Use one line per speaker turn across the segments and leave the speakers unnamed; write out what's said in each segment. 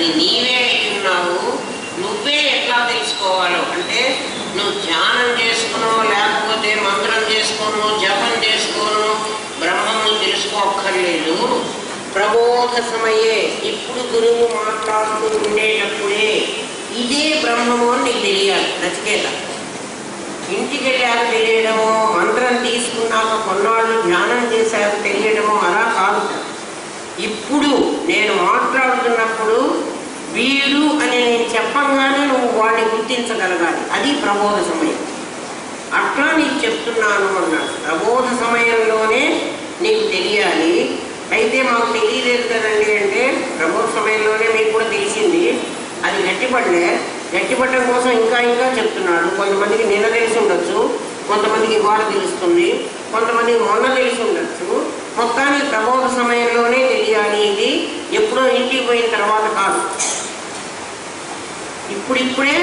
అది నీవే ఉన్నావు, నువ్వే ఎట్లా తెలుసుకోవాలో అంటే నువ్వు ధ్యానం చేసుకోను, లేకపోతే మంత్రం చేసుకోను, జపం చేసుకోను బ్రహ్మము తెలుసుకోక్కర్లేదు. ప్రబోధ సమయే, ఇప్పుడు గురువు మాట్లాడుతూ ఉండేటప్పుడే ఇదే బ్రహ్మము అని నీకు తెలియాలి. నచికేత ఇంటికి వెళ్ళాక తెలియడమో, మంత్రం తీసుకున్నాక కొన్నాళ్ళు ధ్యానం చేశాక తెలియడమో అలా కాదు. ఇప్పుడు నేను మాట్లాడుతున్నప్పుడు వీడు అని నేను చెప్పగానే నువ్వు వాడిని గుర్తించగలగాలి. అది ప్రబోధ సమయం. అట్లా నీకు చెప్తున్నాను అన్నాడు. ప్రబోధ సమయంలోనే నీకు తెలియాలి. అయితే మాకు తెలియలేదు కదండి అంటే ప్రబోధ సమయంలోనే మీకు కూడా తెలిసింది. అది గట్టిపడడం కోసం ఇంకా ఇంకా చెప్తున్నాడు. కొంతమందికి నిన్న తెలిసి ఉండొచ్చు, కొంతమందికి ఇవాళ తెలుస్తుంది, కొంతమందికి మొన్న తెలిసి ఉండొచ్చు. మొత్తానికి ప్రబోధ సమయంలోనే తెలియాలి. ఇది ఎప్పుడో ఇంటికి పోయిన తర్వాత కాదు, ఇప్పుడిప్పుడే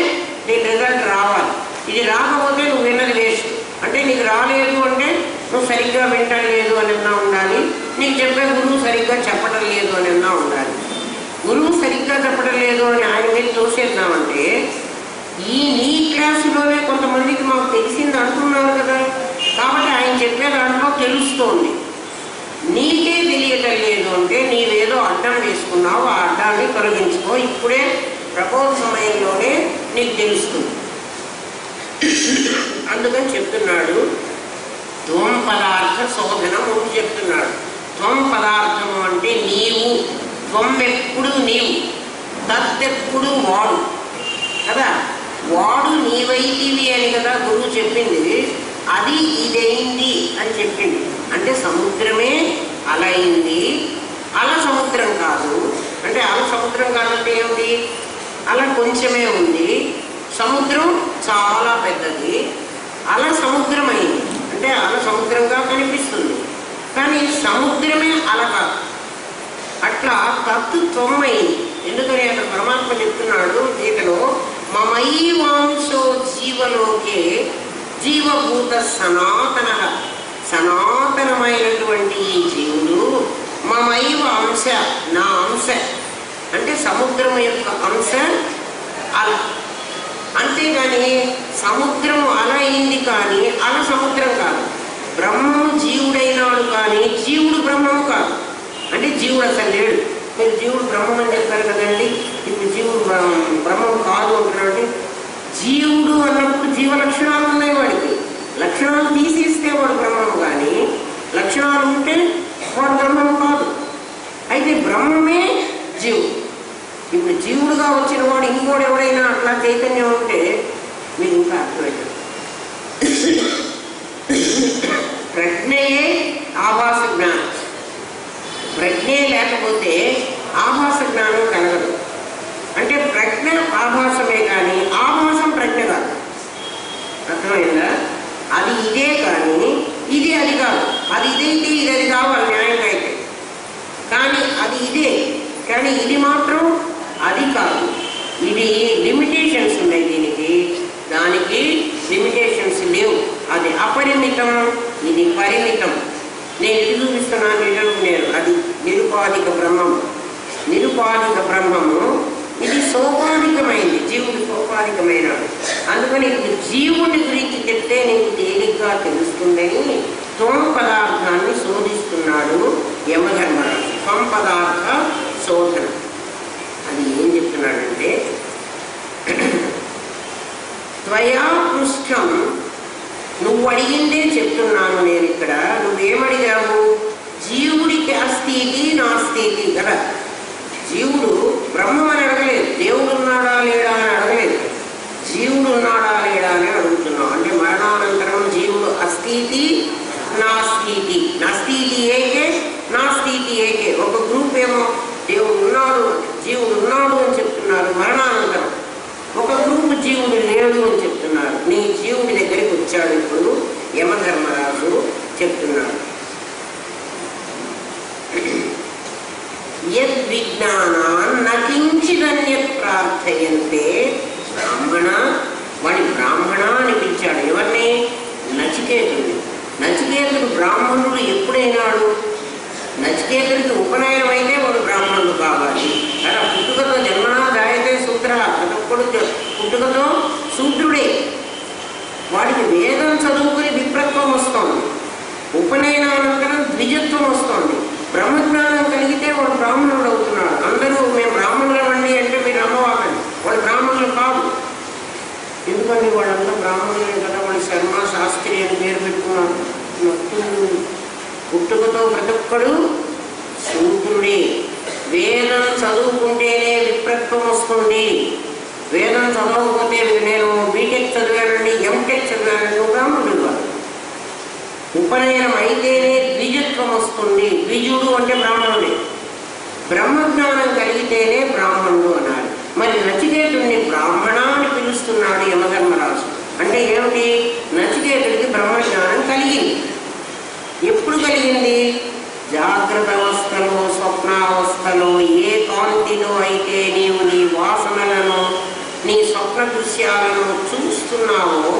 నీకు రిజల్ట్ రావాలి. ఇది రాకపోతే నువ్వు విన్నది వేస్ట్. అంటే నీకు రాలేదు అంటే నువ్వు సరిగ్గా వింటం లేదు అని ఉండాలి, నీకు చెప్పే గురువు సరిగ్గా చెప్పడం లేదు అని ఉండాలి. గురువు సరిగ్గా చెప్పడం లేదు అని ఆయన మీద తోసేద్దామంటే నీ క్లాసులోనే కొంతమందికి మాకు తెలిసింది అంటున్నారు కదా, కాబట్టి ఆయన చెప్పే దాంట్లో తెలుస్తోంది. నీకే తెలియటం లేదు అంటే నీవేదో అడ్డం వేసుకున్నావు, ఆ అడ్డాన్ని తొలగించుకో. ఇప్పుడే ప్రబోధ సమయంలోనే నీకు తెలుస్తుంది. అందుకని చెప్తున్నాడు త్వం పదార్థ శోధనం అని చెప్తున్నాడు. త్వం పదార్థము అంటే నీవు, త్వం ఎప్పుడు నీవు, తత్తెప్పుడు వాడు కదా. వాడు నీవైతివి అని కదా గురువు చెప్పింది. అది ఇదైంది అని చెప్పింది. అంటే సముద్రమే అలైంది, అల సముద్రం కాదు. అంటే అల సముద్రం కాదంటే ఏమిటి? అల కొంచెమే ఉంది, సముద్రం చాలా పెద్దది. అల సముద్రం అయింది అంటే అల సముద్రంగా కనిపిస్తుంది, కానీ సముద్రమే అల కాదు. అట్లా తత్వం అయింది. ఎందుకని అక్కడ పరమాత్మ చెప్తున్నాడు గీతలో, మమైవాంశో జీవలోకే జీవభూత సనాతన, సనాతనమైనటువంటి ఈ జీవుడు మమైవ అంశ, నా అంశ. అంటే సముద్రం యొక్క అంశ అల. అంతేగాని సముద్రం అల అయింది కానీ అల సముద్రం కాదు. బ్రహ్మము జీవుడైనాడు కానీ జీవుడు బ్రహ్మము కాదు. అంటే జీవుడు అసలు లేడు. మీరు జీవుడు బ్రహ్మం అని చెప్పారు కదండి, ఇప్పుడు జీవుడు బ్రహ్మం కాదు అంటున్నాడు. జీవుడు అన్నప్పుడు జీవ లక్షణాలు ఉన్నాయి వాడికి. లక్షణాలు తీసేస్తే వాడు బ్రహ్మము, కానీ లక్షణాలు ఉంటే వాడు బ్రహ్మము కాదు. అయితే బ్రహ్మమే జీవుడు. ఇప్పుడు జీవుడుగా వచ్చిన వాడు ఇంకోటి ఎవడైనా అట్లా చైతన్యం ఉంటే మీకు ఇంకా అర్థమవుతుంది. ప్రజ్ఞయే ఆభాస జ్ఞానం. ప్రజ్ఞే లేకపోతే ఆభాస జ్ఞానం కలగదు. అంటే ప్రజ్ఞ ఆభాసమే కానీ ఆభాసం ప్రజ్ఞ కాదు. అర్థమైందా? అది ఇదే కానీ ఇది అది కాదు. అది ఇదైతే ఇది అది కావాలి న్యాయంగా అయితే, కానీ అది ఇదే కానీ ఇది మాత్రం అది కాదు. ఇది లిమిటేషన్స్ ఉన్నాయి దీనికి, దానికి లిమిటేషన్స్ లేవు. అది అపరిమితం, ఇది పరిమితం. నేను ఇది చూపిస్తున్నాను నేను, అది నిరుపాధిక బ్రహ్మము. నిరుపాధిక బ్రహ్మము ఇది సోపాధికమైంది, జీవుడు సోపాధికమైనాడు. అందుకని ఇప్పుడు జీవుడి గురించి చెప్తే నీకు తేలిగ్గా తెలుస్తుందని త్వం పదార్థాన్ని శోధిస్తున్నాడు యమధర్మరాజు. త్వం పదార్థ శోధన. అది ఏం చెప్తున్నాడంటే, త్వయా పృష్టం, నువ్వు అడిగిందే చెప్తున్నాను నేను ఇక్కడ. నువ్వేమడిగావు? జీవుడికి అస్థితి నాస్తితి కదా. జీవుడు బ్రహ్మం అని అడగలేదు, దేవుడు ఉన్నాడా లేడా అని అడగలేదు, జీవుడు ఉన్నాడా లేడా అని అడుగుతున్నావు. అంటే మరణానంతరం జీవుడు అస్థితి నాస్తితి, నాస్తితి ఏకే నాస్తితి ఏకే. ఒక గ్రూప్ ఏమో దేవుడు ఉన్నాడు, జీవుడు ఉన్నాడు అని చెప్తున్నారు మరణానంతరం. ఒక గ్రూప్ జీవుడు లేడు అని చెప్తున్నారు. నీ జీవుడి దగ్గరికి వచ్చాడు ఇప్పుడు యమధర్మరాజు చెప్తున్నాడు. యద్విజ్ఞానాన్ నకించిదన్యత్ ప్రార్థయంతే బ్రాహ్మణ. వాడి బ్రాహ్మణ అని పిలిచాడు. ఎవరిని? నచికేతుడిని. నచికేతుడు బ్రాహ్మణుడు ఎప్పుడైనాడు? నచికేతుడికి ఉపనయనం అయితే వాడు బ్రాహ్మణుడు కావాలి. అలా పుట్టుకతో జన్మనా పుట్టుకతో శూద్రుడే. వాడికి వేదం చదువుకుని విప్రత్వం వస్తోంది, ఉపనయనానంతరం ద్విజత్వం వస్తోంది. బ్రహ్మజ్ఞానం కలిగితే వాడు బ్రాహ్మణుడు అవుతున్నాడు. అందరూ మేము బ్రాహ్మణులు అండి అంటే మీరు అమ్మవాకండి, వాళ్ళు బ్రాహ్మణులు కాదు. ఎందుకంటే వాళ్ళంతా బ్రాహ్మణులే కదా, వాళ్ళు శర్మ శాస్త్రి అని పేరు పెట్టుకున్నారు. పుట్టుకతో ప్రతి ఒక్కడు శూద్రుడే. వేదం చదువుకుంటేనే విప్రత్వం వస్తుంది. వేదం చదవకపోతే నేను బీటెక్ చదివానండి, ఎంటెక్ చదివానండి, బ్రాహ్మణుడు కాదు. ఉపనయనం అయితేనే ద్విజత్వం వస్తుంది. ద్విజుడు అంటే బ్రాహ్మణుడే. బ్రహ్మజ్ఞానం కలిగితేనే బ్రాహ్మణుడు అన్నారు. మరి నచికేతుడిని బ్రాహ్మణ అని పిలుస్తున్నాడు యమధర్మరాజు. అంటే ఏమిటి? నచికేతుడికి బ్రహ్మజ్ఞానం కలిగింది. ఎప్పుడు కలిగింది? జాగ్రత్త అవస్థలో, స్వప్నావస్థలో ఏ కాంతిలో అయితే నీవు నీ వాసనలను, నీ స్వప్న దృశ్యాలను చూస్తున్నావో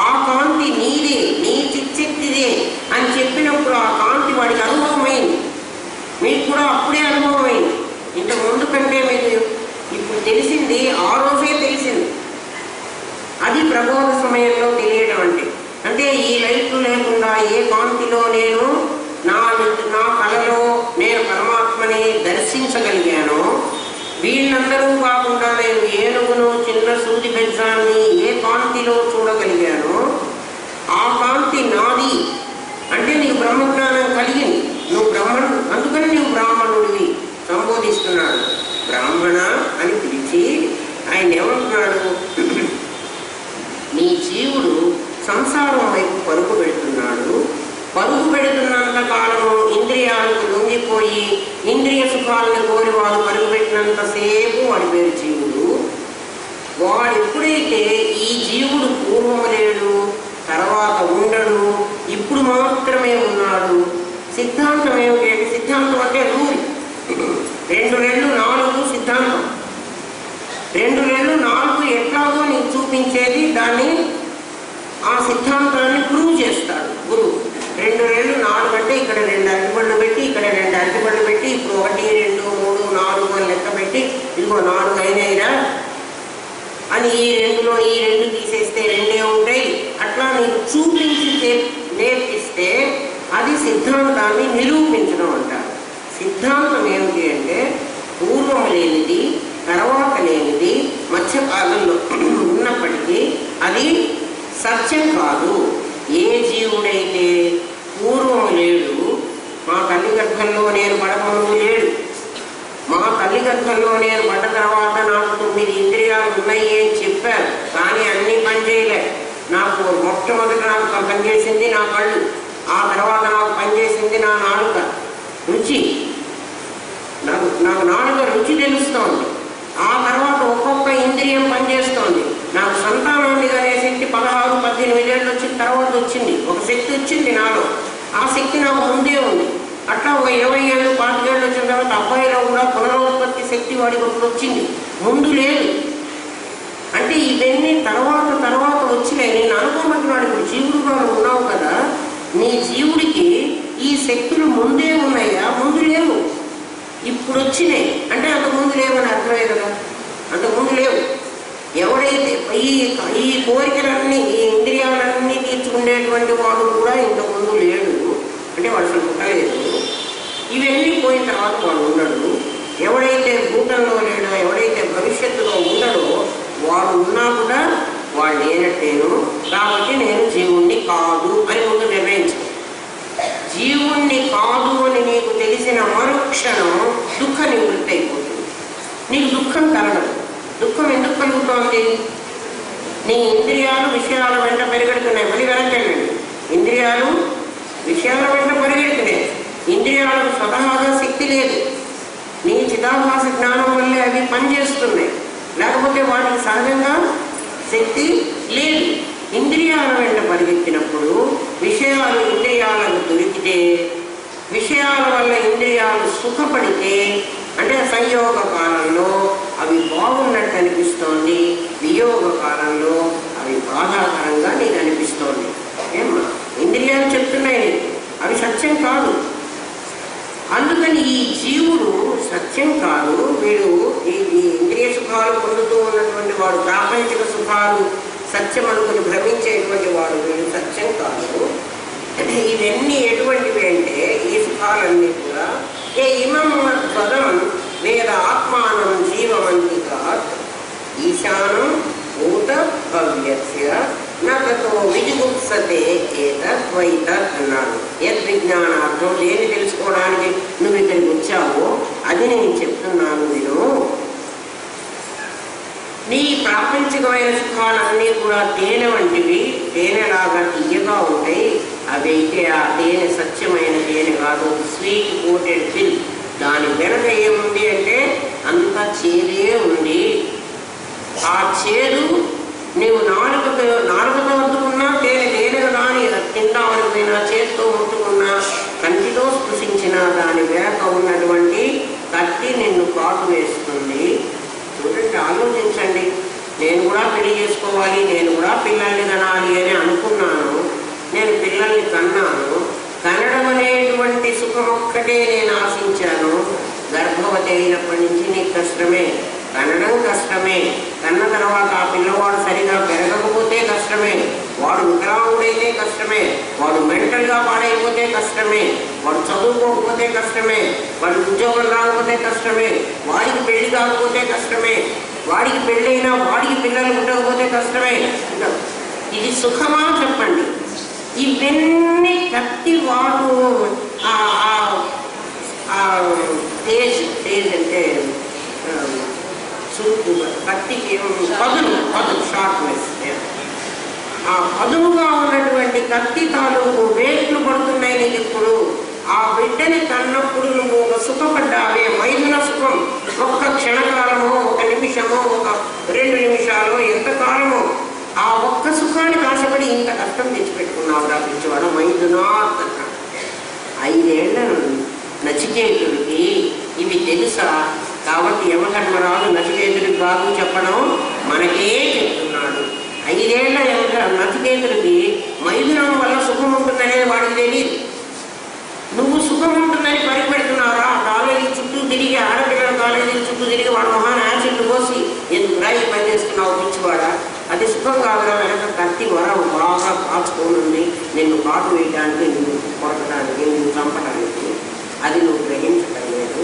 ఆ కాంతి నీదే, నీ చిచ్చక్తిదే అని చెప్పినప్పుడు ఆ కాంతి వాడికి అనుభవమైంది. మీకు కూడా అప్పుడే అనుభవమైంది. ఇంతకు ముందు కంటే మీకు ఇప్పుడు తెలిసింది, ఆ రోజే తెలిసింది. అది ప్రబోధ సమయంలో తెలియడం అంటే. అంటే ఈ లైట్లు లేకుండా ఏ కాంతిలో నేను నా కళలో నేను పరమాత్మని దర్శించగలిగాను, వీళ్ళందరూ కాకుండా నేను ఏనుగును, చిన్న సూది బెజ్జాన్ని ఏ కాంతిలో చూడగలిగాను, ఆ కాంతి నాది అంటే నీకు బ్రహ్మజ్ఞానం కలిగింది. నువ్వు బ్రాహ్మణుడు, అందుకని నీవు బ్రాహ్మణుడివి సంబోధిస్తున్నాడు. బ్రాహ్మణ అని పిలిచి ఆయన ఏమంటున్నాడు? నీ జీవుడు సంసారం వైపు పరుగు పెడుతున్నాడు. పరుగు పెడుతున్నంత కాలము ఇంద్రియాలకు లొంగిపోయి ఇంద్రియ సుఖాలను కోరి వాడు పరుగు పెట్టినంతసేపు వాడి పేరు జీవుడు. వాడు ఎప్పుడైతే ఈ జీవుడు పూర్వము లేడు, తర్వాత ఉండడు, ఇప్పుడు మాత్రమే ఉన్నాడు. సిద్ధాంతం ఏమిటి? సిద్ధాంతం అంటే రూల్. 2 2 4 సిద్ధాంతం. 2 2 4 ఎట్లాగో నీకు చూపించేది, దాన్ని ఆ సిద్ధాంతాన్ని ప్రూవ్ చేస్తాడు గురువు. 2 2 4 అంటే ఇక్కడ 2 అరటిపళ్ళు పెట్టి, ఇక్కడ 2 అరటిపళ్ళు పెట్టి, ఇప్పుడు 1 2 3 4 అని లెక్క పెట్టి, ఇదిగో 4 అయినాయిరా అని ఈ 2లో ఈ 2 తీసేస్తే 2 ఉంటాయి. అట్లా నీకు చూపించి నేర్పిస్తే అది సిద్ధాంతాన్ని నిరూపించడం అంటారు. సిద్ధాంతం ఏమిటి అంటే పూర్వం లేనిది, తర్వాత లేనిది, మధ్యకాలంలో ఉన్నప్పటికీ అది సత్యం కాదు. ఏ జీవుడైతే పూర్వం లేడు, మా తల్లి గర్భంలో నేను పడకముందు లేడు, మా తల్లి గర్భంలో నేను పడ్డ తర్వాత నాకు 9 ఇంద్రియాలు ఉన్నాయి అని చెప్పారు, కానీ అన్నీ పనిచేయలేదు. నాకు మొట్టమొదట నాకు పనిచేసింది నా కళ్ళు, ఆ తర్వాత నాకు పనిచేసింది నా నాలుక రుచి. నాకు నాలుక రుచి తెలుస్తోంది. ఆ తర్వాత ఒక్కొక్క ఇంద్రియం పనిచేస్తోంది. నాకు సంతానాన్ని అనే శక్తి 16 18 ఏళ్ళు వచ్చిన తర్వాత వచ్చింది. ఒక శక్తి వచ్చింది నాలో, ఆ శక్తి నాకు ముందే ఉంది. అట్లా ఒక 20 ఏళ్ళు 25 ఏళ్ళు వచ్చిన తర్వాత అబ్బాయిలో కూడా పునరుత్పత్తి శక్తి వాడికి ఒకటి వచ్చింది, ముందు లేదు. అంటే ఇవన్నీ తర్వాత వచ్చినాయి. నేను అనుకోమంటున్నాడు, ఇప్పుడు జీవుడుగా ఉన్నావు కదా, నీ జీవుడికి ఈ శక్తులు ముందే ఉన్నాయా? ముందు లేవు, ఇప్పుడు వచ్చినాయి. అంటే అంతకుముందు లేవని అర్థమే కదా, అంతకుముందు లేవు. ఎవడైతే ఈ కోరికలన్నీ, ఈ ఇంద్రియాలన్నీ తీర్చుకునేటువంటి వాడు కూడా ఇంతకుముందు లేడు. అంటే వాడు అసలు పుట్టలేదు. ఇవన్నీ పోయిన తర్వాత వాడు ఉండడు. ఎవడైతే భూతంలో లేడో, ఎవడైతే భవిష్యత్తులో ఉండడో వాడు ఉన్నా కూడా వాడు లేనట్టేను. కాబట్టి నేను జీవుణ్ణి కాదు అని ముందు నిర్ణయించు. జీవుణ్ణి కాదు అని నీకు తెలిసిన మరుక్షణం దుఃఖ నివృత్తి అయిపోతుంది. నీకు దుఃఖం కలగదు. దుఃఖం ఎందుకు కలుగుతోంది? నీ ఇంద్రియాలు విషయాల వెంట పరిగెడుతున్నాయి. మళ్ళీ వెనక్కెళ్ళండి. ఇంద్రియాలు విషయాల వెంట పరిగెడుతున్నాయి. ఇంద్రియాలకు స్వతహాగా శక్తి లేదు. నీ చిదాభాస జ్ఞానం వల్లే అవి పనిచేస్తున్నాయి, లేకపోతే వాటికి సహజంగా శక్తి లేదు. ఇంద్రియాల వెంట పరిగెత్తినప్పుడు విషయాలు ఇంద్రియాలకు దొరికితే, విషయాల వల్ల ఇంద్రియాలు సుఖపడితే, అంటే సంయోగ కాలంలో అవి బాగున్నట్టు అనిపిస్తోంది, వియోగ కాలంలో అవి బాధాకరంగా నీకు అనిపిస్తోంది. ఏమ్మా ఇంద్రియాలు చెప్తున్నాయి, అవి సత్యం కాదు. అందుకని ఈ జీవుడు సత్యం కాదు. వీడు ఈ ఇంద్రియ సుఖాలు పొందుతూ ఉన్నటువంటి వాడు, ప్రాపంచిక సుఖాలు సత్యం అనుకుని భ్రమించేటువంటి వాడు, వీడు సత్యం కాదు. ఇవన్నీ ఎటువంటివి అంటే ఈ సుఖాలన్నీ కూడా ఏ ఇమం పదం వేద ఆత్మానం జీవమంతికాత్ ఈశానం భూత భవ్యస్య నతో విజుగుప్సతే ఏతద్వైత అన్నాడు. యద్విజ్ఞానార్థం, దేని తెలుసుకోవడానికి నువ్వు ఇక్కడికి వచ్చావో అది నేను చెప్తున్నాను. నేను నీ ప్రాపంచికమైన సుఖాలన్నీ కూడా తేనె వంటివి, తేనెలాగా తీయగా ఉంటాయి. అవి అయితే ఆ తేనె సత్యమైన తేనె కాదు, స్వీట్ కోటెడ్ పిల్. దాని వెనక ఏముంది అంటే అంతా చేదే ఉంది. ఆ చేదు నీవు నాలుకతో వద్దుకున్నా తేనె కానీ తిందామని పోయినా, చేతితో ముట్టుకున్నా, కంటితో స్పృశించిన దాని వెనక ఉన్నటువంటి కత్తి నిన్ను కాటు వేస్తుంది. చూడండి, ఆలోచించండి. నేను కూడా పెళ్లి చేసుకోవాలి, నేను కూడా పిల్లల్ని కనాలి అని అనుకున్నాను. నేను పిల్లల్ని కన్నాను. కనడం అనేటువంటి సుఖం ఒక్కటే నేను ఆశించాను. గర్భవతి అయినప్పటి నుంచి నీకు కష్టమే, కనడం కష్టమే. కన్న తర్వాత ఆ పిల్లవాడు సరిగా పెరగకపోతే కష్టమే, వాడు వికలాంగుడైతే కష్టమే, వాడు మెంటల్గా పాడైపోతే కష్టమే, వాడు చదువుకోకపోతే కష్టమే, వాడు ఉద్యోగం రాకపోతే కష్టమే, వాడికి పెళ్లి కాకపోతే కష్టమే, వాడికి పెళ్ళైనా వాడికి పిల్లలు ఉండకపోతే కష్టమే. ఇది సుఖమా చెప్పండి? ఇవన్నీ కత్తి వాడు తేజ్ అంటే చురుకు, కత్తికి పదును షార్ప్నెస్. ఆ పదునుగా ఉన్నటువంటి కత్తి తాలూకు వేట్లు పడుతున్నాయి నీకు. ఇప్పుడు ఆ బిడ్డని కన్నప్పుడు నువ్వు ఒక సుఖపడ్డావే, మైదున సుఖం. ఒక్క క్షణకాలమో, ఒక నిమిషమో, ఒక 2 నిమిషాలు, ఎంతకాలమో ఆ ఒక్క సుఖానికి ఆశపడి ఇంత కష్టం తెచ్చిపెట్టుకున్నావు రా పిచ్చివాడు. మైదునాత్ అన్నాడు. 5 ఏళ్ల నచికేతుడికి ఇవి తెలుసా? కాబట్టి యమధర్మరాజు నచికేతుడికి కాదు చెప్పడం, మనకే చెప్తున్నాడు. 5 ఏళ్ల నచికేతుడికి మైదునం వల్ల సుఖం ఉంటుందనేది వాడికి తెలియదు. నువ్వు సుఖం ఉంటుందని పరిపెడుతున్నారా? కాలేజీ చుట్టూ తిరిగి, ఆడపిల్లల కాలేజీ చుట్టూ తిరిగి వాడు మొహాన యాసిడ్లు పోసి ఎందుకు రాయి పని చేస్తున్నావు పిచ్చివాడా? అది సుఖం కాదురా. వెనక కత్తి బాగా కాచుకోనుంది నిన్ను కాటు వేయడానికి, నిన్ను కొడకడానికి, నిన్ను చంపడానికి. అది నువ్వు గ్రహించటం లేదు.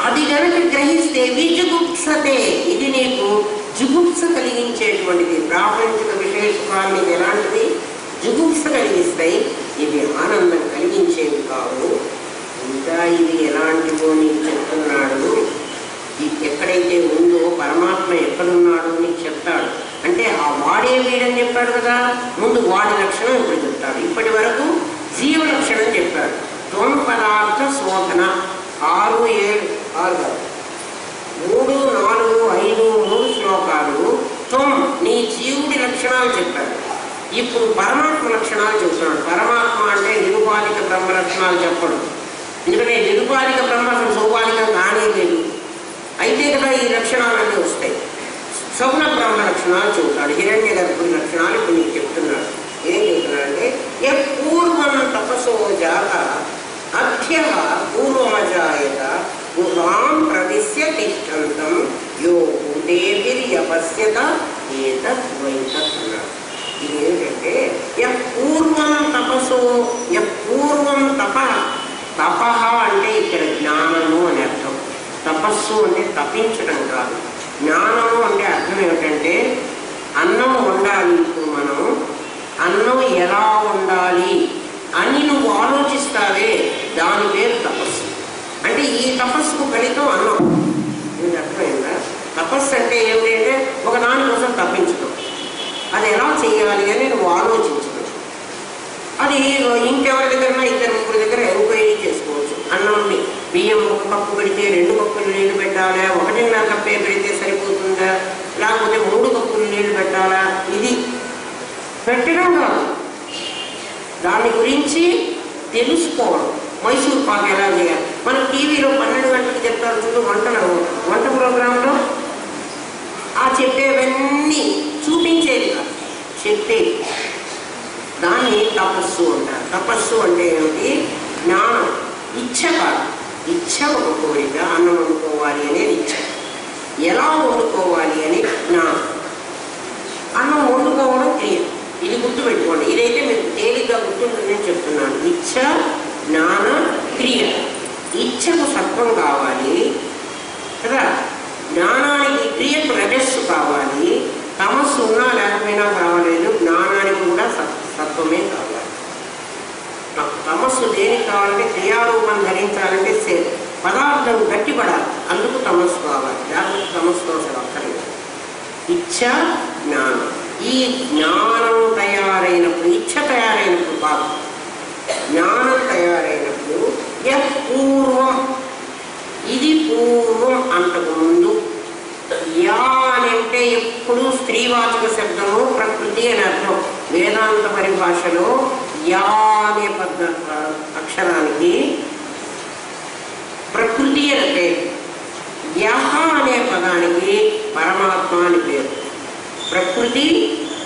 అది కనుక గ్రహిస్తే విజుగుప్సతే, ఇది నీకు జుగుప్స కలిగించేటువంటిది. ప్రాపంచిక విషయ సుఖాన్ని ఎలాంటిది? జుగుప్స కలిగిస్తాయి. ఇవి ఆనందం కలిగించేవి కావు. ఇంకా ఇది ఎలాంటివో నీకు చెప్తున్నాడు. ఎక్కడైతే ఉందో పరమాత్మ ఎక్కడున్నాడో నీకు చెప్తాడు. అంటే ఆ వాడే వీడని చెప్పాడు కదా, ముందు వాడి లక్షణం ఇప్పుడు చెప్తాడు. ఇప్పటి వరకు జీవ లక్షణం చెప్పాడు. త్వం పదార్థ శోధన 6, 7, 3, 4, 5, 3 శ్లోకాలు త్వం నీ జీవుడి లక్షణాలు చెప్పాడు. ఇప్పుడు పరమాత్మ లక్షణాలు చెప్తున్నాడు. పరమాత్మ అంటే నిరుపాధిక బ్రహ్మ లక్షణాలు చెప్పడు. ఎందుకంటే నిరుపాధిక బ్రహ్మ అసలు సౌపాధికం కానే లేదు. అయితే కదా ఈ లక్షణాలన్నీ వస్తాయి. స్వప్న బ్రహ్మ లక్షణాలు చెబుతాడు. హిరణ్య గర్భుడి లక్షణాలు ఇప్పుడు నీకు చెప్తున్నాడు. ఏం చెప్తున్నాడంటే, ఏ పూర్వం తపసో జాత అభ్య పూర్వమజాయత గుహాం ప్రవిశ్య తిష్టంతం యో భూతేభిర్యపశ్యత ఏతద్వైతన్నాడు. ఇది ఏంటంటే పూర్వం తపస్సు, పూర్వం తప అంటే ఇక్కడ జ్ఞానము అని అర్థం. తపస్సు అంటే తపించడం కాదు. జ్ఞానము అంటే అర్థం ఏమిటంటే అన్నం వండాలి. ఇప్పుడు మనం అన్నం ఎలా వండాలి అని నువ్వు ఆలోచిస్తావే, దాని పేరు తపస్సు. అంటే ఈ తపస్సుకు ఫలితం అన్నం. ఇది అర్థమైందా? తపస్సు అంటే ఏమిటంటే ఒక దానికోసం తప్పించడం. అది ఎలా చేయాలి అని నువ్వు ఆలోచించడం. అది ఇంకెవరి దగ్గర 2-3 దగ్గర ఎంక్వైరీ చేసుకోవచ్చు. అన్నంని బియ్యం 1 కప్పు పెడితే 2 కప్పులు నీళ్లు పెట్టాలా, 1.5 కప్పే పెడితే సరిపోతుందా, లేకపోతే 3 కప్పులు నీళ్లు పెట్టాలా? ఇది పెట్టడం కాదు, దాని గురించి తెలుసుకోవడం. మైసూర్ పాక్ ఎలా చేయాలి? మన టీవీలో 12 గంటలకు చెప్తారు చూడు, వంట ప్రోగ్రాంలో ఆ చెప్పేవన్నీ చూపించేది కాదు, చెప్పేది. దాన్ని తపస్సు అంటారు. తపస్సు అంటే ఏమిటి? ఎలా వండుకోవాలి అని జ్ఞానం. అన్నం వండుకోవడం క్రియ, ఇది గుర్తుపెట్టుకోండి. ఇదైతే మీకు తేలిగ్గా గుర్తుంటుందని చెప్తున్నాను. ఇచ్ఛ జ్ఞాన క్రియ. ఇచ్ఛకు సత్వం కావాలి కదా, జ్ఞానానికి క్రియకు రజస్సు కావాలి, తమస్సు ఉన్నా లేకపోయినా కావలేదు, జ్ఞానానికి కూడా సత్వమే కావాలి. తమస్సు దేనికి కావాలంటే క్రియారూపం ధరించాలంటే పదార్థం గట్టిపడాలి, అందుకు తమస్సు కావాలి, లేకపోతే తమస్సు అసలు అక్కర్లేదు. ఇచ్ఛ జ్ఞానం. ఈ జ్ఞానం తయారైనప్పుడు, ఇచ్ఛ తయారైనప్పుడు కాదు, జ్ఞానం తయారైనప్పుడు పూర్వం, ఇది పూర్వం అంతకుముందు. యా అని అంటే ఎప్పుడు స్త్రీవాచక శబ్దము, ప్రకృతి అని అర్థం. వేదాంత పరిభాషలో యా అనే అక్షరానికి ప్రకృతి అని పేరు, యహ అనే పదానికి పరమాత్మ అని పేరు. ప్రకృతి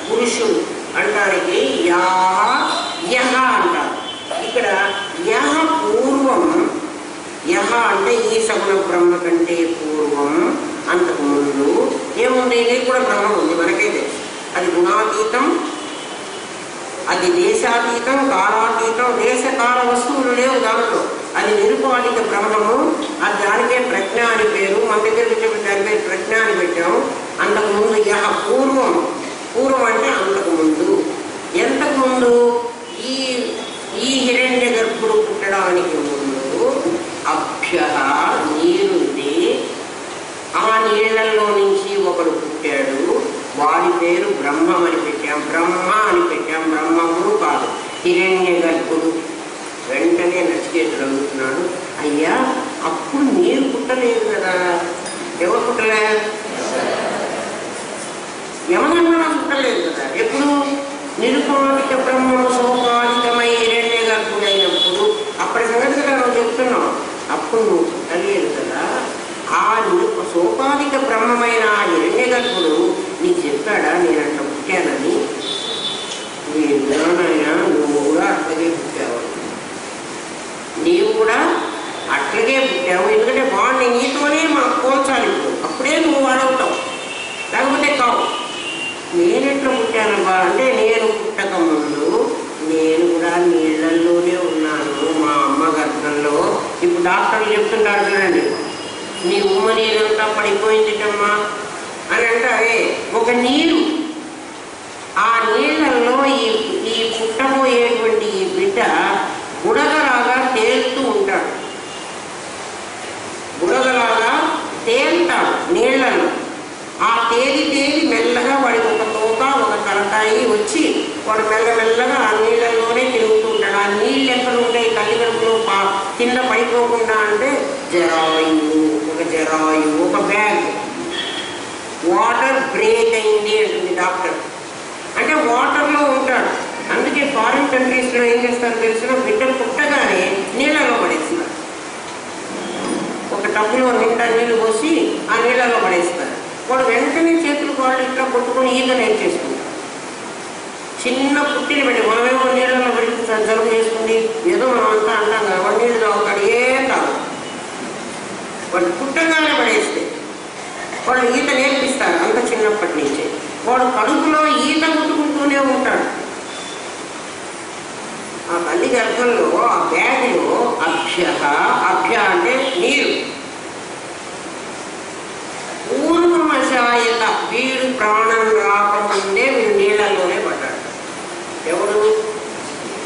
పురుషుడు అంటానికి యా యహ అంటారు. ఇక్కడ యహ పూర్వం, యహ అంటే ఈ సగుణ బ్రహ్మ కంటే పూర్వం, అంతకుముందు ఏముంది? ఇది కూడా బ్రహ్మ ఉంది, మనకే తెలుసు. అది గుణాతీతం, అది దేశాతీతం, కాలాతీతం, దేశకాల వస్తువులు లేవు దాంట్లో. అది నిరుపాధిక బ్రహ్మము, అది దానికే ప్రజ్ఞ అని పేరు. మన దగ్గర దాని పేరు ప్రజ్ఞ అని పెట్టాము. అంతకుముందు యహ పూర్వం, పూర్వం అంటే అంతకుముందు. ఎంతకుముందు? ఈ హిరణ్య గర్భుడు పుట్టడానికి ముందు అభ్య నీరుంది, ఆ నీళ్లలో నుంచి ఒకడు పుట్టాడు, వాడి పేరు బ్రహ్మం అని పెట్టాం. బ్రహ్మ అని పెట్టాం, బ్రహ్మము కాదు, హిరణ్య గర్భుడు. వెంటనే నచికేతుడు అడుగుతున్నాడు, అయ్యా అప్పుడు నీరు పుట్టలేదు కదా, ఎవరు పుట్టలే? యమధర్మణ పుట్టలేదు కదా. ఎప్పుడు? నిరుపాధిక బ్రహ్మము సోపాధికమై హిరణ్య గర్భుడైనప్పుడు. అప్పటి సంగతి కదా నువ్వు చెప్తున్నావు. అప్పుడు నువ్వు పుట్టలేదు కదా. ఆ సోపాధిక బ్రహ్మమైన ఆ హిరణ్య గర్భుడు నీకు చెప్పాడా నేను అట్లా పుట్టానని? నాయనా నువ్వు కూడా అట్లాగే పుట్టావు, నీవు కూడా అట్లాగే పుట్టావు. ఎందుకంటే వాడిని నీతోనే మాకు పోల్చాలి ఇప్పుడు, అప్పుడే నువ్వు వాడవుతావు, లేకపోతే కావు. నేనెట్లా పుట్టానబ్బా అంటే, నేను పుట్టక ముందు నేను కూడా నీళ్ళల్లోనే ఉన్నాను, మా అమ్మ గర్భంలో. ఇప్పుడు డాక్టర్లు చెప్తుంటారు చూడండి, నీ ఉమ్మ నీరంతా పడిపోయిందిటమ్మా అని అంటారే. ఒక నీరు, ఆ నీళ్ళల్లో ఈ పుట్టబోయేటువంటి ఈ బిడ్డ బుడగలాగా తేలుతూ ఉంటాడు, బుడగలాగా తేలుతాడు నీళ్లలో. ఆ తేలి మెల్లగా వాడికి ఒక తోక, ఒక తలకాయి వచ్చి వాడు మెల్లమెల్లగా ఆ నీళ్ళల్లోనే తిరుగుతూ ఉంటాడు. ఆ నీళ్ళు ఎక్కడ ఉంటాయి? తల్లిదండ్రులు కింద పడిపోకుండా అంటే జరాయువు, ఒక జరాయువు, ఒక బ్యాగ్. వాటర్ బ్రేక్ అయింది అంటుంది డాక్టర్, అంటే వాటర్లో ఉంటాడు. అందుకే ఫారిన్ కంట్రీస్లో ఏం చేస్తారు తెలిసిన, బిడ్డలు పుట్టగానే నీళ్ళలో పడేస్తున్నారు. ఒక టబ్బులో నిండా నీళ్ళు పోసి ఆ నీళ్ళలో పడేస్తారు. వాడు వెంటనే చేతులు కాళ్ళు ఇట్లా కొట్టుకొని ఈత నేర్చేసుకుంటారు. చిన్న పుట్టిన పెట్టి మనమేమో నీళ్ళలో పెట్టి జలుబు చేసుకుంది ఏదో మనం అంతా అంటాం కదా, వాడు నీళ్ళు తాగుతాడు, ఏం తాగు. వాడు పుట్టగానే పడేస్తే వాళ్ళు ఈత నేర్పిస్తారు అంత చిన్నప్పటి నుంచే. వాడు కడుపులో ఈత కొట్టుకుంటూనే ఉంటాడు. ఆ తల్లి గర్భంలో ఆ బ్యాగ్లో అభ్య అంటే నీరు. పూర్వమశాయత, వీడు ప్రాణం రాకముందే వీడు నీళ్ళల్లోనే పడ్డాడు. ఎవడు?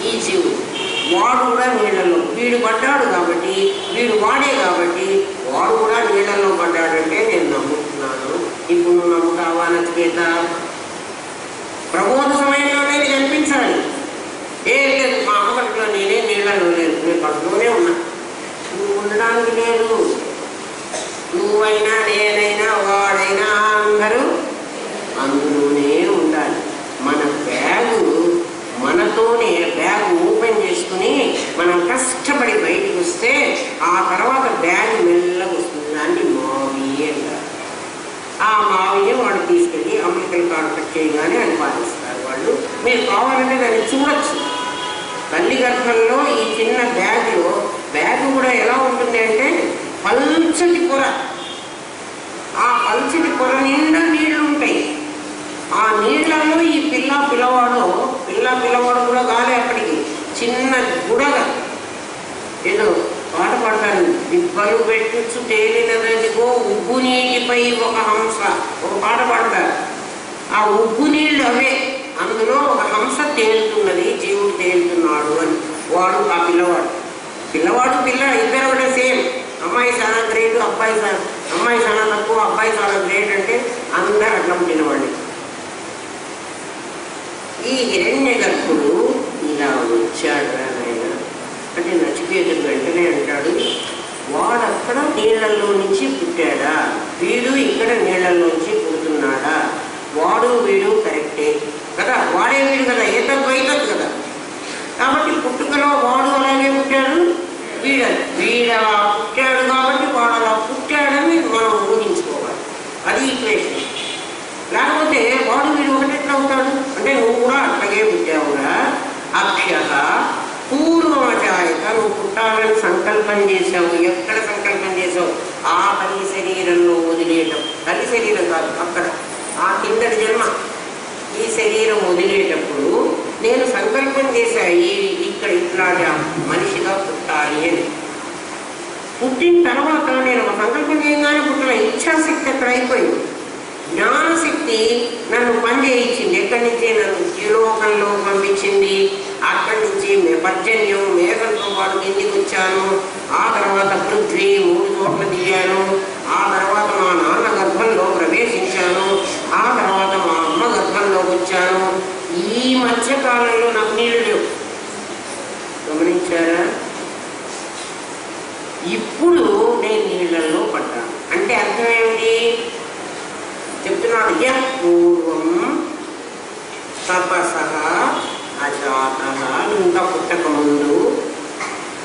ఈ జీవుడు. వాడు కూడా నీళ్ళల్లో, వీడు పడ్డాడు కాబట్టి, వీడు వాడే కాబట్టి వాడు కూడా నీళ్ళల్లో పడ్డాడంటే నేను నమ్ముతున్నాను. ఇప్పుడు నువ్వు నమ్ముతావా నచికేత? ప్రబోధ సమయంలోనే ఇది కనిపించాలి. ఏం లేదు, మా అమ్మకట్లో నేనే నీళ్ళలో లేదు, నేను కడుపులోనే ఉన్నా. నువ్వు ఉండడానికి లేదు. నువ్వైనా నేనైనా వాడైనా అందరూ అందులోనే ఉండాలి. మన బ్యాగు మనతోనే, బ్యాగ్ ఓపెన్ చేసుకుని మనం కష్టపడి బయటకు వస్తే ఆ తర్వాత బ్యాగ్ మెల్లగా వస్తుంది. దాన్ని మావి అంటారు. ఆ మావిని వాడు తీసుకెళ్ళి అమెరికన్ కార్డు కట్ చేయగానే అని పాటిస్తారు వాళ్ళు. మీరు కావాలంటే దాన్ని చూడొచ్చు. తల్లి గర్భంలో ఈ చిన్న బ్యాగ్ కూడా ఎలా ఉంటుంది అంటే పల్చటి పొర. ఆ పల్చ ఏదో పాట పాడతాను, దిబ్బలు పెట్టచ్చు తేలినదిగో ఉప్పు నీటిపై ఒక హంస, ఒక పాట పాడతారు. ఆ ఉప్పు నీళ్ళు అవే, అందులో ఒక హంస తేలుతున్నది, జీవుడు తేలుతున్నాడు అని. వాడు ఆ పిల్లవాడు పిల్ల ఇద్దరు ఒకటే సేమ్. అమ్మాయి చాలా గ్రేట్, అమ్మాయి చాలా తక్కువ, అబ్బాయి చాలా గ్రేట్ అంటే అందరు అట్లా పుట్టినవాడిని. ఈ హిరణ్యగర్భుడు ఇలా వచ్చాడు ఆయన అంటే నచికేతుడు వెంటనే అంటాడు, వాడక్కడ నీళ్లలో నుంచి పుట్టాడా, వీడు ఇక్కడ నీళ్లలోంచి పుడుతున్నాడా, వాడు వీడు కరెక్టే కదా, వాడే వీడు కదా, ఏతద్వైతద్ కదా. కాబట్టి పుట్టుకలో వాడు అలాగే పుట్టాడు, వీడలా పుట్టాడు కాబట్టి వాడు అలా పుట్టాడని మనం ఊహించుకోవాలి. అది ఈక్వేషన్. లేకపోతే వాడు వీడు ఒకటి ఎట్లా అవుతాడు అంటే నువ్వు కూడా అట్లాగే పుట్టావుగా. అభ్య పూర్వమజాయత, నువ్వు పుట్టాలని సంకల్పం చేశావు. ఎక్కడ సంకల్పం చేసావు? ఆ తల్లి శరీరంలో వదిలేయటం. తల్లి శరీరం కాదు, అక్కడ ఆ కిందటి జన్మ. ఈ శరీరం వదిలేటప్పుడు నేను సంకల్పం చేశా ఇక్కడ ఇట్లాగా మనిషిగా పుట్టాలి అని. పుట్టిన తర్వాత నేను సంకల్పం చేయగానే పుట్టిన ఇచ్ఛాశక్తి అక్కడ అయిపోయింది. జ్ఞానశక్తి నన్ను పనిచేయించింది. ఎక్కడి నుంచి నన్ను జీలోకంలో పంపించింది. అక్కడి నుంచి పర్జన్యం మేఘంతో పాటు కిందికి వచ్చాను. ఆ తర్వాత పృథ్వీ 3 చోట్ల దిగాను. ఆ తర్వాత మా నాన్న గర్భంలో ప్రవేశించాను. ఆ తర్వాత మా అమ్మ గర్భంలో వచ్చాను. ఈ మధ్యకాలంలో నాకు నీళ్ళు లేవు. గమనించారా? ఇప్పుడు నేను నీళ్ళల్లో పడ్డాను అంటే అర్థం ఏమిటి చెప్తున్నాడు. యః పూర్వం తపసః అజాతః, ఇంకా పుట్టక ముందు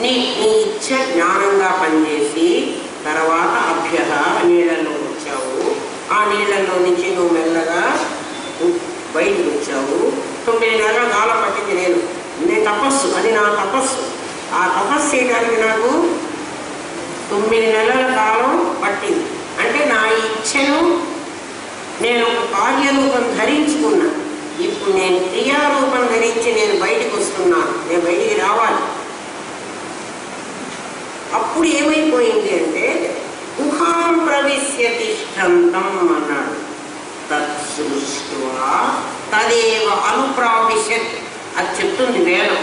నీ ఇచ్చ జ్ఞానంగా పనిచేసి తర్వాత అభ్య నీళ్ళల్లో వచ్చావు. ఆ నీళ్ళల్లో నుంచి నువ్వు మెల్లగా బయటకు వచ్చావు. 9 నెలల కాలం పట్టింది. నేను తపస్సు, అది నా తపస్సు. ఆ తపస్సు చేయడానికి నాకు 9 నెలల కాలం పట్టింది. అంటే నా ఇచ్చను నేను ఒక కార్యరూపం ధరించుకున్నా. ఇప్పుడు నేను క్రియారూపం ధరించి నేను బయటకు వస్తున్నాను. నేను బయటికి రావాలి. అప్పుడు ఏమైపోయింది అంటే గుహాం ప్రవిశ్య తిష్టంతం అన్నాడు. తత్సృష్ట్వా తదేవ అనుప్రావిశత్, అది చెప్తుంది వేదం.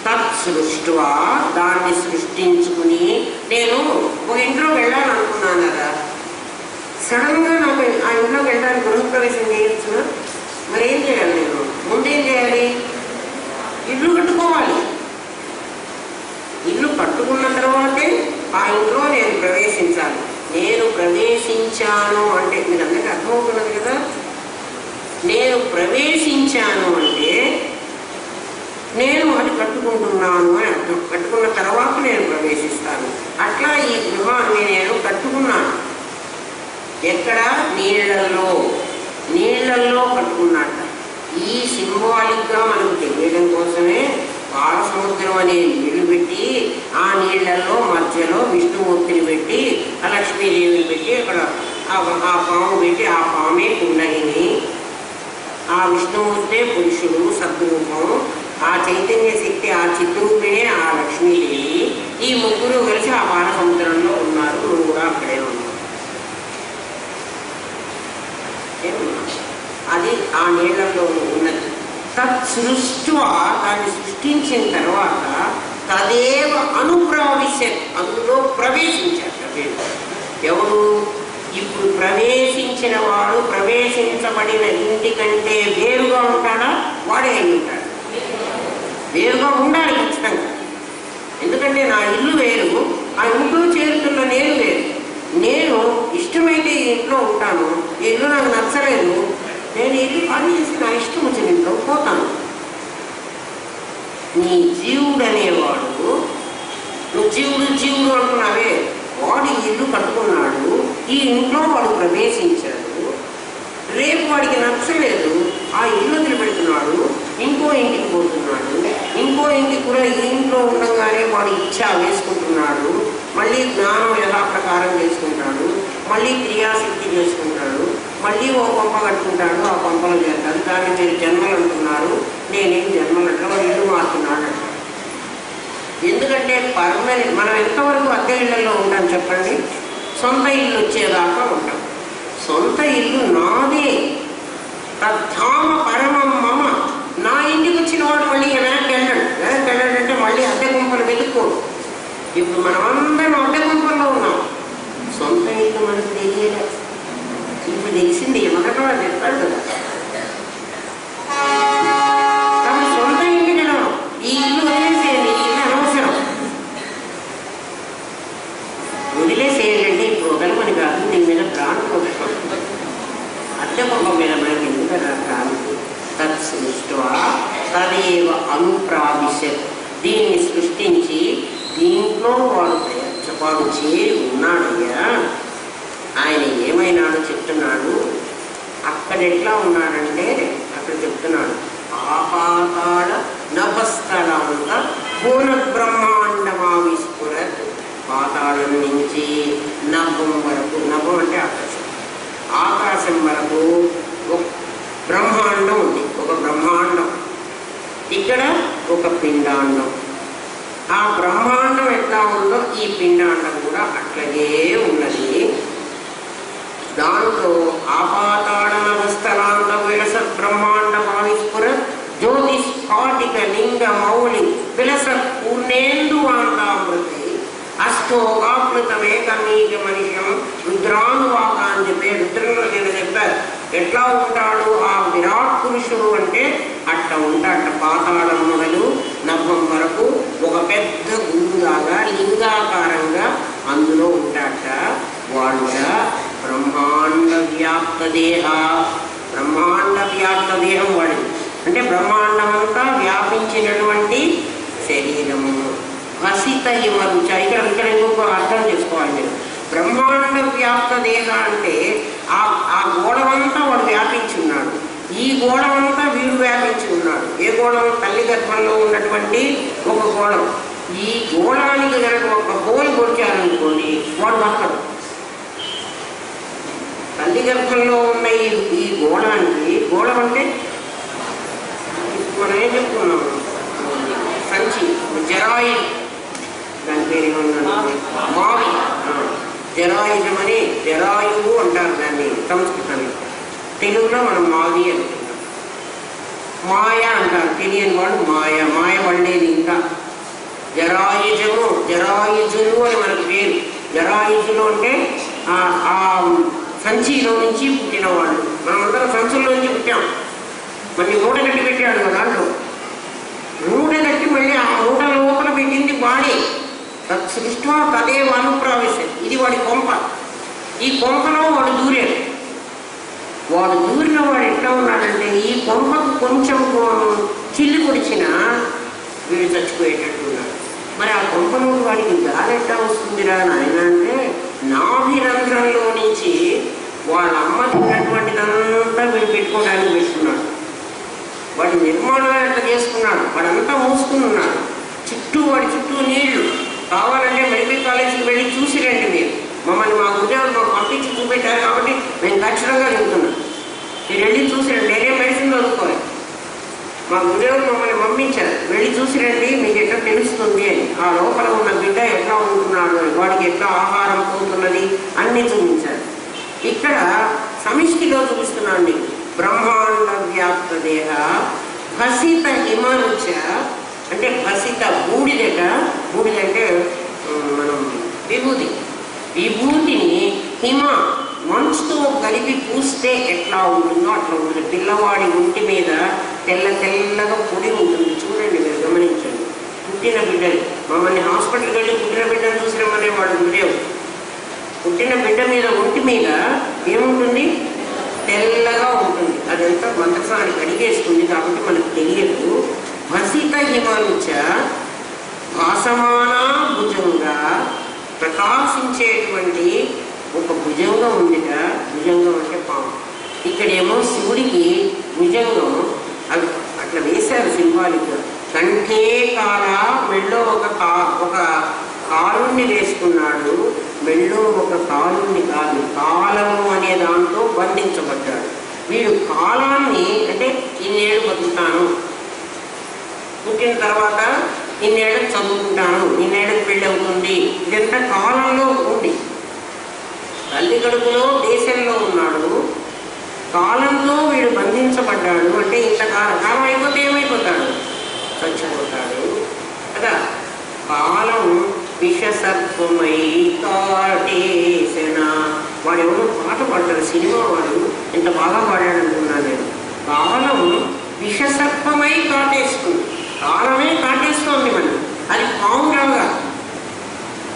తత్సృష్ట్వా, దాన్ని సృష్టించుకుని. నేను ఒక ఇంట్లోకి వెళ్ళాలనుకున్నాను కదా, సడన్గా నాకు ఆ ఇంట్లోకి వెళ్ళడానికి గృహప్రవేశం చేయొచ్చు. మరి ఏం చేయాలి? నేను ముందేం చేయాలి? ఇల్లు కట్టుకోవాలి. ఇల్లు కట్టుకున్న తర్వాతే ఆ ఇంట్లో నేను ప్రవేశించాలి. నేను ప్రవేశించాను అంటే మీరు అందరికీ అర్థమవుతున్నది కదా. నేను ప్రవేశించాను అంటే నేను అది కట్టుకుంటున్నాను అని అర్థం. కట్టుకున్న తర్వాత నేను ప్రవేశిస్తాను. అట్లా ఈ గృహాన్ని నేను కట్టుకున్నాను. ఎక్కడ? నీళ్ళల్లో కట్టుకున్నట్ట. ఈ సింబాలిక్గా మనకు తెలియడం కోసమే పాలసముద్రం అనే నీళ్లు పెట్టి ఆ నీళ్లలో మధ్యలో విష్ణుమూర్తిని పెట్టి ఆ లక్ష్మీదేవిని పెట్టి అక్కడ ఆ పాము పెట్టి ఆ పామే కుండలిని, ఆ విష్ణుమూర్తే పురుషుడు సద్రూపం, ఆ చైతన్య శక్తి ఆ చిత్రూపిణే ఆ లక్ష్మీదేవి. ఈ ముగ్గురు కలిసి ఆ పాలసముద్రంలో ఉన్నారు. నువ్వు కూడా అక్కడే ఉన్నావు. అది ఆ నీళ్లలో ఉన్నది. తత్సృష్ట్వా, దాన్ని సృష్టించిన తర్వాత తదేవ అనుప్రావిశత్, అందులో ప్రవేశించాడు. ఎవరు? ఇప్పుడు ప్రవేశించిన వాడు ప్రవేశించబడిన ఇంటి కంటే వేరుగా ఉంటాడా? వాడే అయి ఉంటాడు. వేరుగా ఉండాలి ఖచ్చితంగా. ఎందుకంటే నా ఇల్లు వేరు, ఆ ఇంట్లో చేరుతున్న నేను వేరు. నేను ఇష్టమైతే ఈ ఇంట్లో ఉంటాను, ఈ ఇల్లు నాకు నచ్చలేదు, నేను ఇల్లు పని చేసి నా ఇష్టం వచ్చిన ఇంట్లో పోతాను. నీ జీవుడు అనేవాడు, నువ్వు జీవుడు అంటున్నావే, వాడు ఇల్లు కట్టుకున్నాడు, ఈ ఇంట్లో వాడు ప్రవేశించాడు. రేపు వాడికి నచ్చలేదు, ఆ ఇల్లు వదిలిపెడుతున్నాడు, ఇంకో ఇంటికి పోతున్నాడు. ఇంకో ఇంటికి కూడా ఈ ఇంట్లో ఉండగానే వాడు ఇచ్చ వేసుకుంటున్నాడు. మళ్ళీ జ్ఞానం యథాప్రకారం చేసుకుంటాడు, మళ్ళీ క్రియాశక్తి చేసుకుంటాడు, మళ్ళీ ఓ పంప కట్టుకుంటాడు, ఆ పంపలు చేస్తాడు. దాన్ని మీరు జన్మలు అంటున్నారు, నేనేం జన్మలు అంటే వాడు ఇల్లు మారుతున్నాడు. ఎందుకంటే పర్మనెంట్. మనం ఎంతవరకు అద్దె ఇళ్లలో ఉంటాం చెప్పండి? సొంత ఇల్లు వచ్చేదాకా ఉంటాం. సొంత ఇల్లు నాదే, తద్ధామ పరమం మమ. నా ఇంటికి వచ్చిన వాడు మళ్ళీ వెనక్కి వెళ్ళాడంటే మళ్ళీ అద్దె గుంపలు వెతుక్కోడు. ఇప్పుడు మనం అందరం అద్దె గుంపల్లో ఉన్నాం. సొంత ఇల్లు మనకు తెలియదు. ఇప్పుడు తెలిసింది మొదట చెప్పాడు కదా. కాబట్టి సొంత ఇంటికి వెళ్ళడం, ఈ ఇల్లు వదిలేసేయండి, ఈ ఇల్లు అనవసరం వదిలేసేయాలంటే ఇప్పుడు వదలమని కాదు, దీని మీద భ్రాంతి వస్తాం. అద్దె గుంప మీద మనకి ఎందుకు భ్రాంతి? తత్సృష్ట్వా తదేవ అనుప్రావిశత్. దీన్ని సృష్టించి దీంట్లో వాడు చేరి ఉన్నాడయ్యా. ఆయన ఏమైనాడు చెప్తున్నాడు. అక్కడ ఎట్లా ఉన్నాడంటే అక్కడ చెప్తున్నాడు, ఆపాతాళ నభస్థలాంత పూర్ణ బ్రహ్మాండమావిస్ఫురత్. పాతాళం నుంచి నభం వరకు, నభం అంటే ఆకాశం, ఆకాశం వరకు బ్రహ్మాండం ఉంది. ఒక బ్రహ్మాండం, ఇక్కడ ఒక పిండాండం. ఆ బ్రహ్మాండం ఎట్లా ఉందో ఈ పిండాండం కూడా అట్లాగే ఉన్నది. దాంట్లో ఆపాతాళనవస్థలాంత విలస బ్రహ్మాండ భావిస్ఫుర జ్యోతి స్ఫాటిక లింగ మౌలి విలస పూర్ణేందువాంతామృతి అష్టోగాప్లుతమేకమీక మనిషం రుద్రానువాక అని చెప్పే రుద్రంలో నేను చెప్పారు. ఎట్లా ఉంటాడు ఆ విరాట్ పురుషుడు అంటే అట్లా ఉంటాట. పాతాళం మొదలు నభం వరకు ఒక పెద్ద గుండులాగా లింగాకారంగా అందులో ఉంటాట. వాడు బ్రహ్మాండ వ్యాప్త దేహ. బ్రహ్మాండ వ్యాప్త దేహం వాడిది అంటే బ్రహ్మాండమంతా వ్యాపించినటువంటి శరీరము. వసిత హిమరుచ. ఇక్కడ ఇంకొక అర్థం చేసుకోవాలి మీరు. బ్రహ్మాండ వ్యాప్త దేహ అంటే ఆ గోళమంతా వాడు వ్యాపించి ఉన్నాడు. ఈ గోళమంతా వీడు వ్యాపించి ఉన్నాడు. ఏ గోళం? తల్లి గర్భంలో ఉన్నటువంటి ఒక గోళం. ఈ గోళానికి కనుక ఒక హోల్ పొడిచారనుకోండి వాడు వస్తాడు. తల్లి గర్భంలో ఉన్న ఈ గోళానికి, గోళం అంటే మనం ఏం చెప్పుకున్నాం, సంచి, జరాయి, దాని పేరు ఏమన్నాడు, మావి, జరాయుజమని, జరాయువు అంటారు దాన్ని సంస్కృతంలో. తెలుగులో మనం మావి అనుకుంటాం. మాయ అంటారు తెలియని వాళ్ళు, మాయ, మాయ పడలేదు ఇంకా. జరాయుజము, జరాయుజులు అని మనకు పేరు. జరాయుజులు అంటే ఆ సంచిలో నుంచి పుట్టిన వాళ్ళు. మనమందరం సంచుల్లో నుంచి పుట్టాం. మళ్ళీ మూట కట్టి పెట్టాడు కదా, దాంట్లో మూట కట్టి మళ్ళీ ఆ మూట లోపల పెట్టింది వాడే. సృష్టిలో తదేవ అనుప్రావిశం. ఇది వాడి కొంప. ఈ కొంపలో వాడు దూరాడు. వాడు దూరిన వాడు ఎట్లా ఉన్నాడంటే ఈ కొంపకు కొంచెం చిల్లి పొడిచినా వీడు చచ్చిపోయేటట్టు ఉన్నాడు. మరి ఆ కొంపలో వాడికి గాలి ఎట్లా వస్తుందిరా నాయన అంటే నాభిరంధ్రంలో నుంచి వాళ్ళ అమ్మ తిన్నటువంటిదంతా వీడు పెట్టుకోవడానికి పెట్టుకున్నాడు. వాడి నిర్మాణం ఎట్లా చేసుకున్నాడు, వాడంతా మూసుకుని ఉన్నాడు. వాడి చుట్టూ నీళ్లు. కావాలంటే మెడికల్ కాలేజీకి వెళ్ళి చూసిరండి మీరు. మమ్మల్ని మా గురుదేవులు మాకు పంపించి చూపెట్టారు కాబట్టి మేము ఖచ్చితంగా చెబుతున్నాం. మీరు వెళ్ళి చూసిరండి. నేనే మెడిసిన్ చదువుకోవాలి. మా గురుదేవులు మమ్మల్ని పంపించారు, వెళ్ళి చూసిరండి మీకు ఎట్లా తెలుస్తుంది అని. ఆ లోపల ఉన్న బిడ్డ ఎట్లా ఉంటున్నాడు అని, వాడికి ఎట్లా ఆహారం పోతున్నది అన్నీ చూపించారు. ఇక్కడ సమిష్టిలో చూపిస్తున్నాను నీకు. బ్రహ్మాండ వ్యాప్త దేహ భసిత హిమరుచ అంటే భసిత బూడిదట. బూడిదంటే మనం విభూతి. విభూతిని హిమ మంచుతో కలిపి పూస్తే ఎట్లా ఉంటుందో అట్లా ఉంటుంది. పిల్లవాడి ఒంటి మీద తెల్ల తెల్లగా పొడి ఉంటుంది. చూడండి మీరు, గమనించండి. పుట్టిన బిడ్డలు మమ్మల్ని హాస్పిటల్కి వెళ్ళి పుట్టిన బిడ్డను చూసినామనే వాడు గురుదేవు. పుట్టిన బిడ్డ మీద ఒంటి మీద ఏముంటుంది? తెల్లగా ఉంటుంది. అదంతా మంత్రసానికి అడిగేస్తుంది కాబట్టి మనకు తెలియదు. భసిత హిమరుచ భాసమాన భుజంగా ప్రకాశించేటువంటి ఒక భుజంగం ఉందిట. భుజంగం అంటే పాము. ఇక్కడేమో శివుడికి భుజంగం అది అట్లా వేశారు సింబాలిక్. కంఠే కాల, మెళ్ళో ఒక కాలుని వేసుకున్నాడు. మెళ్ళో ఒక కాలుని కాదు, కాలము అనే దాంతో బంధించబడ్డాడు. వీడు కాలాన్ని అంటే ఇన్నేళ్ళు బతుకుతాను, పుట్టిన తర్వాత ఇన్నేళ్ళకి చదువుకుంటాను, ఇన్నేళ్ళకి పెళ్ళి అవుతుంది. ఇదంతా కాలంలో ఉంది. తల్లి కడుపులో దేశంలో ఉన్నాడు, కాలంతో వీడు బంధించబడ్డాడు. అంటే ఇంతకాలం అయిపోతే ఏమైపోతాడు? చచ్చిపోతాడు కదా. కాలం విషసర్పమై కాటేసిన. వాడు ఎవరో పాట పాడతాడు, సినిమా వాడు ఎంత బాగా పాడాడనుకున్నాను నేను. కాలం విషసర్పమై కాటేస్తుంది. కాలమే కాటేస్తోంది మనం. అది పావులాగా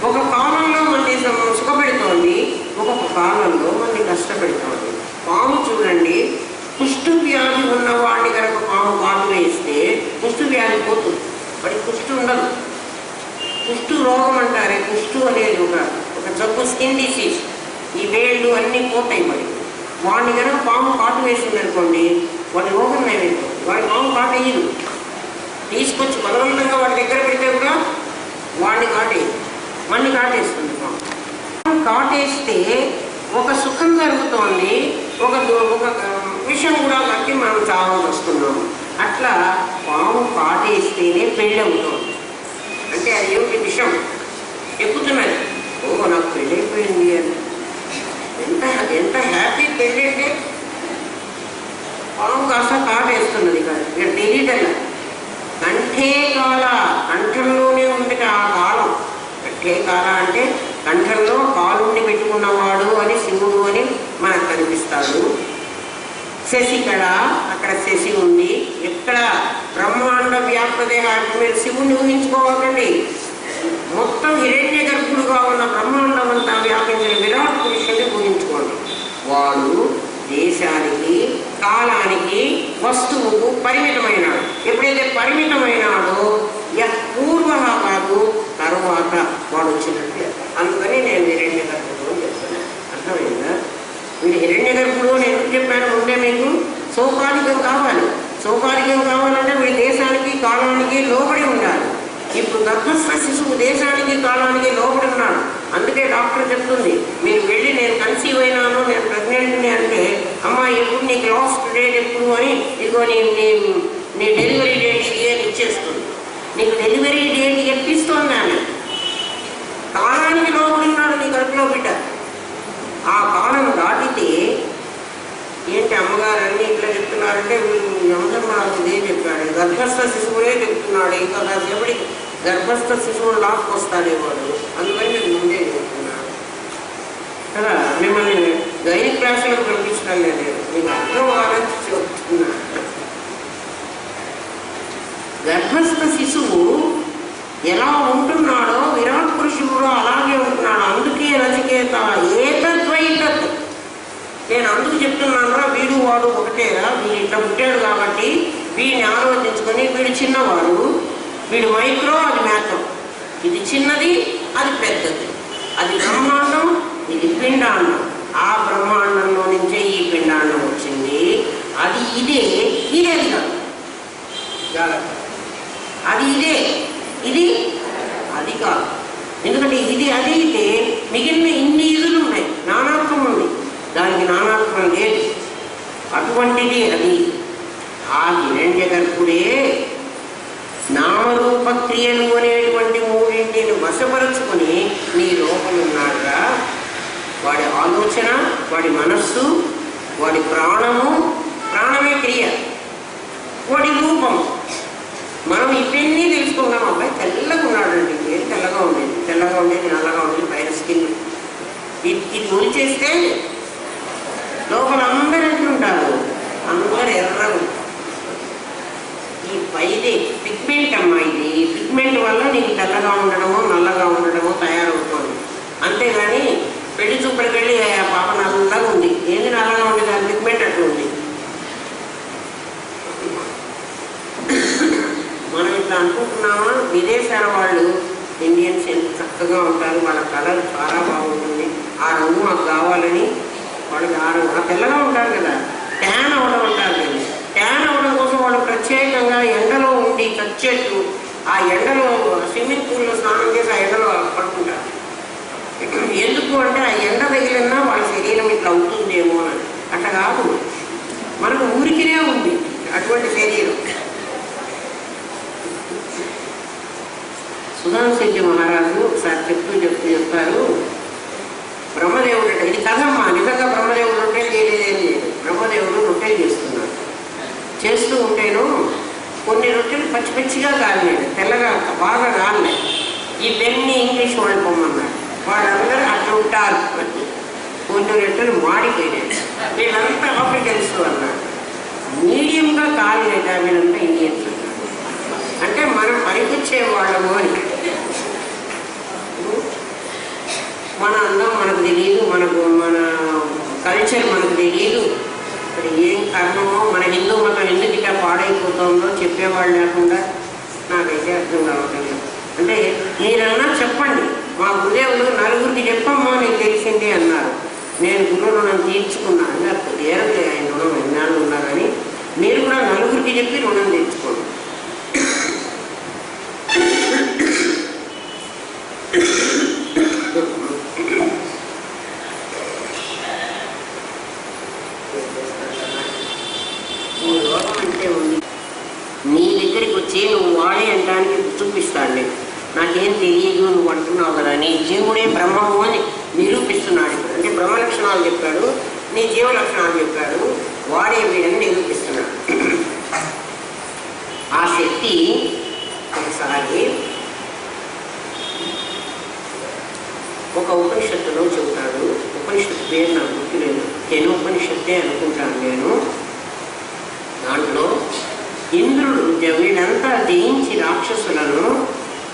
ఒక కాలంలో మనని సుఖపెడుతోంది, ఒక్కొక్క కాలంలో మనని కష్టపెడుతోంది. పాము చూడండి, కుష్టు వ్యాధి ఉన్న వాడిని కనుక పాము కాటు వేస్తే కుష్టు వ్యాధి పోతుంది, వాడికి కుష్టు ఉండదు. కుష్టు రోగం అంటారే, కుష్టు అనేది ఒక జబ్బు, స్కిన్ డిసీజ్. ఈ వేళ్ళు అన్నీ పోతాయి. వాడిని కనుక పాము కాటు వేసింది అనుకోండి, వాడి రోగం నైవేద్యం. వాడి పాము కాటు వేయదు, తీసుకొచ్చి బలవంతంగా వాడి దగ్గర పెడితే కూడా వాడిని మన్ని కాటేస్తుంది. పాము కాటేస్తే ఒక సుఖం జరుగుతోంది, ఒక విషయం కూడా కట్టి మనం చావాల్సి వస్తున్నాము. అట్లా పాము కాటేస్తేనే పెళ్ళి అవుతోంది. అంటే అది ఏమిటి? విషం ఎక్కుతున్నది. ఓ నాకు పెళ్ళి అయిపోయింది అని ఎంత హ్యాపీ పెళ్ళి అంటే పాము కాస్త కాటేస్తున్నది కాదు, ఇక తెలియటల్లా. కంఠే కాల, కంఠంలోనే ఉంది ఆ కాలం. కంఠే కాల అంటే కంఠంలో కాలుండి పెట్టుకున్నవాడు అని శివుడు అని మనకు కనిపిస్తాడు. శశికళ, అక్కడ శశి ఉంది. ఎక్కడ బ్రహ్మాండ వ్యాప్తదేహానికి మీరు శివుణ్ణి ఊహించుకోవాలండి. మొత్తం హిరణ్య గర్భుడుగా ఉన్న బ్రహ్మాండం అంతా వ్యాపించిన విరాట్ పురుషుని ఊహించుకోండి. వాడు దేశానికి, కాలానికి, వస్తువుకు పరిమితమైనాడు. ఎప్పుడైతే పరిమితమైనాడో పూర్వ కాదు, తరువాత వాడు వచ్చినట్లే. అందుకని నేను హిరణ్య గర్భుడు అని చెప్తున్నాను. అర్థమైందా? వీడు హిరణ్య గర్భుడు అని ఎందుకు చెప్పాను? ముందే మీకు సౌకాలికం కావాలి. సౌకాలికం కావాలంటే వీడి దేశానికి, కాలానికి లోబడి ఉండాలి. ఇప్పుడు గర్భస్థ శిశువు దేశానికి, కాలానికి లోబడి ఉన్నాడు. అందుకే డాక్టర్ చెప్తుంది, మీరు వెళ్ళి నేను కన్సీవ్ అయినాను, నేను ప్రెగ్నెంట్ని అంటే, అమ్మ ఎప్పుడు నీకు లాస్ట్ డేట్ ఎప్పుడు అని, ఇదిగో నీ డెలివరీ డేట్ అని ఇచ్చేస్తుంది. నీకు డెలివరీ డేట్ ఎప్పిస్తోంది ఆమె. కాలానికి లోబడి ఉన్నాడు నీ కడుపులో బిడ్డ. ఆ కాలం దాటితే ఏంటి అమ్మగారు అన్నీ ఇట్లా చెప్తున్నారంటే యమధర్మరాజు ఇదే చెప్పాడు, గర్భస్థ శిశువునే చెప్తున్నాడు. ఇంకా కాసేపటికి గర్భస్థ శిశువులు లాక్కొస్తాడేవాడు. అందుకని నేను ముందే చెప్తున్నాను కదా. మిమ్మల్ని గైనిక్ క్లాసులకు పంపించడం లేదు, మీకు అర్థం ఆలోచించి చెప్తున్నాను. గర్భస్థ శిశువు ఎలా ఉంటున్నాడో విరాట్ పురుషుడు అలాగే ఉంటున్నాడు. అందుకే నచికేత ఏతద్వైతత్. నేను అందుకు చెప్తున్నాను, వీడు వాడు ఒకటేరా. వీడు ఇట్లా పుట్టాడు కాబట్టి వీడిని ఆలోచించుకొని, వీడు చిన్నవాడు, వీడు మైక్రో, అది మ్యాక్రో. ఇది చిన్నది, అది పెద్దది. అది బ్రహ్మాండం, ఇది పిండాండం. ఆ బ్రహ్మాండంలో నుంచే ఈ పిండాండం వచ్చింది. అది ఇదేది కాదు. అది ఇది అది కాదు. ఎందుకంటే ఇది అది అయితే మిగిలిన ఇన్ని ఇదులు ఉన్నాయి, నానాత్వం ఉంది. దానికి నానాత్వం లేదు. అటువంటిది అది. ఆ హిరణ్య గర్భుడే నామరూప క్రియలు అనేటువంటి మూడింటిని వశపరుచుకొని నీ లోపల ఉన్నాడుగా. వాడి ఆలోచన, వాడి మనస్సు, వాడి ప్రాణము, ప్రాణమే క్రియ, వాడి రూపం. మనం ఇవన్నీ తెలుసుకున్నాం. అబ్బాయి తెల్లగా ఉన్నాడండి, ఏది తెల్లగా ఉండేది, తెల్లగా ఉండేది, నల్లగా ఉండేది, పైన స్కిన్. ఇది మురిచేస్తే లోపల అందరూ ఎట్లుంటారు? అందరూ ఎర్రగా. ఈ పైదే పిగ్మెంట్ అమ్మా. ఇది పిగ్మెంట్ వల్ల నీకు తెల్లగా ఉండడమో నల్లగా ఉండడమో తయారవుతుంది. అంతేగాని పెళ్లి చూపుడికి వెళ్ళి ఆ పాప నల్లగా ఉంది, ఏంది నల్లగా ఉండేది? అది పిగ్మెంట్ అట్లా ఉంది. మనం ఇట్లా అనుకుంటున్నామా? విదేశాల వాళ్ళు ఇండియన్స్ ఎంత చక్కగా ఉంటారు, వాళ్ళ కలర్ చాలా బాగుంటుంది, ఆ రంగు మాకు కావాలని వాళ్ళకి ఆ రంగు. తెల్లగా ఉంటారు కదా, ట్యాన్ అవ్వడం అంటారు కదా. ట్యాన్ అవ్వడం కోసం వాళ్ళు ప్రత్యేకంగా ఎండలో ఉండి చచ్చేట్టు ఆ ఎండలో స్విమ్మింగ్ పూల్లో స్నానం చేసి ఆ ఎండలో పడుకుంటారు. ఎందుకు అంటే ఆ ఎండ తగిలినా వాళ్ళ శరీరం ఇట్లా అవుతుందేమో అని. అట్లా కాదు, మనకు ఊరికినే ఉంది అటువంటి శరీరం. కారు, కొన్ని రెట్టలు మాడిపోయినాయి. వీళ్ళంతా ఆఫ్రికన్స్ అన్నారు. మీడియంగా కాలేట వీళ్ళంతా ఇండియన్స్ అంటే మనం పనికొచ్చేవాళ్ళము అని. మన అందం మనకు తెలియదు, మన కల్చర్ మనకు తెలియదు. మరి ఏం కారణమో మన హిందూ మతం ఎందుకు ఇట్లా పాడైపోతుందో చెప్పేవాళ్ళు లేకుండా నాకైతే అర్థం కావట్లేదు. అంటే మీరన్నా చెప్పండి, మా గురుదేవులు నలుగురికి చెప్పమ్మా నీకు తెలిసిందే అన్నారు. నేను గురువు రుణం తీర్చుకున్నాను. అంటే తీరలే ఆయన రుణం ఎన్నాళ్ళు ఉన్నా కానీ మీరు కూడా నలుగురికి చెప్పి రుణం తీర్చుకోండి. ఈ రోగం అంటే ఉంది, నీ దగ్గరికి వచ్చి నువ్వు వాడే అనడానికి చూపిస్తాడు. నాకేం తెలియదు నువ్వు అంటున్నావు కదా, నీ జీవుడే బ్రహ్మము అని నిరూపిస్తున్నాడు. అంటే బ్రహ్మ లక్షణాలు చెప్పాడు, నీ జీవ లక్షణాలు చెప్పాడు, వాడే వీడని నిరూపిస్తున్నాడు. ఆ శక్తి ఒకసారి ఒక ఉపనిషత్తులో చెబుతాడు. ఉపనిషత్తు పేరు నాకు గుర్తులేదు, ఉపనిషత్తే అనుకుంటాను నేను. దాంట్లో ఇంద్రుడు వీళ్ళంతా జయించి రాక్షసులను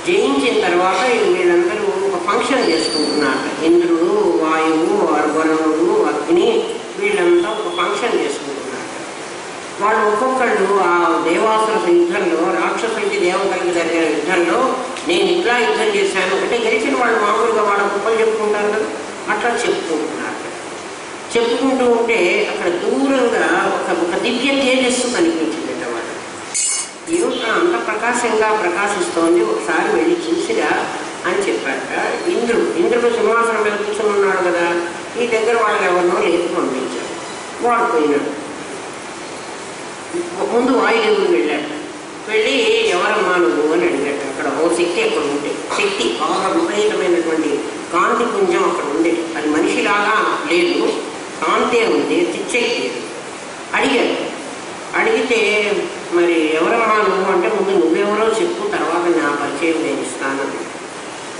జయించిన తర్వాత వీళ్ళందరూ ఒక ఫంక్షన్ చేసుకుంటున్నారు. ఇంద్రుడు, వాయువు, వరుణుడు, అగ్ని వీళ్ళంతా ఒక ఫంక్షన్ చేసుకుంటున్నారు. వాళ్ళు ఒక్కొక్కళ్ళు ఆ దేవాసుల యుద్ధంలో, రాక్షసులకి దేవతలకి జరిగిన యుద్ధంలో నేను ఇట్లా యుద్ధం చేశాను అంటే గెలిచిన వాళ్ళు మామూలుగా వాళ్ళ గొప్పలు చెప్పుకుంటారు కదా, అట్లా చెప్పుకుంటున్నారు. చెప్పుకుంటూ ఉంటే అక్కడ దూరంగా ఒక దివ్య తేజస్సు కనిపించింది. ఈరోజు అంత ప్రకాశంగా ప్రకాశిస్తోంది, ఒకసారి వెళ్ళి చూసిరా అని చెప్పాక ఇంద్రుడు సింహాసనం మీద కూర్చొని ఉన్నాడు కదా, ఈ దగ్గర వాళ్ళు ఎవరినో లేదు పంపించారు. వాడు పోయినాడు. ముందు వాయుదేవుడు వెళ్ళాడు. వెళ్ళి ఎవరమ్మా నువ్వు అని అడిగాడు. అక్కడ ఓ శక్తి అక్కడ ఉండే, శక్తి బాగా విపరీతమైనటువంటి కాంతి పుంజం అక్కడ ఉండే. అది మనిషిలాగా లేదు, కాంతే ఉంది, చిచ్చకి లేదు. అడిగాడు. అడిగితే మరి ఎవరమ్మా నువ్వు అంటే ముందు నువ్వెవరో చెప్పు, తర్వాత నా పరిచయం నేను ఇస్తాను.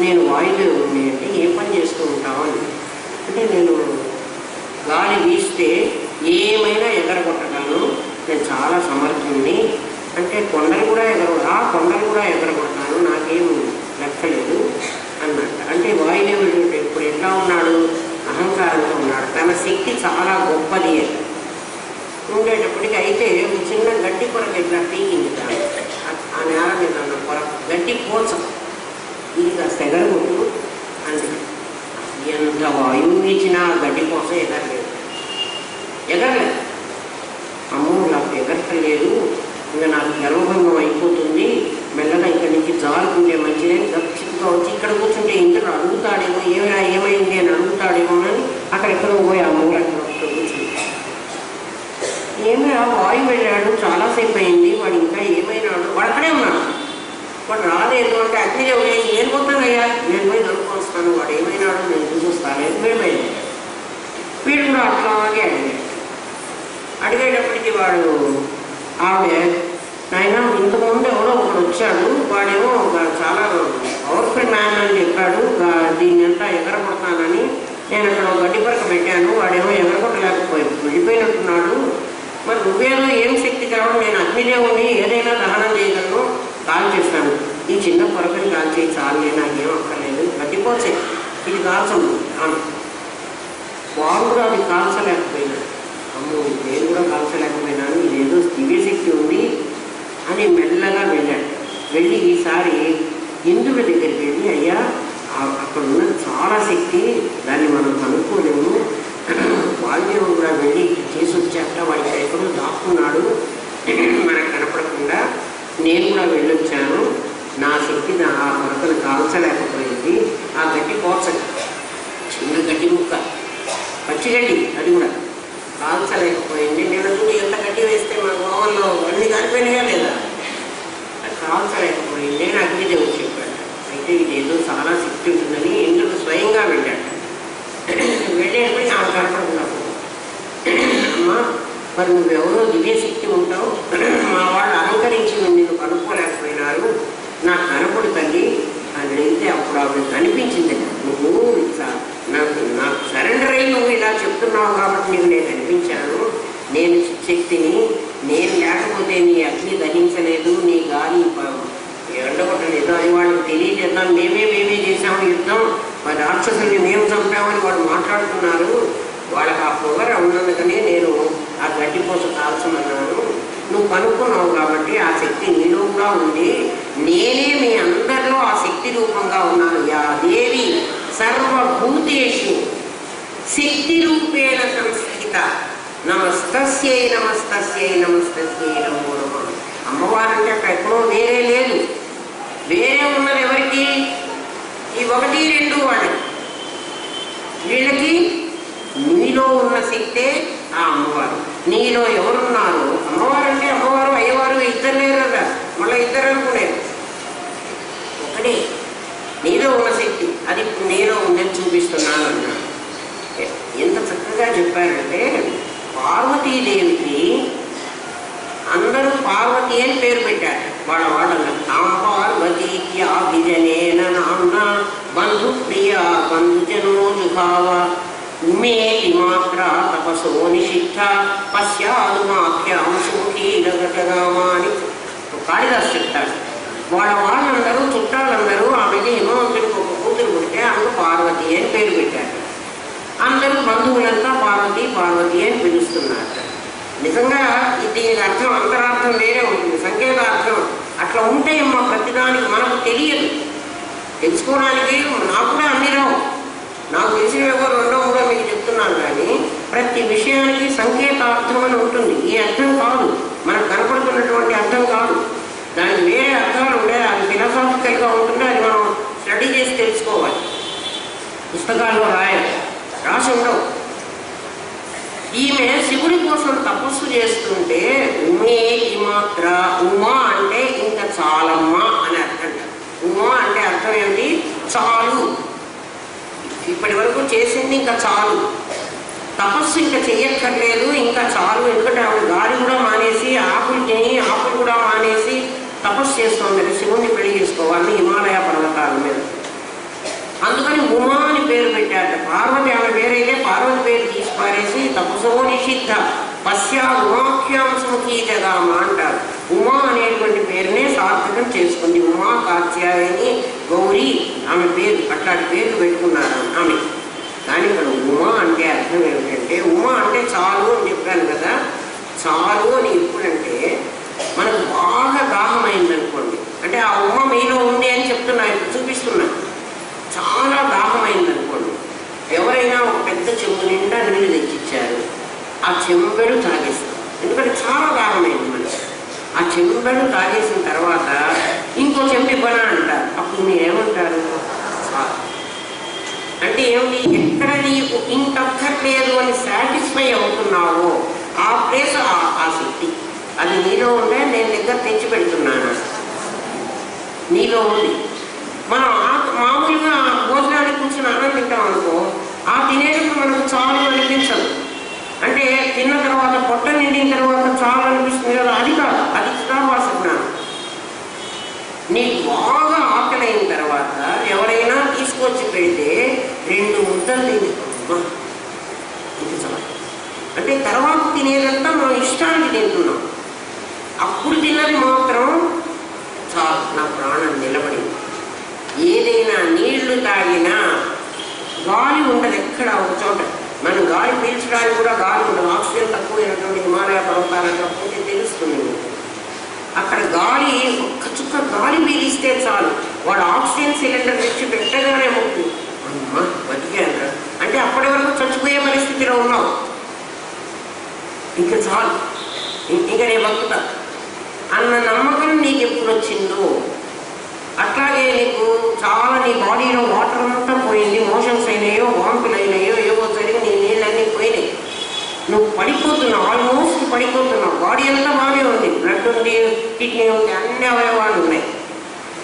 నేను వాయుదేవుడిని. అంటే ఏ పని చేస్తూ ఉంటావు అని. అంటే నేను గాలి వీస్తే ఏమైనా ఎగరగొట్టగలను, నేను చాలా సమర్థుణ్ణి. అంటే కొండలు కూడా ఎగరగొడతాను, నాకేం లెక్కలేదు అన్నట్ట. అంటే వాయుదేవుడు ఇప్పుడు ఎట్లా ఉన్నాడు, అహంకారంతో ఉన్నాడు. తన శక్తి చాలా గొప్పది ఉండేటప్పటికి. అయితే చిన్న గడ్డి కొరకు ఇట్లా పీకింది ఆ నేల మీద ఉన్న కొరకు, గడ్డి పోచ ఇది కాస్త ఎగరగొట్టు అని. ఎంత వాయువు ఇచ్చినా గడ్డి కోసం ఎగరలేదు. అమ్మో నాకు ఎగరలేదు, ఇంకా నాకు గర్వభంగం అయిపోతుంది, మెల్లగా ఇక్కడి నుంచి జారుకుంటే మంచిదే, గచ్చిగా వచ్చి ఇక్కడ కూర్చుంటే ఇంట్లో అడుగుతాడేమో, ఏమైంది అని అడుగుతాడేమో అని అక్కడెక్కడో పోయి ఆ మూల కూర్చుంది. ఏమైనా వాయు వెళ్ళాడు, చాలాసేపు అయింది, వాడు ఇంకా ఏమైనాడు, వాడు అక్కడే ఉన్నాడు. వాడు రాలేదు అంటే అగ్నిదేవుడు ఏం పోతానయ్యా, నేను పోయి కనుక్కొస్తాను, వాడు ఏమైనాడు నేను చూసొస్తాను. వీడిపోయింది. వీడు కూడా అట్లాగే అడిగేటప్పటికి వాడు ఆవిడ ఆయన ఇంతకుముందు ఎవడో ఒకడు వచ్చాడు, వాడేమో చాలా పవర్ఫుల్ మ్యాన్ అని చెప్పాడు, దీన్ని అంతా ఎగరగొడతానని నేను అక్కడ గడ్డి పరక పెట్టాను, వాడేమో ఎగరగొట్టలేకపోయాడు, వెళ్ళిపోయినట్టున్నాడు. మరి నువ్వేదో ఏం శక్తి కావడం, నేను అగ్నిదేవుని ఏదైనా దహనం చేయగలను, కాల్ చేస్తాను. ఈ చిన్న పొరకని కాల్ చేయి చాలు, నాకేం అక్కర్లేదు, గడ్డిపోతే ఇది కాల్చము అను. వాడు కూడా అది కాల్చలేకపోయినాడు. అమ్మో నేను కూడా కాల్చలేకపోయినాను, ఇదేదో దివ్యశక్తి ఉంది అని మెల్లగా వెళ్ళాడు. వెళ్ళి ఈసారి ఇంద్రుడి దగ్గరికి వెళ్ళి, అయ్యా అక్కడ ఉన్నది చాలా శక్తి, దాన్ని మనం కనుక్కోలేము, వాయుదేవుడు కూడా వెళ్ళి చేసి వచ్చాక వాడి ఎక్కడో దాక్కున్నాడు మనకు కనపడకుండా, నేను కూడా వెళ్ళొచ్చాను, నా శక్తి ఆ కొరకలు కాల్చలేకపోయింది. ఆ గడ్డి కోర్చండి, చిన్న గడ్డి ముక్క పచ్చిగడ్డి, అది కూడా కాల్చలేకపోయింది. నేను చూసి ఎంత గడ్డి వేస్తే మన గోవంలో అన్ని కాలిపోయినాయా లేదా, అది కాల్చలేకపోయింది. నేను అగ్నిదేవుడు చెప్పాడు. అయితే ఇదేదో చాలా శక్తి ఉంటుందని ఇంద్రుడు స్వయంగా వెళ్ళాడు. వెళ్ళేటప్పుడు నాకు కనపడుతున్నావు, అమ్మా మరి నువ్వెవరో దివ్యశక్తి ఉంటావు, మా వాళ్ళు అలంకరించి నిన్ను కనుక్కోలేకపోయినారు, నాకు కనపడు తల్లి అని అడిగితే అప్పుడు ఆవిడ కనిపించింది. నువ్వు ఇట్లా నా శక్తిని. నేను లేకపోతే నీ అగ్ని దహించలేదు, నీ గాలి ఎండగొట్టలేదు అని వాళ్ళకి తెలియజేద్దాం. మేమే చేసాము యుద్ధం, మరి రాక్షసుల్ని మేము చంపామని వాళ్ళు మాట్లాడుతున్నారు. వాళ్ళకి ఆ పొగర ఉన్నందుకనే నేను ఆ గడ్డిపోస కాల్చమన్నాను. నువ్వు కనుక్కున్నావు కాబట్టి ఆ శక్తి నీలో కూడా ఉంది. నేనే మీ అందరిలో ఆ శక్తి రూపంగా ఉన్నాను. యా దేవి సర్వభూతేషు శక్తి రూపేణ సంస్థిత నమస్తస్యై నమస్తస్యై నమస్తస్యై నమో నమః. అమ్మవారంటే అక్కడ ఎక్కడో వేరే లేదు. వేరే ఉన్నది ఎవరికి? ఈ 1, 2 వాళ్ళకి. వీళ్ళకి నీలో ఉన్న శక్తే ఆ అమ్మవారు. నీలో ఎవరున్నారు? అమ్మవారు అంటే అమ్మవారు అయ్యవారు ఇద్దరు లేరు కదా, మళ్ళీ ఇద్దరు అనుకునేది ఒకటే. నీలో ఉన్న శక్తి అది నీలో ఉందని చూపిస్తున్నాను అన్నాడు. ఎంత చక్కగా చెప్పారంటే, పార్వతీదేవికి అందరూ పార్వతి అని పేరు పెట్టారు వాళ్ళ. తాం పార్వతీత్యాభిజనేన నామ్న బంధుప్రియ బంధుజనో జుభావ ఉమేతి మాత్ర తపసో నిషిద్ధ పశ్యాదు మాఖ్యాం సుఖీలగతగామా అని కాళిదాసు చెప్తాడు. వాళ్ళందరూ చుట్టాలందరూ ఆమెకి హిమవంతుడికి ఒక కూతురు పుడితే ఆమెకు పార్వతి అని పేరు పెట్టారు. అందరూ బంధువులంతా పార్వతి పార్వతి అని పిలుస్తున్నారు. నిజంగా దీనికి అర్థం అంతరార్థం వేరే ఉంటుంది, సంకేతార్థం అట్లా ఉంటే మా ప్రతిదానికి మనకు తెలియదు. తెలుసుకోవడానికి నాకు కూడా అన్ని రావు. నాకు తెలిసినవేవో 2, 3 మీకు చెప్తున్నాను. కానీ ప్రతి విషయానికి సంకేతార్థం అని ఉంటుంది. ఈ అర్థం కాదు, మనకు కనపడుతున్నటువంటి అర్థం కాదు. దానికి వేరే అర్థాలు ఉంటాయి. అది ఫిలాసాఫికల్గా ఉంటుంది. అది మనం స్టడీ చేసి తెలుసుకోవాలి. పుస్తకాల్లో రాసి ఉండవు. ఈమె శివుడి కోసం తపస్సు చేస్తుంటే ఉమేతి మాత్ర, ఉమా అంటే ఇంకా చాలమ్మా అని అర్థం. ఉమా అంటే అర్థం ఏమిటి? చాలు, ఇప్పటి వరకు చేసింది ఇంకా చాలు, తపస్సు ఇంకా చెయ్యక్కర్లేదు, ఇంకా చాలు. ఎందుకంటే ఆవిడ గాలి కూడా మానేసి ఆకులు తిని ఆకులు కూడా మానేసి తపస్సు చేస్తుంది. శివుణ్ణి పెళ్లి చేసుకోవాలి హిమాలయ పర్వతాల మీద. అందుకని ఉమా అని పేరు పెట్టారు. పార్వతి ఆమె పేరైతే పార్వతి పేరు తీసి పారేసి తపస్సో నిషిద్ధ పశ్యా ఉమాఖ్యాంసముఖీజగామ అంటారు. ఉమా అనేటువంటి పేరునే సార్థకం చేసుకుంది. ఉమా, కాత్యాయని, గౌరీ ఆమె పేరు, అట్లాంటి పేర్లు పెట్టుకున్నారు ఆమె. కానీ ఇక్కడ ఉమా అంటే అర్థం ఏమిటంటే, ఉమా అంటే చాలు అని చెప్పాను కదా. చాలు అని ఎప్పుడంటే మనకు బాగా దాహమైంది అనుకోండి, అంటే ఆ ఉమా మీలో ఉంది అని చెప్తున్నా, ఇప్పుడు చూపిస్తున్నా. చాలా దాహమైంది అనుకోండి, ఎవరైనా ఒక పెద్ద చెంబు నిండా నీళ్ళు తెచ్చిచ్చారు, ఆ చెంబెడు తాగేస్తాం. ఎందుకంటే చాలా దాహమైంది మనకి. ఆ చెంబెడు తాగేసిన తర్వాత ఇంకో చెంబు ఇవ్వనా అంటారు. అప్పుడు మీరు ఏమంటారు? అంటే ఏమిటి? ఎక్కడ నీకు ఇంకక్కర్లేదు అని సాటిస్ఫై అవుతున్నావో ఆ ప్లేస్ ఆ శక్తి అది నీలో ఉంటే నేను దగ్గర తెచ్చి పెడుతున్నాను, నీలో ఉంది. మనం మామూలుగా భోజనానికి కూర్చొని అన్నం తింటాం అనుకో, ఆ తినేటప్పుడు మనకు చాలు అనిపించదు. అంటే తిన్న తర్వాత పొట్ట నిండిన తర్వాత చాలు అనిపిస్తుంది కదా, అది కాదు, అది చిత్తాభాస జ్ఞానం. నీకు బాగా ఆకలి అయిన తర్వాత ఎవరైనా తీసుకొచ్చి పెడితే 2 ముద్దలు తిని ఇది చాలు అంటే తర్వాత తినేదంతా మనం ఇష్టానికి తింటున్నాం. అప్పుడు తిన్నది మాత్రం చాలు, నా ప్రాణం నిలబడింది. ఏదైనా నీళ్లు తాగినా గాలి ఉండదు ఎక్కడ ఒక చోట. మనం గాలి పీల్చడానికి కూడా గాలి ఉండదు. ఆక్సిజన్ తక్కువైనటువంటి హిమాలయ పర్వతాలకు పోతే తెలుస్తుంది. అక్కడ గాలి ఒక్క చుక్క గాలి పీలిస్తే చాలు, వాడు ఆక్సిజన్ సిలిండర్ తెచ్చి పెట్టగానే ముక్కు అమ్మా బతికేంట అంటే అప్పటి వరకు చచ్చిపోయే పరిస్థితిలో ఉన్నావు, ఇంకా చాలు, ఇంకా నేను బతుకుతా అన్న నమ్మకం నీకు ఎప్పుడు వచ్చిందో, అట్లాగే నీకు చాలా నీ బాడీలో వాటర్ అంతా పోయింది, మోషన్స్ అయినాయో వాంతులు అయినాయో ఏవో జరిగి నీ నీళ్ళన్నీ పోయినాయి, నువ్వు పడిపోతున్నావు, ఆల్మోస్ట్ పడిపోతున్నావు. బాడీ అంతా బాగానే ఉంది, బ్లడ్ ఉంది, కిడ్నీ ఉంది, అన్ని అవయవాలు ఉన్నాయి.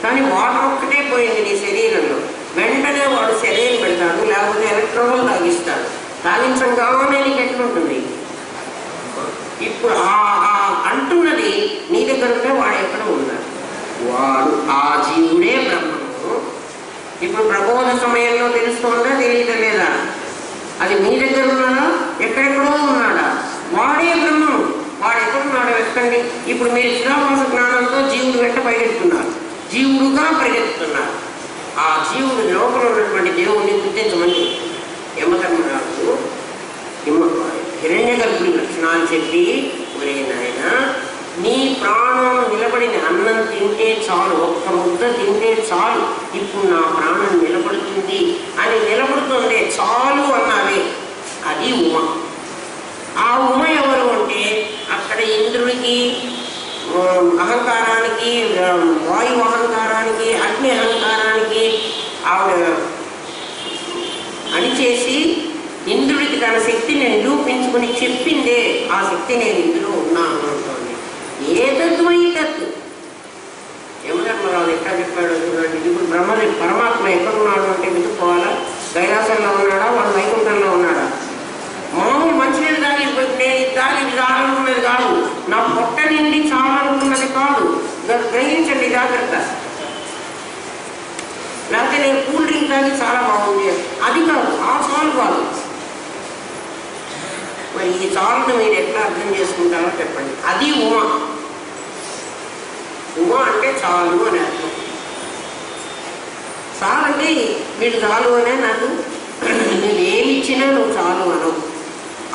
కానీ వాటర్ ఒక్కటే పోయింది నీ శరీరంలో. వెంటనే వాడు శరీరం పెడతాడు, లేకపోతే ఎలక్ట్రోల్ తాగిస్తాడు. తాగించగానే నీకు ఎట్లుంటుంది? ఇప్పుడు అంటున్నది నీ దగ్గర ఉంటే వాడు ఎక్కడ ఉన్నాడు? వాడు ఆ జీవుడే బ్రహ్మము. ఇప్పుడు ప్రబోధ సమయంలో తెలుస్తుందా తెలియటం లేదా? అది మీ దగ్గర ఉన్నాడా? ఎక్కడెక్కడో ఉన్నాడా? వాడే బ్రహ్మము. కదండి. ఇప్పుడు మీరు చిదాభాస జ్ఞానంతో జీవుడు వెంట పరిగెత్తుతున్నారు, జీవుడుగా పరిగెత్తుతున్నారు. ఆ జీవుడు లోపల ఉన్నటువంటి దేవుడిని గుర్తించమని యమధర్మరాజు హిరణ్య గర్భుడి లక్షణాలు చెప్పి, ఒరే నాయన, నీ ప్రాణం నిలబడిన అన్నం తింటే చాలు, ఒక్క ముద్ద తింటే చాలు, ఇప్పుడు నా ప్రాణం నిలబడుతుంది అని నిలబడుతుందే చాలు అన్నావే, అది ఉమ. ఆ ఉమ ఎవరు అంటే అక్కడ ఇంద్రుడికి అహంకారానికి, వాయు అహంకారానికి, అగ్ని అహంకారానికి ఆవిడ అణిచేసి ఇంద్రుడికి తన శక్తిని నిరూపించుకుని చెప్పిందే, ఆ శక్తి నేను ఇందులో ఉన్నాను అంటోంది. ఏతద్వైతత్ యమధర్మరాజు ఎట్లా చెప్పాడు చూడండి. ఇప్పుడు పరమాత్మ ఎక్కడున్నాడు అంటే వెతుక్కోవాలా? కైలాసంలో ఉన్నాడా, వాడు వైకుంఠంలో ఉన్నాడా? మామూలు మంచినీళ్ళు తాగి నేను తాగి చాలనుకున్నది కాదు, నా పొట్ట నిండి చాలనుకున్నది కాదు, గ్రహించండి జాగ్రత్త. లేకపోతే నేను కూల్ డ్రింక్ తాగి చాలా బాగుంది, అది కాదు, ఆ చాలు కాదు. మరి ఈ చాలును మీరు ఎట్లా అర్థం చేసుకుంటారో చెప్పండి. అది ఉమ. ఉమ అంటే చాలు అని అర్థం. చాలంటే వీడు చాలు అనే నాకు నువ్వు ఏమి ఇచ్చినా నువ్వు చాలు అనవు.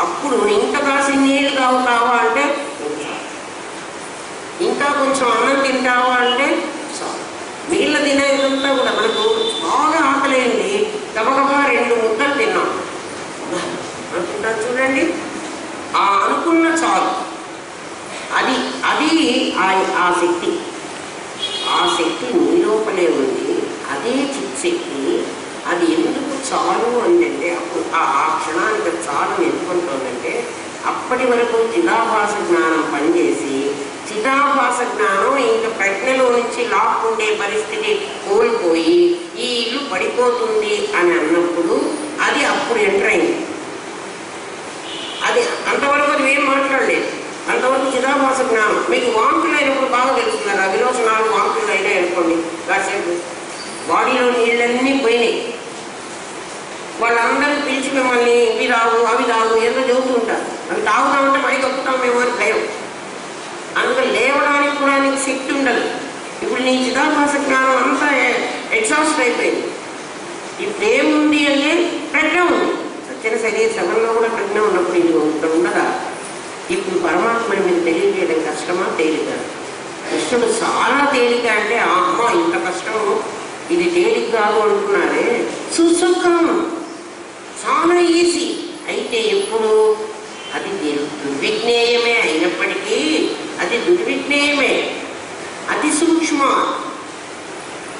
అప్పుడు ఇంకా కాసి నీళ్ళు తాగుతావా అంటే ఇంకా కొంచెం అన్నం తింటావా అంటే చాలు. నీళ్ళ తినేదంతా కూడా మనకు బాగా ఆకలేండి, గబగబా 2 ముద్దలు తిన్నాం అనుకుంటారు చూడండి, ఆ అనుకున్న చాలు. అది అది ఆ శక్తి. ఆ శక్తి నీ లోపలే ఉంది, అదే చిత్శక్తి. అది ఎందుకు చాలు అంటే అప్పుడు ఆ క్షణానికి చాలు ఎందుకుంటుందంటే అప్పటి వరకు చిదాభాస జ్ఞానం పనిచేసి చిదాభాస జ్ఞానం ఇంకా ప్రజ్ఞలో నుంచి లాక్కుండే పరిస్థితి కోల్పోయి ఈ ఇల్లు పడిపోతుంది అని అన్నప్పుడు అది అప్పుడు ఎంటర్ అయింది. అది అంతవరకు అది ఏం మాట్లాడలేదు. అంతవరకు చిదాభాస జ్ఞానం. మీకు వాంతులు అయినప్పుడు బాగా తెలుస్తున్నారు. ఆ విరోచనాలు వాంతులు అయినాయి అనుకోండి, కాసేపు బాడీలో నీళ్ళన్నీ పోయినాయి. వాళ్ళందరూ పిలిచి మిమ్మల్ని ఇవి తాగు అవి తాగు ఏదో చెబుతూ ఉంటారు. అవి తాగుతామంటే పైకి ఒప్పుతామేమో అని భయం. అందుకని లేవడానికి కూడా నీకు శక్తి ఉండదు. ఇప్పుడు నీ చిదాభాస జ్ఞానం అంతా ఎగ్జాస్ట్ అయిపోయింది. ఇప్పుడు ఏముంది అంటే ప్రజ్ఞ ఉంది. సత్యన శరీర సభలో కూడా ప్రజ్ఞ ఉన్నప్పుడు ఇది ఉండదా? ఇప్పుడు పరమాత్మని మీరు తెలియజేయడం కష్టమా తేలిక? కృష్ణుడు చాలా తేలిక అంటే అమ్మ ఇంత కష్టము, ఇది తేలిక కాదు అంటున్నారే. సుసుఖం చాలా ఈజీ. అయితే ఎప్పుడు అది దుర్విజ్ఞేయమే అయినప్పటికీ అది దుర్విజ్ఞేయమే, అతి సూక్ష్మ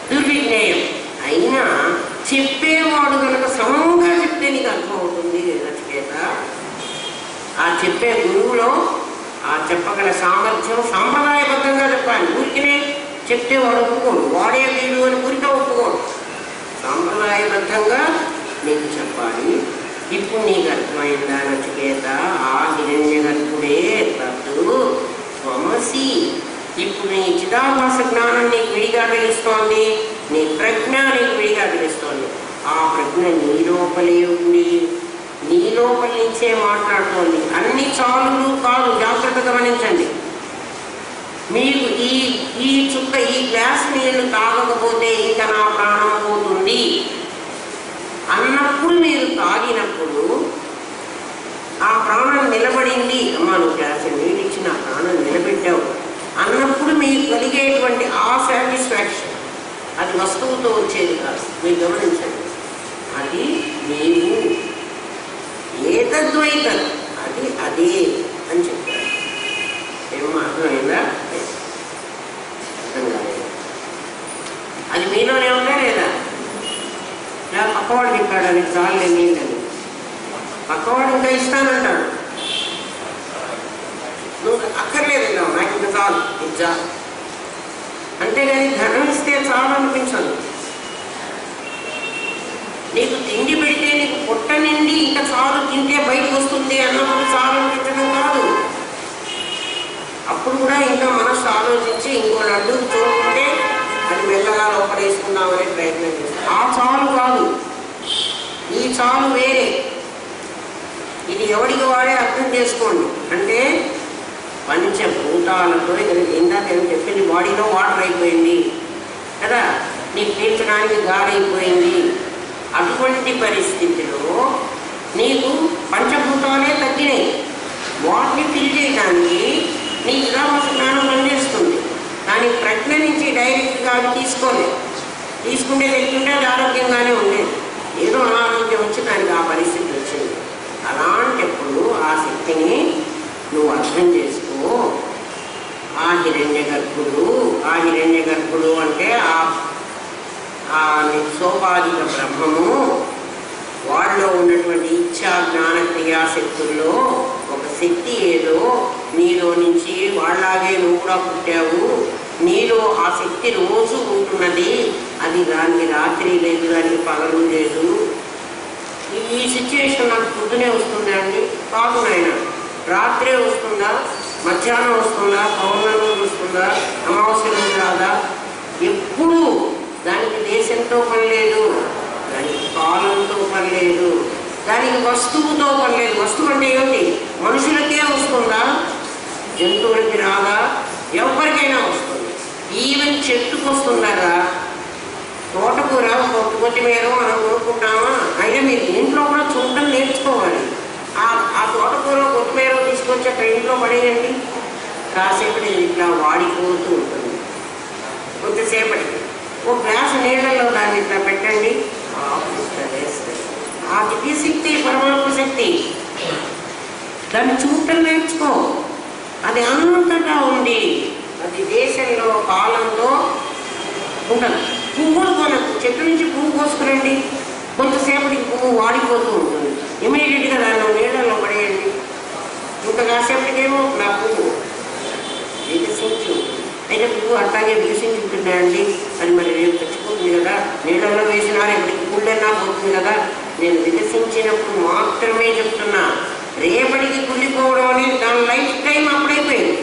దుర్విజ్ఞేయం అయినా చెప్పేవాడు కనుక సమంగా చెప్తే నీకు అర్థమవుతుంది నచికేత. ఆ చెప్పే గురువులో ఆ చెప్పగల సామర్థ్యం సాంప్రదాయబద్ధంగా చెప్పాలి. ఊరికినే చెప్తే వాడు ఒప్పుకోడు, వాడే వీడు అని ఊరికే ఒప్పుకోడు. సాంప్రదాయబద్ధంగా నీకు చెప్పాలి. ఇప్పుడు నీకు అర్థమైందా నచికేత? ఆ హిరణ్య గర్భుడే తత్తు త్వమసి. ఇప్పుడు నీ చిదాభాస జ్ఞానం నీకు విడిగా తెలుస్తోంది, నీ ప్రజ్ఞ నీకు విడిగా తెలుస్తోంది. ఆ ప్రజ్ఞ నీ లోపలే ఉండి నీ లోపల నుంచే మాట్లాడుతోంది. అన్ని చాలులు కాదు, జాగ్రత్త గమనించండి. మీరు ఈ చుక్క ఈ గ్లాస్ నీళ్లు తాగకపోతే ఇంకా నా ప్రాణం పోతుంది అన్నప్పుడు మీరు తాగినప్పుడు ఆ ప్రాణం నిలబడింది. అమ్మా నువ్వు గ్లాస్ నీళ్ళు ఇచ్చి నా ప్రాణం నిలబెట్టావు అన్నప్పుడు మీకు కలిగేటువంటి ఆ సాటిస్ఫాక్షన్ అది వస్తువుతో వచ్చేది కాదు. మీరు గమనించండి, అది నీవు ఏతద్వైతం, అది అదే అని చెప్పారు. ఏమో అర్థమైందా? అర్థం కాలేదు. అది మీలోనే ఉందా లేదా? పక్కవాడు చెప్పాడు అది చాలు నీళ్ళని, పక్కవాడు ఇంకా ఇస్తానంటాడు. నువ్వు అక్కర్లేదు ఇలా నాకు ఇంకా చాలు ఇచ్చా, అంతేగాని ధనం ఇస్తే చాలు అనిపించదు. నీకు తిండి పెడితే నీకు పొట్ట నిండి ఇంకా చాలు తింటే బయటకు వస్తుంది అన్నప్పుడు చాలు అనిపించడం కాదు. అప్పుడు కూడా ఇంకా మనసు ఆలోచించి ఇంకో లడ్డు చూడుకుంటే అది మెల్లగా లోపడేసుకుందామనే ప్రయత్నం చేస్తాం. ఆ చాలు కాదు, ఈ చాలు వేరే. ఇది ఎవరికి వాడే అర్థం చేసుకోండి. అంటే పంచభూతాలతో ఇందాక ఏం చెప్పింది, బాడీలో వాటర్ అయిపోయింది కదా, నీకు పీల్చడానికి గాలి అయిపోయింది. అటువంటి పరిస్థితిలో నీకు పంచభూతాలే తగ్గినాయి. వాటిని ఫిల్ చేయడానికి నీ విరామ స్నానం పనిచేస్తుంది. కానీ ప్రజ్ఞ నుంచి డైరెక్ట్గా అవి తీసుకోలేదు. తీసుకుంటే తెచ్చుకుంటే అది ఆరోగ్యంగానే ఉండేది. ఏదో అనారోగ్యం వచ్చి దానికి ఆ పరిస్థితి వచ్చింది. అలాంటప్పుడు ఆ శక్తిని నువ్వు అర్థం చేసుకో. ఆ హిరణ్య గర్భుడు అంటే ఆ సోపాధిక బ్రహ్మము, వాళ్ళలో ఉన్నటువంటి ఇచ్ఛా జ్ఞాన క్రియాశక్తుల్లో ఒక శక్తి ఏదో నీలో నుంచి వాళ్ళలాగే నువ్వు కూడా పుట్టావు. నీలో ఆ శక్తి రోజు ఉంటున్నది. అది దానికి రాత్రి లేదు, దానికి పగలు లేదు. ఈ సిచ్యువేషన్ నాకు పొద్దునే వస్తుందా అండి? కాదు నాయన, రాత్రే వస్తుందా, మధ్యాహ్నం వస్తుందా, పౌర్ణమి వస్తుందా, అమావాస్య రోజు రాదా? ఎప్పుడు దానికి దేశంతో పని లేదు, దానికి కాలంతో పని లేదు, దానికి వస్తువుతో పని లేదు. వస్తువు అంటే ఏమిటి? మనుషులకే వస్తుందా, జంతువులకి రాదా? ఎవరికైనా వస్తుంది. ఈవెన్ చెట్టుకు వస్తుందా? తోటకూర, కొత్తిమీర మనం కొనుక్కుంటామా? అయినా మీరు ఇంట్లో కూడా చూడటం నేర్చుకోవాలి. ఆ తోటకూర, కొత్తిమీర తీసుకొచ్చి అక్కడ ఇంట్లో పడేయండి. కాసేపటి ఇట్లా వాడిపోతూ ఉంటుంది. కొద్దిసేపటికి ఒక గ్లాసు నీళ్ళల్లో దాన్ని ఇట్లా పెట్టండి, ఆ దివ్య శక్తి, పరమాత్మ శక్తి. దాన్ని చూడటం నేర్చుకో. అది అంతటా ఉంది. అది దేశంలో, కాలంలో ఉండదు. పువ్వులు కొనకు, చెట్టు నుంచి పువ్వు కోసుకురండి, కొంతసేపటికి పువ్వు వాడిపోతూ ఉంటుంది. ఇమీడియట్గా దాన్ని నీళ్ళల్లో పడేయండి. ఇంత కాసేపటికేమో నా పువ్వు వికసించు. అయితే పువ్వు అట్లాగే వికసించుంటున్నాయండి. అది మరి రేపు తెచ్చిపోతుంది కదా, నీళ్ళల్లో వేసినా రేపటికి పుల్లైనా పోతుంది కదా. నేను వికసించినప్పుడు మాత్రమే చెప్తున్నా. రేపటికి కుళ్ళిపోవడం అనేది దాని లైఫ్ టైం అప్పుడైపోయింది.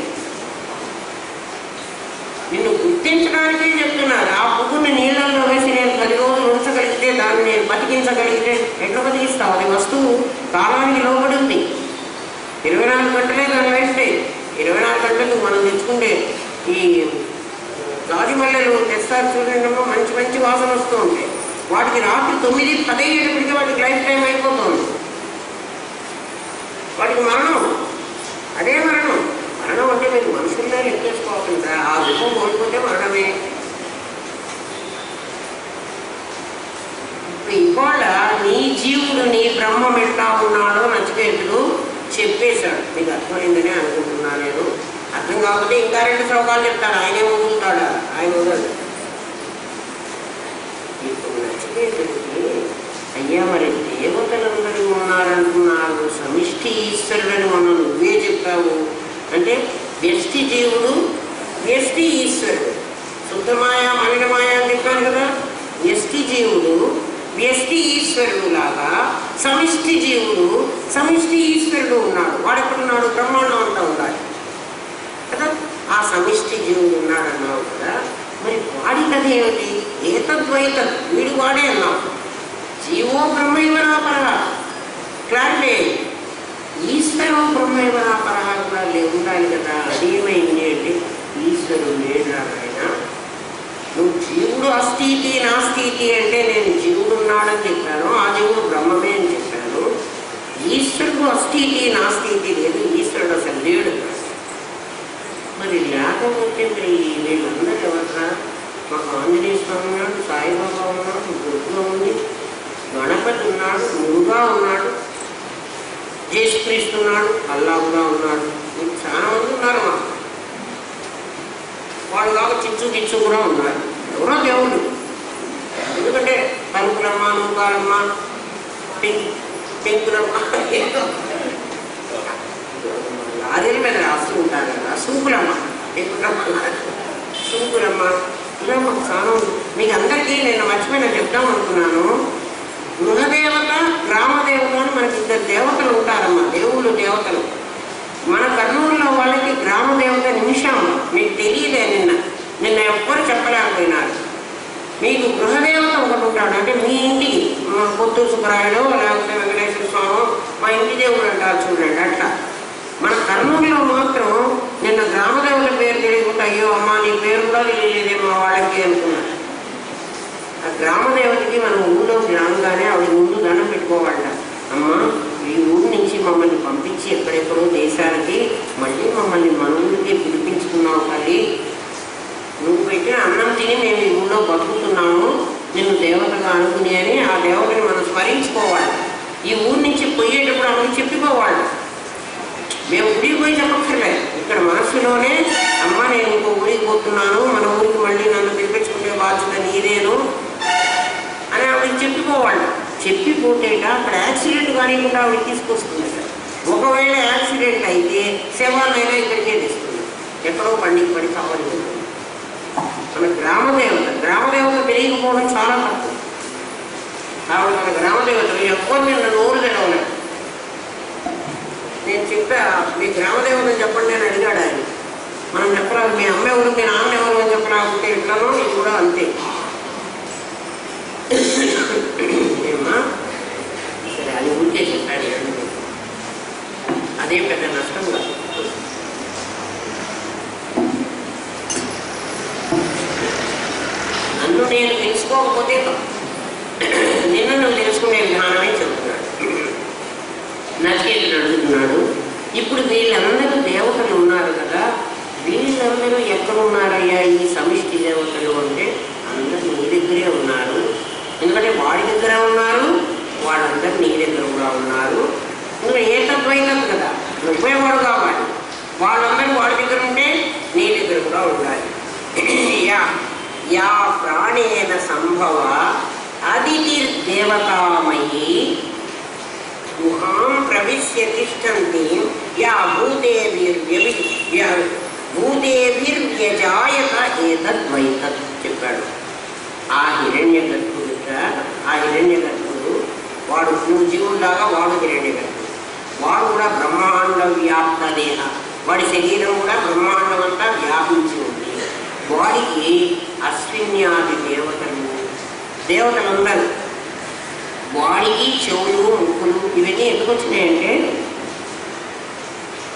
నిన్ను గుర్తించడానికే చెప్తున్నారు. ఆ పువ్వుని నీళ్ళల్లో వేసి నేను 10 రోజులు ఉంచగలిగితే, దాన్ని నేను బతికించగలిగితే ఎట్లా బతికిస్తావు? అది వస్తువు కాలానికి లోబడి ఉంది. 24 గంటలే దాని లైఫ్ టైం. 24 గంటలు మనం తెచ్చుకుంటే ఈ గాజు మల్లెలు తెస్తారు చూడండి, మంచి మంచి వాసన వస్తూ ఉంటాయి. వాటికి రాత్రి 9-10 వాటికి లైఫ్ టైం అయిపోతుంది. వాటికి మరణం, అదే మరణం. మరణం అంటే మీరు మనుషులనే లెక్కేసుకోకుండా ఆ విషయం కోల్పోతే మరణమే. ఇప్పుడు ఇవాళ నీ జీవుడు, నీ బ్రహ్మం ఎట్లా ఉన్నాడో నచికేతుడు చెప్పేశాడు. మీకు అర్థమైందని అనుకుంటున్నా నేను. అర్థం కాకపోతే ఇంకా 2 శ్లోకాలు చెప్తాడు. ఆయనే వదులుతాడా? ఆయన వదలడు. ఇప్పుడు నచికేతుడికి, అయ్యా మరి దేవతలందరూ ఉన్నారంటున్నారు, సమిష్టి ఈశ్వరుడని మనం నువ్వే చెప్పావు అంటే, వ్యష్టి జీవుడు, వ్యష్టి ఈశ్వరుడు. శుద్ధమాయ, మలినమాయ అని చెప్పాను కదా. వ్యష్టి జీవుడు, వ్యష్టి ఈశ్వరుడు లాగా సమిష్టి జీవుడు, సమిష్టి ఈశ్వరుడు ఉన్నాడు. వాడు ఎక్కడున్నాడు? బ్రహ్మాండం అంతా ఉన్నాడు కదా. ఆ సమిష్టి జీవుడు ఉన్నాడన్నావు కదా. మరి వాడి కథ ఏమిటి? ఏతద్వైతద్, వీడు వాడే అన్నావు. GO బ్రహ్మైవనాపరహ, clarity. ఈశ్వరం బ్రహ్మైవనాపరహ కూడా ఉండాలి కదా. అదేమైంది అంటే, ఈశ్వరుడు లేడు ఆయన. నువ్వు జీవుడు అస్థితి నాస్థితి అంటే నేను జీవుడు ఉన్నాడని చెప్పాను, ఆ జీవుడు బ్రహ్మమే అని చెప్పాను. ఈశ్వరుడు అస్థితి నాస్థితి లేదు, ఈశ్వరుడు అసలు లేడు. మరి లేకపోతే మరి వీళ్ళందరూ ఎవరా? మాకు ఆంజనేయ స్వామి ఉన్నాడు, సాయిబాబా ఉన్నాడు, దుర్గ ఉంది, గణపతి ఉన్నాడు, మురుగా ఉన్నాడు, యేసుక్రీస్తు ఉన్నాడు, అల్లా కూడా ఉన్నాడు. చాలా మంది ఉన్నారు. మాకు వాళ్ళు కాక చిచ్చు కూడా ఉన్నారు. ఎవరో దేవుడు. ఎందుకంటే తలుపులమ్మ, నూకాలమ్మ, పెంకులమ్మ, లారీల మీద రాస్తూ ఉంటారు కదా, సూపులమ్మ, సూపులమ్మ, ఇలా మాకు చాలా ఉంది. మీకు అందరికీ నేను మర్చిపోయిన చెప్తాం అనుకున్నాను. గృహదేవత, గ్రామదేవత అని మనకి 2 దేవతలు ఉంటారమ్మా. దేవుళ్ళు, దేవతలు. మన కర్నూలులో వాళ్ళకి గ్రామదేవత నిమిషం. మీకు తెలియలే. నిన్న ఎవ్వరు చెప్పలేకపోయినారు. మీకు గృహదేవత ఒకటి ఉంటాడు. అంటే మీ ఇంటికి పొత్తూరు సుబ్బరాయుడు లేకపోతే వెంకటేశ్వర స్వామి మా ఇంటి దేవుడు అంటారు చూడండి. అట్లా మన కర్నూలులో మాత్రం నిన్న గ్రామదేవత పేరు తెలియకుండా అయ్యో అమ్మ నీ పేరు కూడా తెలియలేదేమో వాళ్ళకి అనుకున్నాను. ఆ గ్రామదేవతకి మనం ఊళ్ళోకి రాగానే ఆవిడ ముందు దండం పెట్టుకోవాలట. అమ్మ ఈ ఊరు నుంచి మమ్మల్ని పంపించి ఎక్కడెక్కడో దేశాలకి మళ్ళీ మమ్మల్ని మన ఊరికి పిలిపించుకున్నావు తల్లి. నువ్వు పెట్టిన అన్నం తిని మేము ఈ ఊళ్ళో బతుకుతున్నాము, నిన్ను దేవతగా అనుకుని అని ఆ దేవతని మనం స్మరించుకోవాలి. ఈ ఊరి నుంచి పోయేటప్పుడు ఆమెకు చెప్పిపోవాలి. మేము ఊరికి పోయి చెప్పక్కర్లేదు, ఇక్కడ మనస్సులోనే అమ్మ నేను ఇంకో ఊరికి పోతున్నాను, మన ఊరికి మళ్ళీ నన్ను పిలిపించుకునే బాధ్యత నీదేను అని ఆవిడకి చెప్పిపోవాలి. చెప్పిపోతేట అక్కడ యాక్సిడెంట్ కానికుండా ఆవిడ తీసుకొస్తుంది. ఒకవేళ యాక్సిడెంట్ అయితే శవాలైనా ఇక్కడికే తెస్తుంది, ఎక్కడో పండికి పడి కావాలి. మన గ్రామదేవత తెలియకపోవడం చాలా తప్పు. ఆవిడ మన గ్రామదేవత ఎక్కువ నేను నోరు తెరవలేదు. నేను చెప్పా మీ గ్రామదేవతని చెప్పండి అని అడిగాడు ఆయన. మనం చెప్పరాదు, మీ అమ్మ ఎవరు మీ నాన్న ఎవరు అని చెప్పరాకుంటే ఎట్లనో ఇది కూడా అంతే. ఏమా సరే అది ఊరికే చెప్పాడు, అదే పెద్ద నష్టం కాదు. నన్ను నేను తెలుసుకోకపోతే నిన్ను నువ్వు తెలుసుకునే విధానమే చెబుతున్నాడు. నచికేతుడు అడుగుతున్నాడు, ఇప్పుడు వీళ్ళందరూ దేవతలు ఉన్నారు కదా, వీళ్ళందరూ ఎక్కడున్నారయ్యా ఈ సమిష్టి దేవతలు అంటే అందరూ నీ దగ్గరే ఉన్నారు. ఎందుకంటే వాడి దగ్గర ఉన్నారు, వాళ్ళందరూ నీ దగ్గర కూడా ఉన్నారు. ఇంకా ఏకద్వైతం కదా, ఉపయోగపడు కావాలి. వాళ్ళందరూ వాడి దగ్గర ఉంటే నీ దగ్గర కూడా ఉండాలి. యా ప్రాణేన సంభవ అదితిర్దేవతామయీ గుహాం ప్రవిశ్య తిష్టంతి యా భూదేవిర్వ్యజాయత ఏతద్వైతత్ చెప్పాడు. ఆ హిరణ్యగర్భుడు వాడు నువ్వు జీవుల్లాగా వాడు హిరణ్యగర్భుడు. వాడు కూడా బ్రహ్మాండ వ్యాప్త దేహ, వాడి శరీరం కూడా బ్రహ్మాండం అంతా వ్యాపించి ఉంది. వాడికి అశ్విన్యాది దేవతలందరూ వాడికి చెవులు ముక్కులు ఇవన్నీ ఎందుకు వచ్చినాయంటే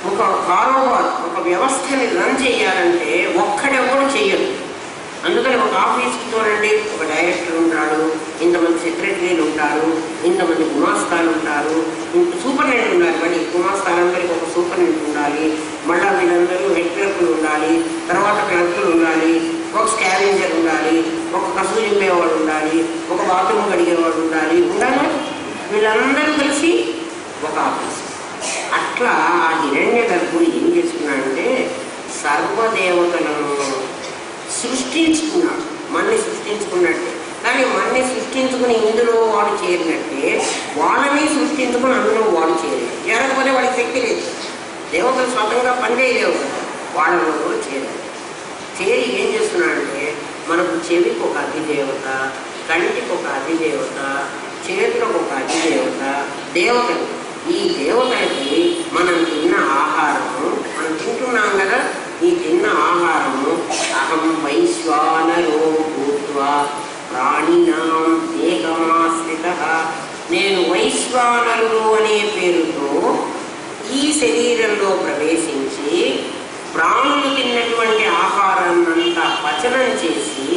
ఒక కారోబార్ ఒక వ్యవస్థని రన్ చేయాలంటే ఒక్కడెవరు చెయ్యరు. అందుకని ఒక ఆఫీస్కి చూడండి, ఒక డైరెక్టర్ ఉంటాడు, ఇంతమంది సెక్రటరీలు ఉంటారు, ఇంతమంది గుమాస్తాలు ఉంటారు, సూపరింటెండెంట్ ఉండాలి. మళ్ళీ గుమాస్తాలందరికీ ఒక సూపరింటెండెంట్ ఉండాలి, మళ్ళీ వీళ్ళందరూ హెడ్ క్లర్కులు ఉండాలి, తర్వాత క్లర్కులు ఉండాలి, ఒక స్కావెంజర్ ఉండాలి, ఒక కసులు చింపేవాడు ఉండాలి, ఒక బాత్రూమ్ కడిగేవాడు ఉండాలి. వీళ్ళందరూ కలిసి ఒక ఆఫీస్. అట్లా ఆ హిరణ్యగర్భుడు ఏం చేసుకున్నాడంటే సర్వదేవతలను సృష్టించుకున్నాడు. మన్ని సృష్టించుకున్నట్టే, కానీ మన్ని సృష్టించుకుని ఇందులో వాడు చేరినట్టే వాళ్ళని సృష్టించుకుని అందులో వాడు చేరాడు. చేరకపోతే వాడికి శక్తి లేదు. దేవతలు స్వతంగా పనిచేయలేవు కదా, వాళ్ళలో కూడా చేరాడు. చేరి ఏం చేస్తున్నాడంటే మనకు చెవికి ఒక అధిదేవత, కంటికి ఒక అధిదేవత, చేతులకు ఒక అధిదేవత, దేవతలు. ఈ దేవతలకి మనం తిన్న ఆహారము, మనం తింటున్నాం కదా, ఈ తిన్న ఆహారము అహం వైశ్వానరో భూత్వా ప్రాణినాం దేహమాశ్రితః, నేను వైశ్వానరుడు అనే పేరుతో ఈ శరీరంలో ప్రవేశించి ప్రాణులు తిన్నటువంటి ఆహారాన్నంతా పచనం చేసి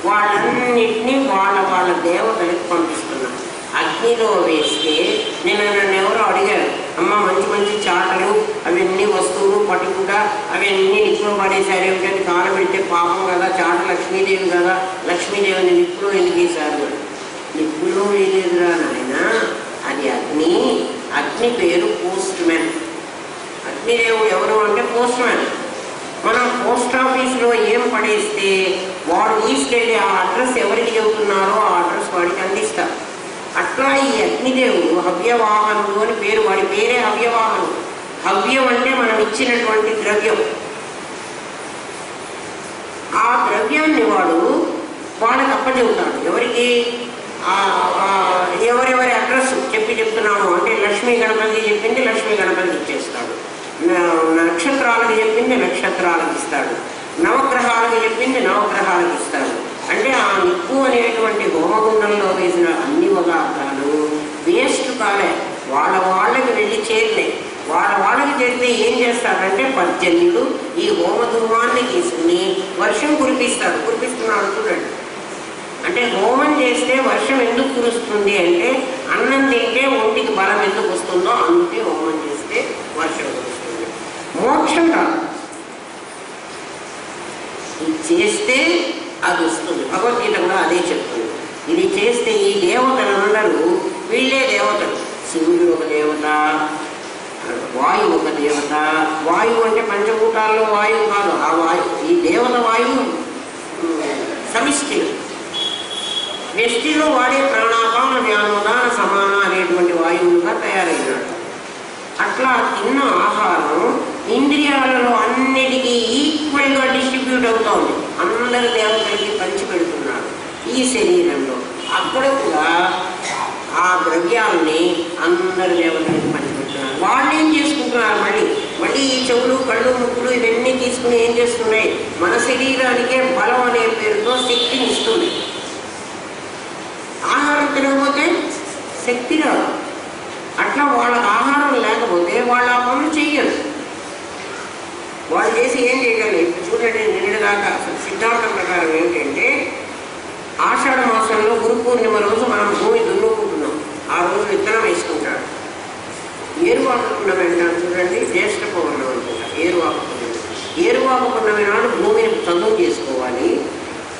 వాళ్ళన్నిటినీ వాళ్ళ దేవతలకు పంపిస్తున్నాను. అగ్నిలో వేస్తే నన్ను ఎవరో అడిగారు, అమ్మ మంచి మంచి చాటలు అవన్నీ వస్తువులు పట్టుకుంటా అవన్నీ నిప్పులో పడేసారు, ఏమిటంటే కాలు పెడితే పాపం కదా, చాట లక్ష్మీదేవి కదా, లక్ష్మీదేవిని నిప్పులో ఎందుకు వేశారు? నిప్పులో వేయలేదురా నాయన, అది అగ్ని పేరు పోస్ట్ మ్యాన్. అగ్నిదేవుడు ఎవరు అంటే పోస్ట్ మ్యాన్. మనం పోస్ట్ ఆఫీస్లో ఏం పడేస్తే వాడు తీసుకెళ్ళి ఆ అడ్రస్ ఎవరికి చెబుతున్నారో ఆ అడ్రస్ వాడికి అందిస్తారు. అట్లా ఈ అగ్నిదేవుడు హవ్యవాహనుడు అని పేరు, వాడి పేరే హవ్యవాహనుడు. హవ్యం అంటే మనం ఇచ్చినటువంటి ద్రవ్యం. ఆ ద్రవ్యాన్ని వాళ్ళకి అప్పచెబుతాడు. ఎవరికి? ఎవరెవరి అడ్రస్ చెప్తున్నాము అంటే లక్ష్మీ గణపతి చెప్పింది లక్ష్మీ గణపతికి ఇచ్చేస్తాడు, నక్షత్రాలకు చెప్పింది నక్షత్రాలకు ఇస్తాడు, నవగ్రహాలకు చెప్పింది నవగ్రహాలకు ఇస్తాడు. అంటే ఆ నిప్పు అనేటువంటి హోమగుండంలో వేసిన అన్ని పదార్థాలు వేస్ట్ కాలే, వాళ్ళకి వెళ్ళి చేరినాయి. వాళ్ళకి చేరితే లేకపోతే ఏం చేస్తాడంటే పర్జన్యుడు ఈ హోమధూమాన్ని తీసుకుని వర్షం కురిపిస్తాడు. కురిపిస్తున్నాడు చూడండి. అంటే హోమం చేస్తే వర్షం ఎందుకు కురుస్తుంది అంటే అన్నం తింటే ఒంటికి బలం ఎందుకు వస్తుందో అందుకే హోమం చేస్తే వర్షం కురుస్తుంది. మోక్షం కాదు, ఇది చేస్తే అది వస్తుంది. భగవద్గీత కూడా అదే చెప్తుంది. ఇది చేస్తే ఈ దేవతలందరూ వీళ్ళే దేవతలు. శివుడు ఒక దేవత, వాయువు ఒక దేవత. వాయువు అంటే పంచభూతాల్లో వాయువు కాదు, ఆ వాయువు ఈ దేవత వాయువు సమిష్టి. వ్యష్టిలో వాడే ప్రాణాపాన వ్యానోదాన సమాన అనేటువంటి వాయువులుగా తయారైనాడు. అట్లా తిన్న ఆహారం ఇంద్రియాలలో అన్నిటికీ ఈక్వల్గా డిస్ట్రిబ్యూట్ అవుతోంది. అందరి దేవతలకి పంచి పెడుతున్నాడు ఈ శరీరంలో. అక్కడ కూడా ఆ ద్రవ్యాలని అందరి దేవతలకి పంచిపెడుతున్నారు. వాళ్ళు ఏం చేసుకుంటున్నారు, మళ్ళీ ఈ చెవులు కళ్ళు ముక్కులు ఇవన్నీ తీసుకుని ఏం చేస్తున్నాయి, మన శరీరానికే బలం అనే పేరుతో శక్తిని ఇస్తుంది. ఆహారం తినకపోతే శక్తి రాదు. అట్లా వాళ్ళకి ఆహారం లేకపోతే వాళ్ళు ఆ పనులు చెయ్యరు. వాళ్ళు చేసి ఏం చేయగలరు చూడండి. నిన్నటిదాకా సిద్ధాంతం ప్రకారం ఏంటంటే ఆషాఢ మాసంలో గురు పూర్ణిమ రోజు మనం భూమి దున్నుకుంటున్నాం. ఆ రోజు విత్తనం వేసుకుంటాడు. ఏరువాకు పున్నమి అంటారు చూడండి, జ్యేష్ఠ పౌర్ణమి అనుకుంటారు. ఏరువాకు పున్నమి, ఏరువాకు పున్నమి నాడు భూమిని చదువు చేసుకోవాలి.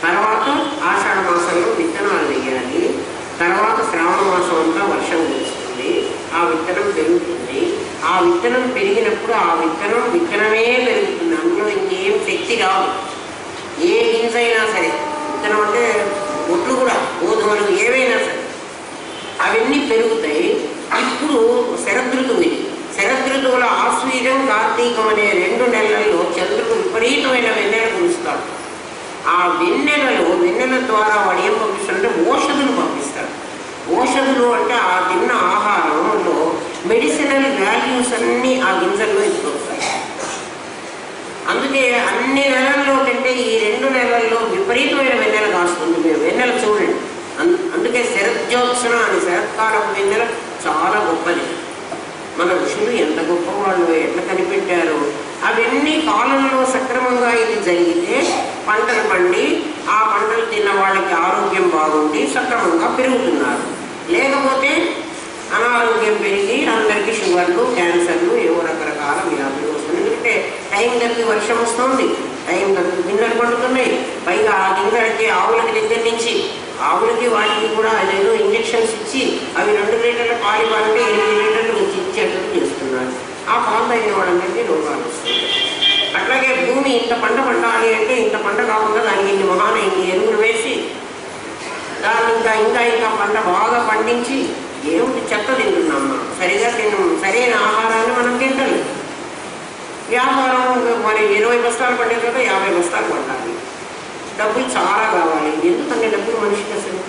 తర్వాత ఆషాఢ మాసంలో విత్తనాలు వేయాలి. తర్వాత శ్రావణ మాసం అంతా వర్షం కురుస్తుంది. ఆ విత్తనం పెరుగుతుంది. ఆ విత్తనం పెరిగినప్పుడు ఆ విత్తనమే పెరుగుతుంది. అందులో ఇంకేం శక్తి రాదు. ఏ గింజ అయినా సరే, విత్తనం అంటే ఒట్లు కూడా, గోధుమలు ఏవైనా సరే అవన్నీ పెరుగుతాయి. ఇప్పుడు శరదృతువు ఇది. శరదృతువులో ఆశ్వీజం కార్తీకం అనే 2 నెలల్లో చంద్రుడు విపరీతమైన వెన్నెల కురుస్తాడు. ఆ వెన్నెల ద్వారా వాడు ఏం పంపిస్తాడంటే ఓషధులు పంపిస్తాడు. ఓషధులు అంటే ఆ తిన్న ఆహారంలో మెడిసినల్ వాల్యూస్ అన్నీ ఆ గింజల్లో ఇప్పుడు వస్తాయి. అందుకే అన్ని నెలల్లో కంటే ఈ 2 నెలల్లో విపరీతమైన వెన్నెల కాస్తుంది. మీరు వెన్నెల చూడండి. అందుకే శరజ్యోత్సన అని శరత్కాలపు వెన్నెల చాలా గొప్పది. మన ఋషులు ఎంత గొప్పవాళ్ళు, ఎట్లా కనిపెట్టారు. అవన్నీ కాలంలో సక్రమంగా ఇది జరిగితే పంటలు పండి ఆ పంటలు తిన్న వాళ్ళకి ఆరోగ్యం బాగుండి సక్రమంగా పెరుగుతున్నారు. లేకపోతే అనారోగ్యం పెరిగి అందరికీ షుగర్లు, క్యాన్సర్లు, ఏవో రకరకాల వ్యాధులు వస్తున్నాయి. ఎందుకంటే టైం తప్పి వర్షం వస్తుంది, టైం తప్పి గింజలు పండుతున్నాయి. పైగా ఆ గింజలకి ఆవులకి దగ్గర నుంచి ఆవులకి వాటికి కూడా అదేదో ఇంజక్షన్స్ ఇచ్చి అవి 2 లీటర్ల పాలు ఇవ్వాలంటే 8 లీటర్లు ఇచ్చేటట్టు చేస్తున్నారు. ఆ పాలు అయిన వాళ్ళందరికీ రోగాలు వస్తుంది. అట్లాగే భూమి ఇంత పంట పండాలి అంటే ఇంత పంట కాకుండా దానికి ఇన్ని ఎరువులు వేసి దాన్ని ఇంకా పంట బాగా పండించి ఏమిటి చెత్త తింటున్నాం. సరైన ఆహారాన్ని మనం తింటాలి. వ్యాపారం మరి 20 బస్తాలు పండే కదా 50 బస్తాలు పండాలి. డబ్బులు చాలా కావాలి. ఎందుకంటే డబ్బులు మనిషికి అసలు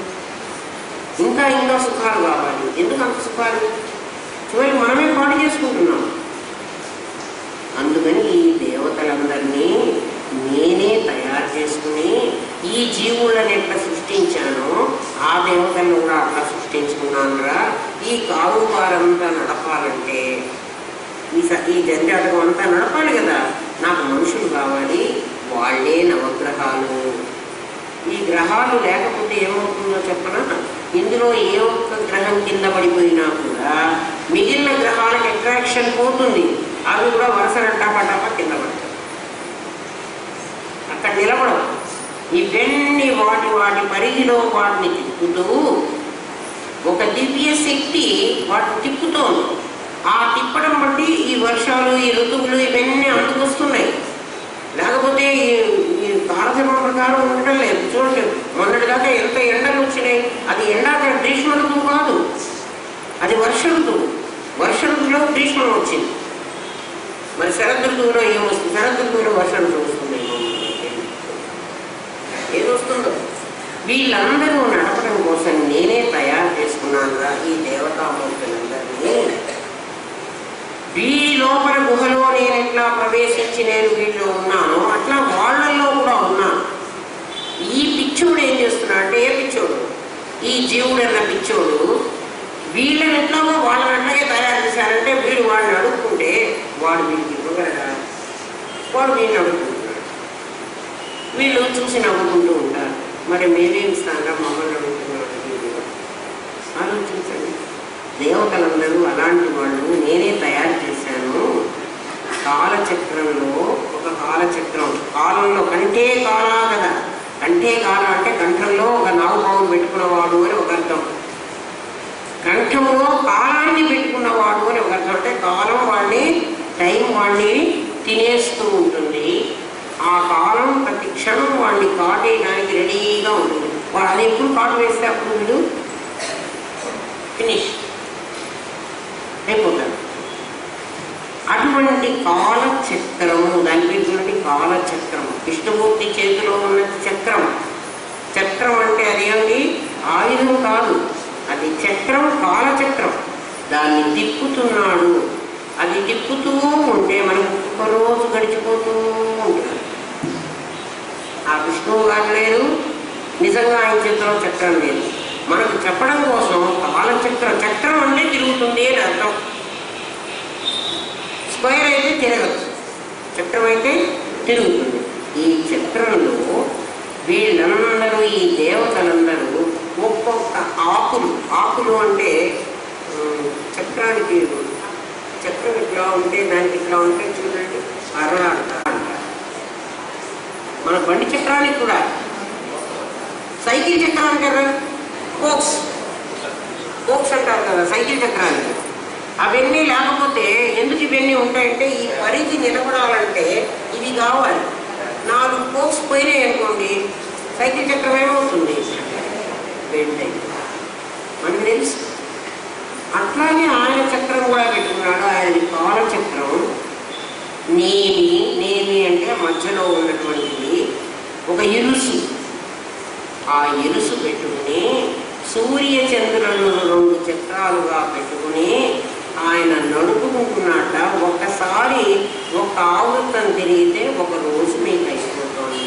ఇంకా సుఖాలు కావాలి. ఎందుకు అంత సుఖాలు? చివరికి మనమే పాటు చేసుకుంటున్నాం. అందుకని ఈ దేవతలందరినీ నేనే తయారు చేసుకుని ఈ జీవులను ఎట్లా సృష్టించానో ఆ దేవతలను కూడా అట్లా సృష్టించుకున్నానురా. ఈ కారుబారంతా నడపాలంటే ఈ జంజాటం అంతా నడపాలి కదా. నాకు మనుషులు కావాలి. వాళ్ళే నవగ్రహాలు. ఈ గ్రహాలు లేకపోతే ఏమవుతుందో చెప్పనా? ఇందులో ఏ ఒక్క గ్రహం కింద పడిపోయినా కూడా మిగిలిన గ్రహాలకు అట్రాక్షన్ పోతుంది. అవి కూడా వరుసగా టపా కింద పడతాయి. అక్కడ నిలబడవు. ఇవన్నీ వాటి పరిధిలో వాటిని తిప్పుతూ ఒక దివ్య శక్తి వాటిని తిప్పుతోంది. ఆ తిప్పడం బట్టి ఈ వర్షాలు, ఈ ఋతువులు ఇవన్నీ అందుకొస్తున్నాయి. లేకపోతే ఈ కాలధర్మ ప్రకారం ఉండటం లేదు. చూడండి, మొన్నటిదాకా ఎంత ఎండలు వచ్చినాయి. అది ఎండాక గ్రీష్మ ఋతువు కాదు, అది వర్ష ఋతువు. వర్ష ఋతువులో గ్రీష్మం వచ్చింది. మరి శరదృతువులో ఏమొస్తుంది? శరదృతువులో వర్ష ఋతువు వస్తుంది. ఏదొస్తుందో వీళ్ళందరూ నడపడం కోసం నేనే తయారు చేసుకున్నానురా ఈ దేవతామూర్తులందరినీ. వీళ్ళ లోపల గుహలో నేను ఎట్లా ప్రవేశించి నేను వీళ్ళు ఉన్నానో అట్లా వాళ్ళల్లో కూడా ఉన్నాను. ఈ పిచ్చోడు ఏం చేస్తున్నాడు అంటే, ఏ పిచ్చోడు? ఈ జీవుడు అన్న పిచ్చోడు వీళ్ళని ఎట్లాగో వాళ్ళని అట్లాగే తయారు చేశారంటే వీడు వాళ్ళని అడుక్కుంటే వాడు వీడికి ఇవ్వగలరా? వాడు వీడిని అడుగుతుంటాడు. వీళ్ళు చూసి నవ్వుకుంటూ ఉంటారు. మరి మేమేం స్థానంగా మమ్మల్ని అడుగుతున్నాడు? ఆలోచించండి. దేవతలందరూ అలాంటి వాళ్ళు. నేనే తయారు చేశాను. కాలచక్రంలో ఒక కాలచక్రం, కాలంలో కంటే కాలా కదా, కంటే కాల అంటే కంఠంలో ఒక నాగుపాము పెట్టుకున్నవాడు అని ఒక అర్థం, కంఠంలో కాలాన్ని పెట్టుకున్నవాడు అని ఒక అర్థం. అంటే కాలం వాడిని, టైం వాడిని తినేస్తూ ఉంటుంది. ఆ కాలం ప్రతి క్షణం వాడిని కాటేయడానికి రెడీగా ఉంటుంది. వాడు అది ఎప్పుడు కాటు వేస్తే అప్పుడు వీడు ఫినిష్ అయిపోతాడు. అటువంటి కాలచక్రము, దాని పేరుటువంటి కాలచక్రం, విష్ణుమూర్తి చేతిలో ఉన్న చక్రం. చక్రం అంటే అదేంటి? ఆయుధం కాదు, అది చక్రం, కాలచక్రం. దాన్ని తిప్పుతున్నాడు. అది తిప్పుతూ ఉంటే మనకు ఒక రోజు గడిచిపోతూ ఉంటుంది. ఆ విష్ణువు గారు లేరు, నిజంగా ఆయన చేతిలో చక్రం లేదు. మనకు చెప్పడం కోసం కాలచక్రం, చక్రం అంటే తిరుగుతుంది అని అర్థం. స్క్వేర్ అయితే తిరగచ్చు, చక్రం అయితే తిరుగుతుంది. ఈ చక్రంలో వీళ్ళందరూ, ఈ దేవతలందరూ ఒక్కొక్క ఆకులు, ఆకులు అంటే చక్రానికి, చక్రం ఇట్లా ఉంటే దానికి ఇట్లా ఉంటే చూడండి అర్ర అంటారు. మన బండి చక్రానికి కూడా, సైకిల్ చక్రానికి కదా పోక్స్, పోక్స్ అంటారు కదా సైకిల్ చక్రానికి. అవన్నీ లేకపోతే ఎందుకు ఇవన్నీ ఉంటాయంటే, ఈ పరిధి నిలబడాలంటే ఇవి కావాలి. 4 పోక్స్ పోయినాయి అనుకోండి, సైకిల్ చక్రం ఏమవుతుంది? బెండ్ అయింది. మనకు తెలుసు. అట్లాగే ఆయన చక్రం కూడా పెట్టుకున్నాడు. ఆయనది కాలచక్రం. నేమి, నేమి అంటే మధ్యలో ఉన్నటువంటిది ఒక ఇరుసు. ఆ ఇరుసు పెట్టుకుని సూర్య చంద్రులను 2 చక్రాలుగా పెట్టుకుని ఆయన నడుపుకుంటున్నట్ట. ఒక్కసారి ఒక ఆవృత్తం తిరిగితే ఒక రోజు మీకు అయిపోతుంది.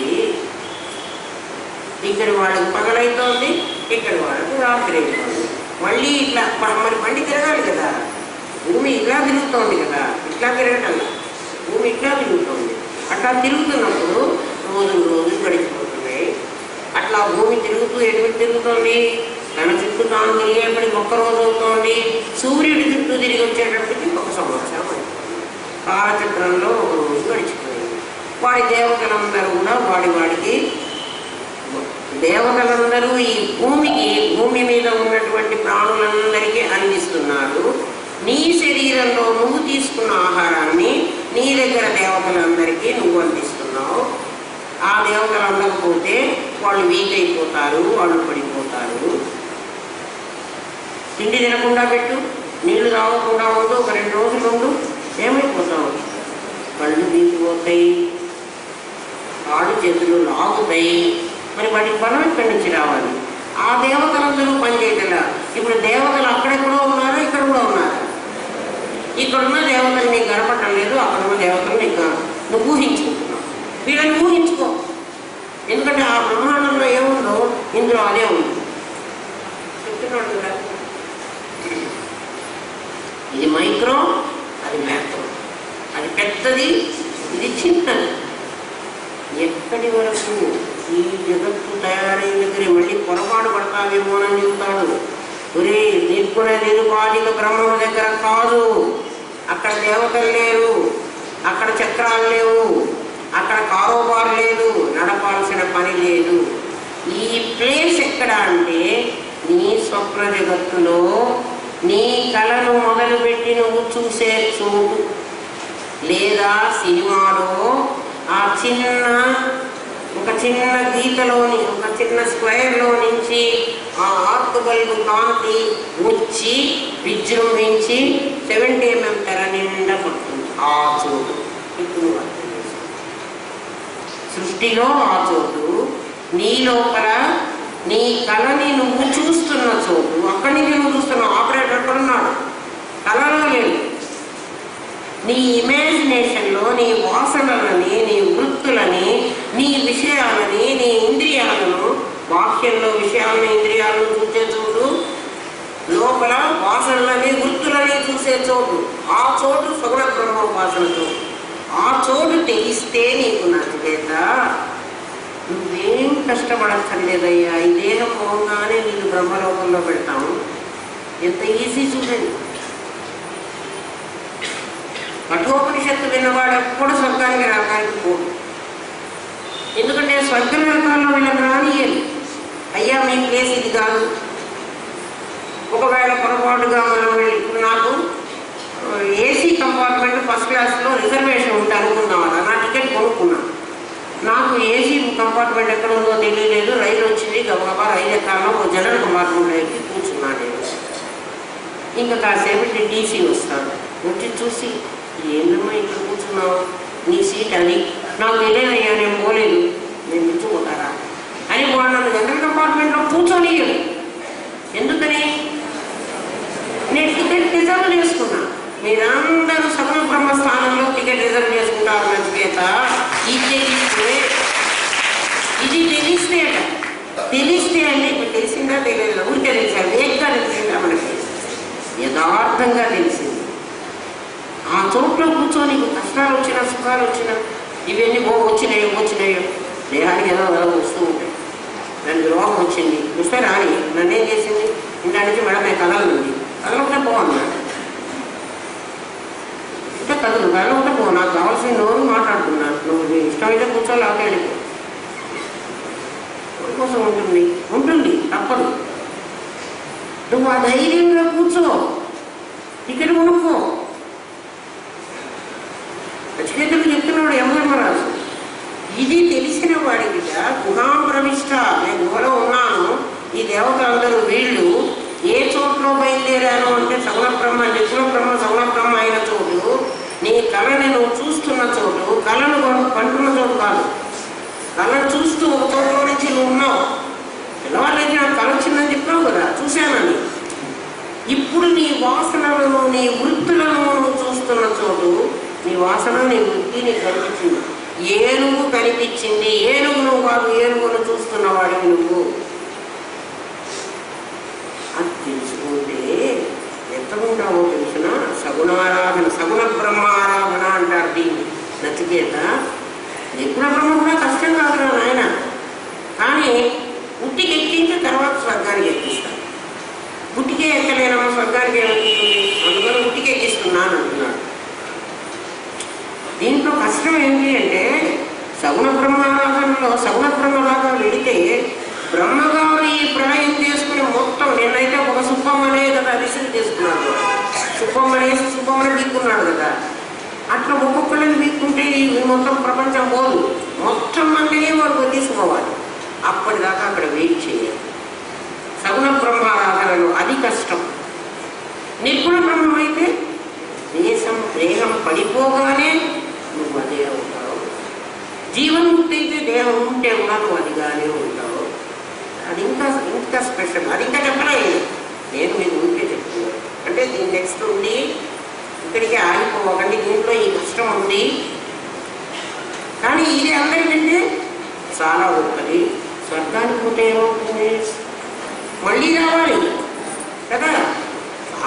ఇక్కడ వాళ్ళకి పగలైతోంది, ఇక్కడ వాళ్ళకి రాత్రి అయిపోతుంది. మళ్ళీ ఇట్లా మరి బండి తిరగాలి కదా, భూమి ఇట్లా తిరుగుతోంది కదా, ఇట్లా తిరగటం, భూమి ఇట్లా తిరుగుతోంది. అట్లా తిరుగుతున్నప్పుడు రోజులు రోజులు గడిచిపోతున్నాయి. అట్లా భూమి తిరుగుతూ ఎటువంటి తిరుగుతోంది? తన చుట్టూ తాను తిరిగేప్పటికి 1 రోజు అవుతోంది. సూర్యుడి చుట్టూ తిరిగి వచ్చేటప్పటికి 1 సంవత్సరం అవుతుంది. కాలచక్రంలో 1 రోజు గడిచిపోయింది. వాడి దేవతలందరూ కూడా వాడికి, దేవతలందరూ ఈ భూమికి, భూమి మీద ఉన్నటువంటి ప్రాణులందరికీ అందిస్తున్నారు. నీ శరీరంలో నువ్వు తీసుకున్న ఆహారాన్ని నీ దగ్గర దేవతలందరికీ నువ్వు అందిస్తున్నావు. ఆ దేవతలు అందకపోతే వాళ్ళు వీక్ అయిపోతారు, వాళ్ళు పడిపోతారు. తిండి తినకుండా పెట్టు, నీళ్లు తాగకుండా ఉండు, ఒక 2 రోజులు ఉండు, ఏమైపోతావు? కళ్ళు వీగిపోతాయి, కాళ్ళు చేతులు లాగుతాయి. మరి వాటికి బలం ఇక్కడి నుంచి రావాలి. ఆ దేవతలందరూ పనిచేయగల. ఇప్పుడు దేవతలు అక్కడెక్కడో ఉన్నారు, ఇక్కడ కూడా ఉన్నారు. ఇక్కడున్న దేవతలు నీకు కనపడటం లేదు, అక్కడున్న దేవతలు నీకు నువ్వు ఊహించుకుంటున్నావు. వీళ్ళని ఊహించుకో, ఎందుకంటే ఆ బ్రహ్మాండంలో ఏముందో ఇందులో అదే ఉంది. చెప్తున్నాడు కదా, ఇది మైక్రో, అది మ్యాక్రో, అది పెద్దది, ఇది చిన్నది. ఎక్కడి వరకు ఈ జగత్తు తయారైన దగ్గర మళ్ళీ పొరపాటు పడతావేమోనని చెబుతాడు. ఒరే, నిర్గుణ నిరుపాధిక బ్రహ్మం దగ్గర కాదు, అక్కడ దేవతలు లేరు, అక్కడ చక్రాలు లేవు, అక్కడ కారోబారు లేదు, నడపాల్సిన పని లేదు. ఈ ప్లేస్ ఎక్కడ అంటే నీ స్వప్న జగత్తులో, నీ కళను మొదలుపెట్టి నువ్వు చూసే చోటు, లేదా సినిమాలో ఆ ఒక చిన్న గీతలోని, ఒక చిన్న స్క్వేర్లో నుంచి ఆ ఆర్క్ బల్బు కాంతి వచ్చి విజృంభించి 70 mm తెర నిండా పడుతుంది. ఆ చోటు ఇప్పుడు సృష్టిలో ఆ చోటు, నీ లోపల నీ కళని నువ్వు చూస్తున్న చోటు. అక్కడి నుంచి నువ్వు చూస్తున్నావు. ఆపరేటర్ ఎక్కడున్నాడు? కళలో లేదు. నీ ఇమాజినేషన్లో నీ వాసనలని, నీ వృత్తులని, నీ విషయాలని, నీ ఇంద్రియాలను, బాహ్యంలో విషయాలను ఇంద్రియాలను చూసే చోటు, లోపల వాసనలని వృత్తులని చూసే తెలిసే చోటు, ఆ చోటు సగుణ బ్రహ్మోపాసన చోటు. ఆ చోటు తెలిస్తే నీకు నచ్చిత నువ్వేం కష్టపడక్కర్లేదయ్యా. ఈ దేహం పోగానే నేను బ్రహ్మలోకంలో పెడతాము. ఎంత ఈజీ చూడండి. కఠోపనిషత్తు విన్నవాడు ఎప్పుడు స్వర్గానికి రావడానికి పోదు. ఎందుకంటే స్వర్గ నరకాల్లో వీళ్ళని రానియరు. అయ్యా మీ ప్లేస్ ఇది కాదు. ఒకవేళ పొరపాటుగా మనం ఇప్పుడు నాకు ఏసీ కంపార్ట్మెంట్ ఫస్ట్ క్లాస్లో రిజర్వేషన్ ఉంటే అనుకున్నాం. నా టికెట్ కొనుక్కున్నాను. నాకు ఏసీ కంపార్ట్మెంట్ ఎక్కడ ఉందో తెలియలేదు. రైలు వచ్చింది, గబగబా రైలు ఎక్కాలో జనరల్ కంపార్ట్మెంట్లో ఎక్కి కూర్చున్నాను నేను. ఇంకా కాసేపటి డీసీ వస్తాను. వచ్చి చూసి ఏందమ్మా ఇక్కడ కూర్చున్నావు, నీ సీట్ అది. నాకు తెలియదయ్యా, నేను పోలేదు, నేను మించిపోతారా అని వాడు నన్ను జనరల్ కంపార్ట్మెంట్లో కూర్చోనియరు. ఎందుకని? నేను టికెట్ రిజర్వ్ చేసుకున్నా. మీరందరూ సగుణ బ్రహ్మస్థానంలో టికెట్ రిజర్వ్ చేసుకుంటారు నచ్చిత. ఇది తెలిస్తే తెలిస్తే అని ఇప్పుడు తెలిసిందా తెలియదు. ఊరికే తెలిసారు, వేగ్గా తెలిసిందా మనకి, యథార్థంగా తెలిసింది. ఆ చోట్లో కూర్చొని కష్టాలు వచ్చినా సుఖాలు వచ్చినా ఇవన్నీ వచ్చినాయో దేహానికి ఏదో వస్తూ ఉంటాయి. దానికి రోగం వచ్చింది చూస్తే రాని నన్నేం చేసింది, ఇంటి నుంచి మేడం నేను కదలనుంది, కదలకుండా పోవన్నాడు. ఇంకా కదలకుండా పో, నాకు కావాల్సిన నోరు మాట్లాడుతున్నాను, నువ్వు ఇష్టమైతే కూర్చోలేకపోతే వెళ్ళిపో. కోసం ఉంటుంది తప్పదు. నువ్వు ఆ ధైర్యంగా కూర్చో, టికెట్ కొనుక్కో. నచికేతుడు చెప్తున్నాడు యమధర్మరాజు, ఇది తెలిసిన వాడికి గుహాం ప్రవిష్ట, నేను గుహలో ఉన్నాను, ఈ దేవతలందరూ వీళ్ళు ఏ చోట్లో బయలుదేరాను అంటే సగుణ బ్రహ్మ, నిర్గుణ బ్రహ్మ సగుణ బ్రహ్మ అయిన చోటు, నీ కళని నువ్వు చూస్తున్న చోటు, కళను పంటున్న చోటు కాదు. కళను చూస్తూ ఒక చోట్లో నుంచి నువ్వు ఉన్నావు. పిల్లవాళ్ళైతే నాకు కళ వచ్చిందని చెప్పావు కదా, చూశానని. ఇప్పుడు నీ వాసనలను నీ వృత్తులను నువ్వు చూస్తున్న చోటు, నీ వాసన నీ వృత్తి నీకు కనిపించింది. ఏనుగు కనిపించింది, ఏనుగు నువ్వు కాదు, ఏనుగును చూస్తున్నవాడివి నువ్వు. అది తెలుసుకుంటే ఎంత ఉంటావో తెలిసిన సగుణారాధన, సగుణ బ్రహ్మారాధన అంటారు దీన్ని నచికేత. నిర్గుణ బ్రహ్మ కూడా కష్టం కాదురా నాయన, కానీ పుట్టికి ఎక్కించి తర్వాత స్వర్గానికి ఎక్కిస్తాను. పుట్టికే ఎక్కలేనమ్మా, స్వర్గానికి ఏమవుతుంది, అందుకని పుట్టికి ఎక్కిస్తున్నాను అంటున్నాడు. దీంట్లో కష్టం ఏంటి అంటే సగుణ బ్రహ్మారాధనలో సగుణ బ్రహ్మలాగా వెళితే బ్రహ్మగారు ఈ ప్రళయం చేసుకుని మొత్తం, నేనైతే ఒక సుబ్బమ్మనే కదా రిసీవ్ చేసుకున్నాడు, సుబ్బమ్మని బీక్కున్నాడు కదా, అట్లా ఒక్కొక్కరిని బీక్కుంటే ఈ మొత్తం ప్రపంచం పోదు, మొత్తం మందిని వాడు తీసుకోవాలి. అప్పటిదాకా అక్కడ వెయిట్ చేయాలి. సగుణ బ్రహ్మారాధనలో అది కష్టం. నిర్గుణ బ్రహ్మం అయితే దేహం పడిపోగానే నువ్వు అదే ఉంటావు. జీవన్ముక్తి అయితే దేహం ఉంటే కూడా నువ్వు అదిగానే ఉంటావు. అది ఇంకా స్పెషల్. అది ఇంకా చెప్పలేదు, నేను మీకు ఉంటే చెప్తున్నాను. అంటే దీని నెక్స్ట్ ఉండి ఇక్కడికి ఆగిపోకండి, దీంట్లో ఈ కష్టం ఉంది. కానీ ఇది అందరికంటే చాలా గొప్పది. స్వర్గానికి పోతే ఏమవుతుంది, మళ్ళీ రావాలి కదా.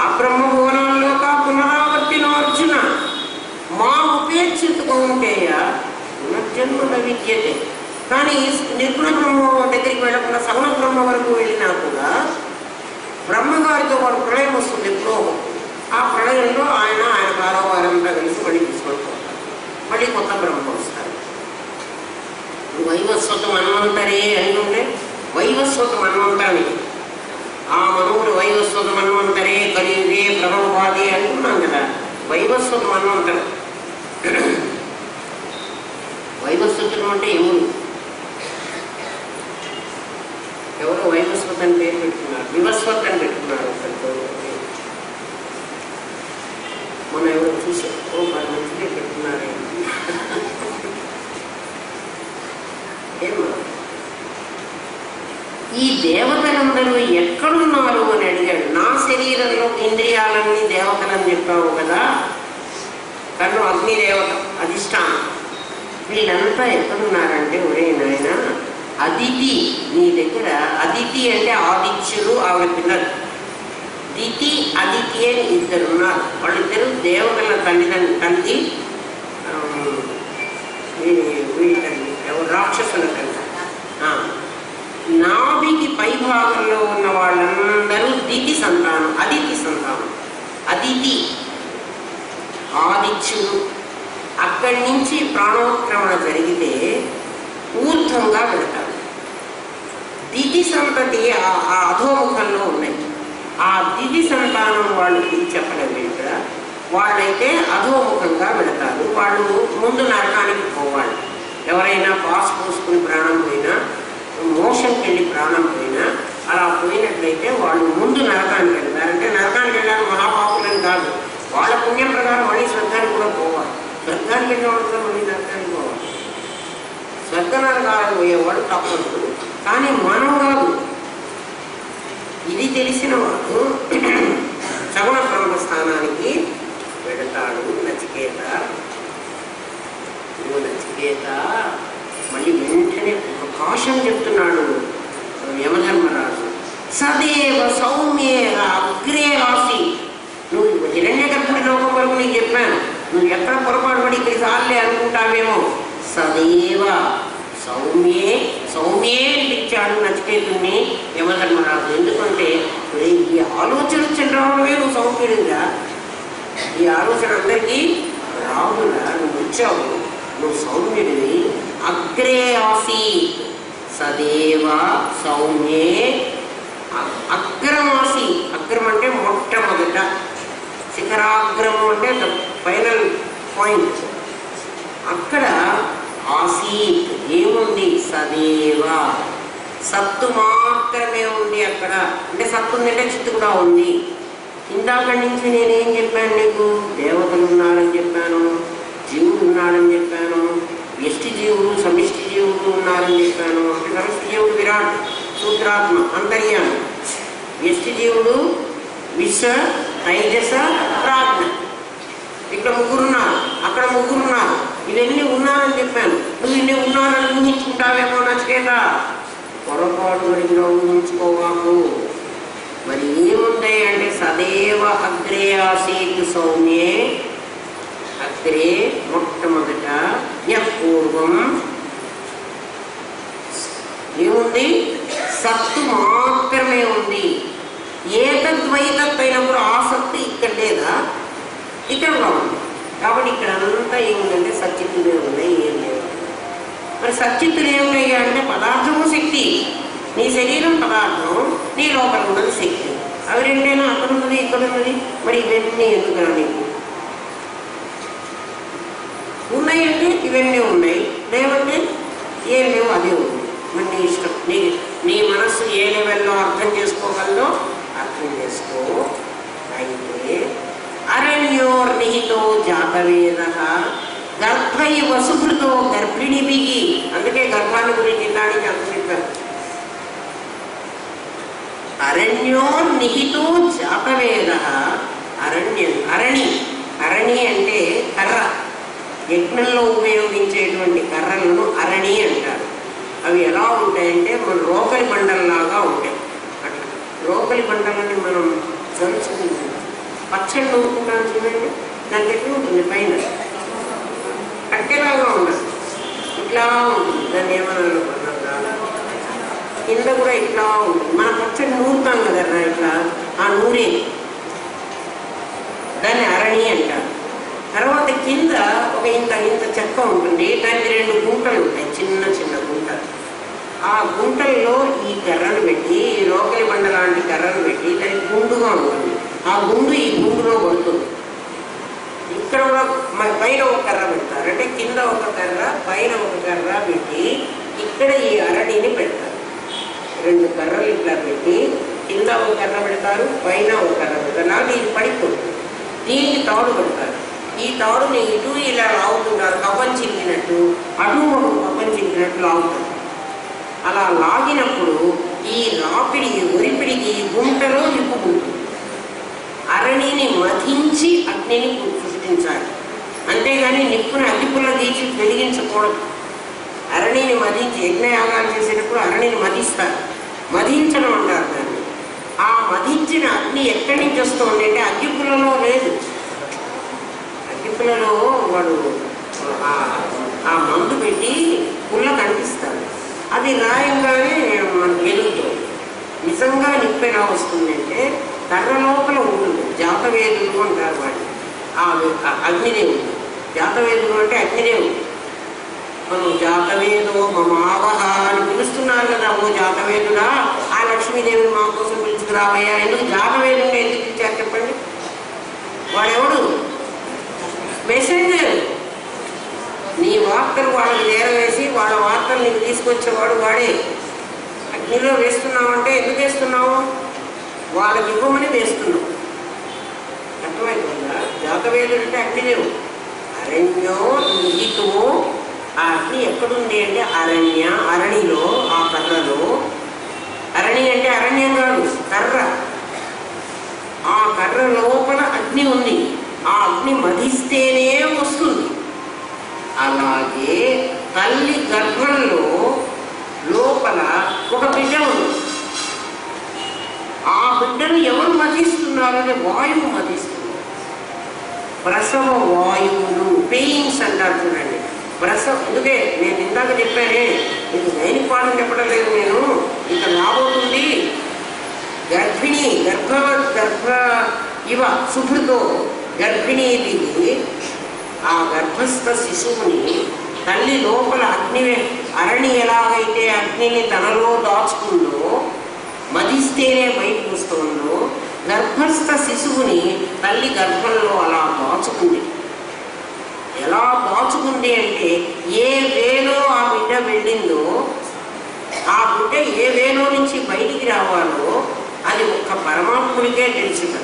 ఆ బ్రహ్మభువనాల్లో పునరావర్తిన అర్జున మా ఉపేక్షితుగా ఉంటేయా పునర్జన్మ విద్యతే. కానీ నిర్గుణ బ్రహ్మ దగ్గరికి వెళ్ళకుండా సగుణ బ్రహ్మ వరకు వెళ్ళినా కూడా బ్రహ్మగారితో వాడు ప్రళయం వస్తుంది ఎప్పుడో. ఆ ప్రళయంలో ఆయన కారోబారంగా కలిసి మళ్ళీ తీసుకొని పోతారు, మళ్ళీ కొత్త బ్రహ్మ వస్తారు. వైవస్వతం మన్వంతరే అని ఉండే, వైవస్వతం మన్వంతరి, ఆ మనువులు వైవస్వత మన్వంతరే కలియుగే ప్రభవాది అంటున్నాం కదా. వైవస్వత మన్వంతరం, వైవస్వతులు అంటే యముడు. ఎవరో వైవస్వత అని పేరు పెట్టుకున్నారు, వివస్వత్ అని పెట్టుకున్నారు. మొన్న ఎవరు చూసి 10 మంచిగా పెట్టుకున్నారే ఏమో. ఈ దేవతలందరూ ఎక్కడున్నారు అని అడిగాడు. నా శరీరంలో ఇంద్రియాలన్నీ దేవతలని చెప్పావు కదా, కన్ను అగ్నిదేవత అధిష్టానం, వీళ్ళంతా ఎక్కడున్నారంటే ఒరే నాయన అదితి నీ దగ్గర. అదితి అంటే ఆదిత్యులు, ఆవిడ పిల్లలు. దితి అదితి అని ఇద్దరు ఉన్నారు. వాళ్ళిద్దరు దేవతల తల్లి వీళ్ళ తల్లి ఎవరు రాక్షసుల తల్లి. నాభికి పై భాగంలో ఉన్న వాళ్ళందరూ దితి సంతానం, అదితి సంతానం. అదితి ఆదిత్యుడు. అక్కడి నుంచి ప్రాణోత్క్రమణ జరిగితే ఊర్ధ్వంగా పెడతారు. దితి సంతతి ఆ అధోముఖంలో ఉన్నాయి. ఆ దితి సంతానం వాళ్ళకి చెప్పలేదు ఇక్కడ. వాళ్ళైతే అధోముఖంగా పెడతారు. వాళ్ళు ముందు నరకానికి పోవాలి. ఎవరైనా పాస్ పోసుకుని ప్రాణం పోయినా, మోషన్కి వెళ్ళి ప్రాణం పోయినా, అలా పోయినట్లయితే వాళ్ళు ముందు నరకానికి వెళ్తారు. అంటే నరకానికి వెళ్ళాలి మహాపాపులని కాదు, వాళ్ళ పుణ్యం ప్రకారం మళ్ళీ స్వర్గానికి కూడా పోవాలి. స్వర్గానికి వెళ్ళిన వాళ్ళతో మళ్ళీ నరకానికి పోవాలి. స్వర్గ నరకాలకు పోయేవాడు తప్పదు. కానీ మనం కాదు. ఇది తెలిసిన వాడు సగుణ బ్రహ్మ స్థానానికి వెళతాడు. నచికేత నచికేత మళ్ళీ వెంటనే ఒక కాషన్ చెప్తున్నాడు యమధర్మరాజు. సదేవ సౌమ్యేన అగ్రే ఆసి. నువ్వు హిరణ్య గర్భుడి లోకం వరకు నీకు చెప్పాను, నువ్వు ఎక్కడ పొరపాటు పడి ఇక్కడ సార్లే అనుకుంటావేమో. సదేవ సౌమ్యే సౌమ్యే ఇచ్చాడు నచికేతుణ్ణి యమధర్మరాజు. ఎందుకంటే ఈ ఆలోచన వచ్చిన రావడమే నువ్వు సౌమ్యుడిగా. ఈ ఆలోచన అందరికీ రావుగా. నువ్వు వచ్చావు, నువ్వు సౌమ్యుడివి. అగ్రే ఆసీత్ సదేవ సౌమ్యే. అగ్రమాసి, అగ్రం అంటే మొట్టమొదట, శిఖరాగ్రము అంటే ద ఫైనల్ పాయింట్. అక్కడ ఆసీత్ ఏముంది? సదేవ సత్తు మాత్రమే ఉంది అక్కడ. అంటే సత్తు ఉందంటే చిత్తు కూడా ఉంది. ఇందాక నుంచి నేనేం చెప్పాను నీకు? దేవతలు ఉన్నారని చెప్పాను, జీవుడు ఉన్నాడని చెప్పాను, వ్యష్టి జీవుడు సమిష్టి జీవుడు ఉన్నారని చెప్పాను. అంటే సమిష్టి జీవుడు విరాట్ సూత్రాత్మ అంతర్యామి, వ్యష్టి జీవుడు విశ్వ తైజస ప్రాజ్ఞ. ఇక్కడ ముగ్గురున్నారు, అక్కడ ముగ్గురున్నారు. ఇవన్నీ ఉన్నారని చెప్పాను. నువ్వు ఇన్ని ఉన్నారని ఊహించుకుంటావేమో నచికేత. పొరపాటు వరకు ఊహించుకోవాకు. మరి ఏముంటాయి అంటే సదేవ అగ్రే ఆసీత్ సౌమ్యే. అగ్రే మొట్టమొదట, పూర్వం ఏముంది? సత్తు మాత్రమే ఉంది. ఏతద్వైతత్ అయినప్పుడు ఆసక్తి ఇక్కడ లేదా? ఇక్కడ కూడా ఉంది. కాబట్టి ఇక్కడ అంతా ఏముందంటే సచ్చిత్తులే ఉన్నాయి, ఏం లేవు. మరి సచ్చిత్తులు ఏమున్నాయి అంటే పదార్థము శక్తి. నీ శరీరం పదార్థం, నీ లోపల ఉన్నది శక్తి. అవి రెండేనా? అక్కడ ఉన్నది ఇక్కడ ఉన్నది. మరి ఇవన్నీ ఎందుకు నీకు ఉన్నాయంటే ఇవన్నీ ఉన్నాయి, లేవంటే ఏం లేవు, అదే ఉంది. మరి నీ ఇష్టం. నీ మనస్సు ఏ లెవెల్లో అర్థం చేసుకోగలదో అర్థం చేసుకో. అయితే అరణ్యోర్నిహితో జాతవేద గర్భై వసుభృతో గర్భిణి బిగి. అందుకే గర్భాన్ని గురించి ఇలాంటి అంత చెప్పారు. అరణ్యోర్నిహితో జాతవేద. అరణి అంటే కర్ర. యజ్ఞంలో ఉపయోగించేటువంటి కర్రలను అరణి అంటారు. అవి ఎలా ఉంటాయంటే మన రోకలి బండల్లాగా ఉంటాయి. అట్లా రోకలి బండలని మనం సంచుకుంటాం, పచ్చడి నూరుకుంటాం చూడండి. దానికి ఎట్లా ఉంటుంది? పైన కట్టెలాగా ఉండదు, ఇట్లా ఉంటుంది. దాన్ని ఏమన్నా కింద కూడా ఇట్లా ఉంటుంది. మన పచ్చడి నూరుతాం కదా ఇట్లా, ఆ నూరే దాన్ని అరణి అంటారు. తర్వాత కింద ఒక ఇంత చెక్క ఉంటుంది. దానికి 2 గుంటలు ఉంటాయి, చిన్న చిన్న గుంటలు. ఆ గుంటల్లో ఈ కర్రను పెట్టి, ఈ రోకలి బండ లాంటి కర్రను పెట్టి దానికి గుండుగా ఉంటుంది. ఆ గుండు ఈ గుండులో పడుతుంది. ఇక్కడ కూడా పైన ఒక కర్ర పెడతారు. అంటే కింద ఒక కర్ర, పైన ఒక కర్ర పెట్టి ఇక్కడ ఈ అరణిని పెడతారు. 2 కర్రలు ఇట్లా పెట్టి కింద ఒక కర్ర పెడతారు, పైన ఒక కర్ర పెడతారు. నాకు ఇది పడిపోతుంది. దీనికి తాడు పెడతారు. ఈ తాడుని ఇటు ఇలా లాగుతుంటారు, కవ్వం చింపినట్టు. అటు కవ్వం చింపినట్టు లాగుతారు. అలా లాగినప్పుడు ఈ రాపిడికి ఒరిపిడికి గుంటలో నిప్పుకుంటుంది. అరణిని మధించి అగ్నిని సృష్టించాలి. అంతేగాని నిప్పుని అగ్గిపుల్ల తీసి వెలిగించకూడదు. అరణిని మధించి యజ్ఞయాగాలు చేసేటప్పుడు అరణిని మధిస్తారు. మధించడం అంటారు దాన్ని. ఆ మధించిన అగ్ని ఎక్కడి నుంచి వస్తుంది అంటే అగ్గిపుల్లలో లేదు. అగ్గిపుల్లలో వాడు ఆ మందు పెట్టి పుల్ల కనిపిస్తాడు, అది రాయంగానే మనకు ఎదుగుతుంది. నిజంగా నిప్పు ఎలా వస్తుంది అంటే కర్ర లోపల ఉంటుంది. జాతవేదులు అంటారు వాడిని, అగ్నిదేవుడు. జాతవేదులు అంటే అగ్నిదేవుడు. మనం జాతవేదో మమావహ అని పిలుస్తున్నారు కదా, ఓ జాతవేదుడా ఆ లక్ష్మీదేవిని మా కోసం పిలుచుకురావయ్యా. ఎందుకు జాతవేదుని ఎందుకు పిలిచారు చెప్పండి? వాడెవడు? మెసెంజర్. నీ వార్తలు వాళ్ళకి చేరవేసి వాళ్ళ వార్తలు నీకు తీసుకొచ్చేవాడు వాడే. అగ్నిలో వేస్తున్నావంటే ఎందుకు వేస్తున్నావు? వాళ్ళకి ఇవ్వమని వేస్తున్నావు. అర్థమైపోతుందా? జాతవేదుడు అంటే అగ్నిదేవుడు. అరణ్యో నిహితో, ఆ అగ్ని ఎక్కడుంది అంటే అరణిలో, ఆ కర్రలో. అరణి అంటే అరణ్యం కాదు, కర్ర. ఆ కర్ర లోపల అగ్ని ఉంది. ఆ అగ్ని మధిస్తేనే వస్తుంది. అలాగే తల్లి గర్భంలో లోపల ఒక బిడ్డ ఉంది. ఆ బిడ్డను ఎవరు మధిస్తున్నారు అంటే వాయువు మధిస్తున్నారు. ప్రసవ వాయువులు, పెయిన్స్ అంటారు చూడండి. అందుకే నేను ఇందాక చెప్పానే, ఇది నైనిక పాఠం చెప్పడం లేదు నేను, ఇంకా రాబోతుంది. గర్భిణి గర్భ ఇవ సుభృతో గర్భిణీది, ఆ గర్భస్థ శిశువుని తల్లి లోపల అరణి ఎలాగైతే అగ్నిని తనలో దాచుకుందో, మధిస్తేనే బయటకు వస్తుందో, గర్భస్థ శిశువుని తల్లి గర్భంలో అలా దాచుకుంది. ఎలా దాచుకుంది అంటే ఏ వేలో ఆ బిడ్డ వెళ్ళిందో, ఆ బిడ్డ ఏ వేలో నుంచి బయటికి రావాలో అది ఒక్క పరమాత్ముడికే తెలిసింది.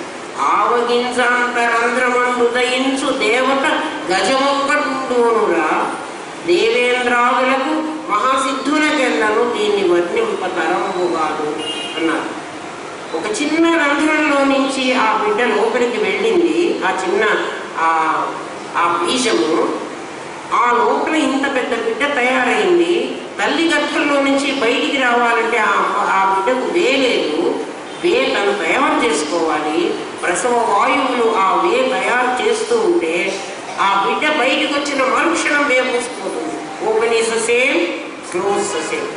ఆవగించాంతరంధ్రమందుదయించు దేవత గజమొక్కడురా, దేవేంద్రాదులకు మహాసిద్ధులకెళ్ళను దీన్ని వర్ణింపతరము కాదు అన్నారు. ఒక చిన్న రంధ్రంలో నుంచి ఆ బిడ్డ లోపలికి వెళ్ళింది. ఆ చిన్న ఆ బీజము, ఆ లోపల ఇంత పెద్ద బిడ్డ తయారైంది. తల్లి గర్భంలో నుంచి బయటికి రావాలంటే ఆ బిడ్డకు వేలేదు. వే తను తయారు చేసుకోవాలి. ప్రసవ వాయువులు ఆ వే తయారు చేస్తూ ఉంటే ఆ బిడ్డ బయటకు వచ్చిన మరుక్షణం వే మూసిపోతుంది. Open is the same, close the same.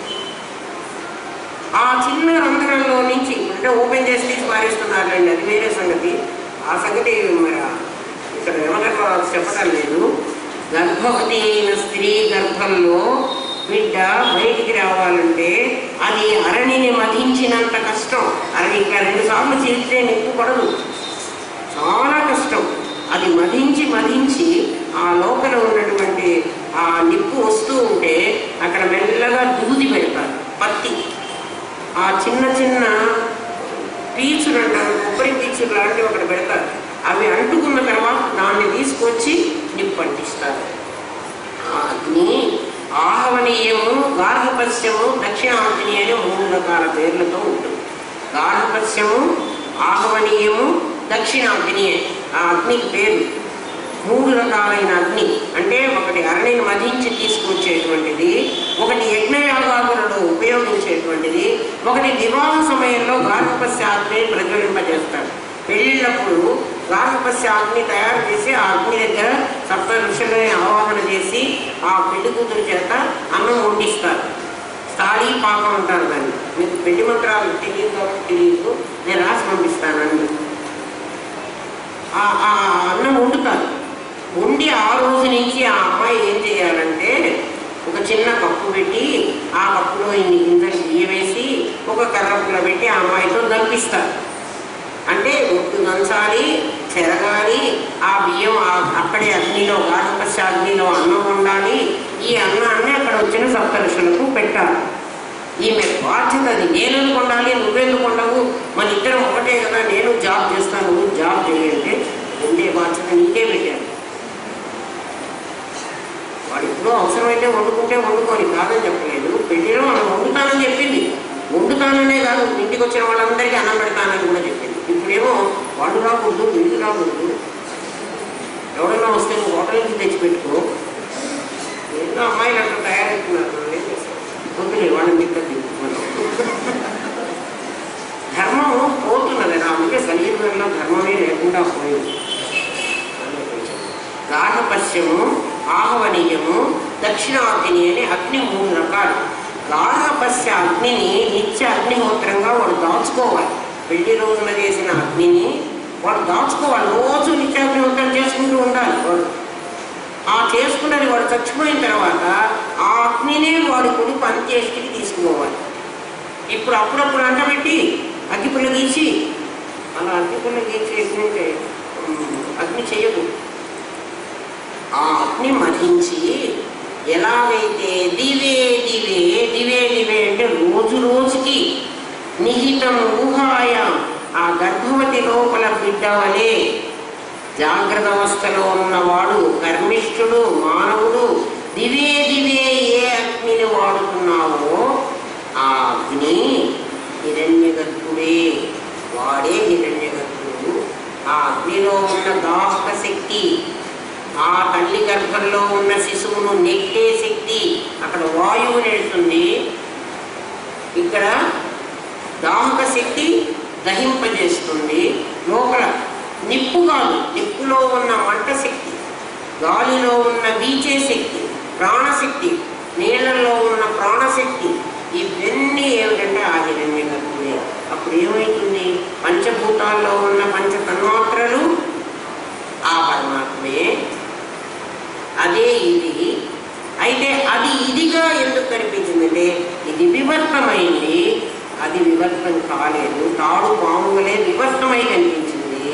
ఆ చిన్న రంధ్రంలో నుంచి అంటే ఓపెన్ చేసి తీసి పారేస్తున్నారండి, అది వేరే సంగతి. ఆ సంగతి మరి ఇక్కడ ఎవరికో చెప్పడం లేదు. గర్భవతి అయిన స్త్రీ గర్భంలో బిడ్డ బయటికి రావాలంటే అది అరణిని మధించినంత కష్టం. అరణి ఇంకా 2 సార్లు చేస్తే నిప్పు పడదు, చాలా కష్టం. అది మధించి ఆ లోపల ఉన్నటువంటి ఆ నిప్పు వస్తూ ఉంటే అక్కడ మెల్లగా దూది పెడతారు, పత్తి. ఆ చిన్న చిన్న పీచులు అంటారు, కొబ్బరి పీచులు లాంటివి అక్కడ పెడతారు. అవి అంటుకున్న తర్వాత దాన్ని తీసుకొచ్చి నిప్పు అంటిస్తారు. అగ్ని ఆహవనీయము, గార్హపస్యము, దక్షిణాగ్ని అనే 3 రకాల పేర్లతో ఉంటుంది. గార్హపస్యము, ఆహవనీయము, దక్షిణాగ్ని ఆ అగ్నికి పేరు. 3 రకాలైన అగ్ని అంటే ఒకటి అరణిని మధించి తీసుకొచ్చేటువంటిది, ఒకటి యజ్ఞయాగాదులలో ఉపయోగించేటువంటిది, ఒకటి వివాహ సమయంలో గార్హపస్య అగ్నిని ప్రజ్వలింపజేస్తాడు. పెళ్ళిళ్ళప్పుడు గార్హపస్య అగ్ని తయారు చేసి ఆ అగ్ని దగ్గర సప్త ఋషులని ఆవాహన చేసి ఆ పెళ్లి కూతురు చేత అన్నం వండిస్తారు. స్థాళీ పాకం అంటారు దాన్ని. మీకు పెళ్లి మంత్రాలు తెలియదు, నేను రాసి పంపిస్తానండి. ఆ అన్నం వండుతారు. వండి ఆ రోజు నుంచి ఆ అమ్మాయి ఏం చేయాలంటే ఒక చిన్న కప్పు పెట్టి ఆ కప్పులో ఇన్ని గింజలు బియ్యం వేసి ఒక కర్రపుల పెట్టి ఆ అమ్మాయితో దంపిస్తారు. అంటే ఒట్టు దంచాలి, చెరగాలి, ఆ బియ్యం అక్కడే అగ్నిలో గార్హపస్య అగ్నిలో అన్నం వండాలి. ఈ అన్నాన్ని అక్కడ వచ్చిన సప్తఋషులకు పెట్టాలి. ఈమె బాధ్యత అది. నేను వండాలి, నువ్వెందుకు వండవు, మన ఇద్దరం ఒకటే కదా, నేను జాబ్ చేస్తాను, నువ్వు జాబ్ చేయంటే వండే బాధ్యత నీకే పెట్టాను. వాడు ఇప్పుడు అవసరమైతే వండుకుంటే వండుకొని, కాదని చెప్పలేదు. పెళ్ళిలో మనం వండుతానని చెప్పింది. వండుతాననే కాదు, ఇంటికి వచ్చిన వాళ్ళందరికీ అన్నం పెడతానని కూడా చెప్పింది. ఇప్పుడేమో వాళ్ళు రాకూడదు, వీళ్ళు రాకూడదు, ఎవరైనా వస్తే నువ్వు హోటల్ నుంచి తెచ్చిపెట్టుకో. ఎన్నో అమ్మాయిలు అట్లా తయారవుతున్నారు. ఏం చేస్తారు, వద్దులే వాళ్ళని తిప్పది. ధర్మం పోతున్నది. వల్ల ధర్మమే లేకుండా పోయింది. గార్హపస్యము, ఆహవనీయము, దక్షిణాగ్ని అని అగ్ని 3 రకాలు. గార్హపస్య అగ్నిని నిత్య అగ్నిహోత్రంగా వాడు దాచుకోవాలి. పెళ్లి రోజున చేసిన అగ్నిని వాడు దాచుకోవాలి. రోజు నిత్యాగ్నిహోత్రం చేసుకుంటూ ఉండాలి వాడు. ఆ చేసుకున్నది వాడు చచ్చిపోయిన తర్వాత ఆ అగ్నినే వాడి కొడుకు అంత్యేష్టికి తీసుకుపోవాలి. ఇప్పుడు అప్పుడప్పుడు అంటబెట్టి అగ్గిపుల్ల గీసి అలా అగ్గిపుల్ల గీసి అగ్ని చేయకు. ఆ అగ్ని మధించి ఎలాగైతే దివే దివే దివే దివే అంటే రోజు రోజుకి నిహితం ఊహాయ ఆ గర్భవతి లోపల బిడ్డ వలె జాగ్రత్త అవస్థలో ఉన్నవాడు కర్మిష్ఠుడు మానవుడు దివే దివే ఏ అగ్నిని వాడుతున్నావో ఆ అగ్ని హిరణ్యగర్భుడే, వాడే హిరణ్యగర్భుడు. ఆ అగ్నిలో ఉన్న దాహక శక్తి, ఆ తల్లి గర్భంలో ఉన్న శిశువును నెట్టే శక్తి, అక్కడ వాయువు నెడుతుంది, ఇక్కడ దాహక శక్తి దహింపజేస్తుంది. లోపల నిప్పు కాదు, నిప్పులో ఉన్న మంట శక్తి, గాలిలో ఉన్న వీచే శక్తి, ప్రాణశక్తి, నీళ్లలో ఉన్న ప్రాణశక్తి, ఇవన్నీ ఏమిటంటే ఆ హిరణ్యగర్భుడే. అప్పుడు ఏమవుతుంది? పంచభూతాల్లో ఉన్న పంచ తన్మాత్రలు ఆ పరమాత్మే, అదే ఇది. అయితే అది ఇదిగా ఎందుకు కనిపించిందంటే ఇది వివర్తమైంది, అది వివర్తం కాలేదు. తాడు పాములే వివర్తమై కనిపించింది.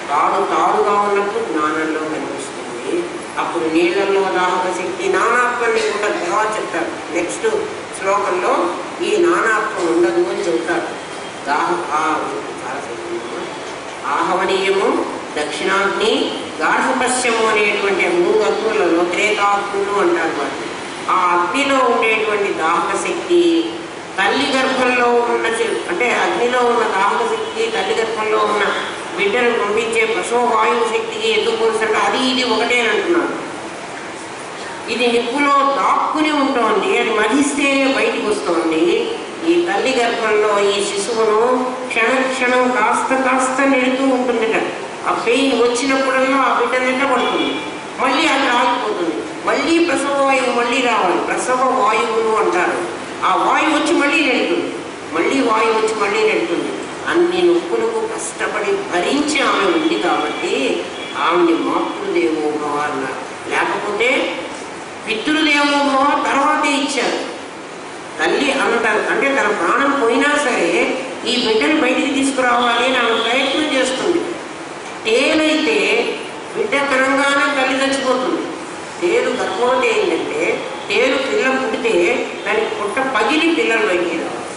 తాడు తాడుగా ఉన్నప్పుడు జ్ఞానంలో కనిపిస్తుంది. అప్పుడు నీళ్లలో దాహక శక్తి నానాత్వాన్ని కూడా తర్వాత చెప్తారు. నెక్స్ట్ శ్లోకంలో ఈ నానాత్వం ఉండదు అని చెబుతారు. ఆహవనీయము, దక్షిణాగ్ని, గార్హపస్యము అనేటువంటి 3 అగ్నులలో త్రేతాగ్నులు అంటారు వాటిని. ఆ అగ్నిలో ఉండేటువంటి దాహక శక్తి తల్లి గర్భంలో ఉన్న అంటే అగ్నిలో ఉన్న దాహక శక్తి తల్లి గర్భంలో ఉన్న బిడ్డను పంపించే ప్రసవ వాయువు శక్తికి ఎందుకు పోల్సంటే అది ఇది ఒకటే అంటున్నాను. ఇది నిప్పులో దాక్కుని ఉంటుంది, అది మధిస్తేనే బయటికి వస్తుంది. ఈ తల్లి గర్భంలో ఈ శిశువును క్షణం కాస్త కాస్త నెడుతూ ఉంటుందిట. ఆ పెయిన్ వచ్చినప్పుడల్లా ఆ బిడ్డ నింట పడుతుంది, మళ్ళీ అది ఆగిపోతుంది, మళ్ళీ ప్రసవ వాయువు మళ్ళీ రావాలి. ప్రసవ వాయువులు అంటారు. ఆ వాయువు వచ్చి మళ్ళీ నెడుతుంది, మళ్ళీ వాయువు వచ్చి మళ్ళీ నెడుతుంది. అన్ని నొప్పులకు కష్టపడి భరించి ఆమె ఉంది కాబట్టి ఆమెని మాతృదేవోభవ అన్నారు. లేకపోతే పితృదేవోభవ తర్వాతే ఇచ్చారు. తల్లి అంత అంటే తన ప్రాణం పోయినా సరే ఈ బిడ్డను బయటికి తీసుకురావాలి అని ఆమె ప్రయత్నం చేస్తుంది. తేలైతే బిడ్డ తెలంగాణ తల్లి చచ్చిపోతుంది. తేలు గర్భవతి ఏంటంటే తేలు పిల్ల పుట్టితే దానికి పుట్ట పగిలి పిల్లలు బయటికి రావాలి.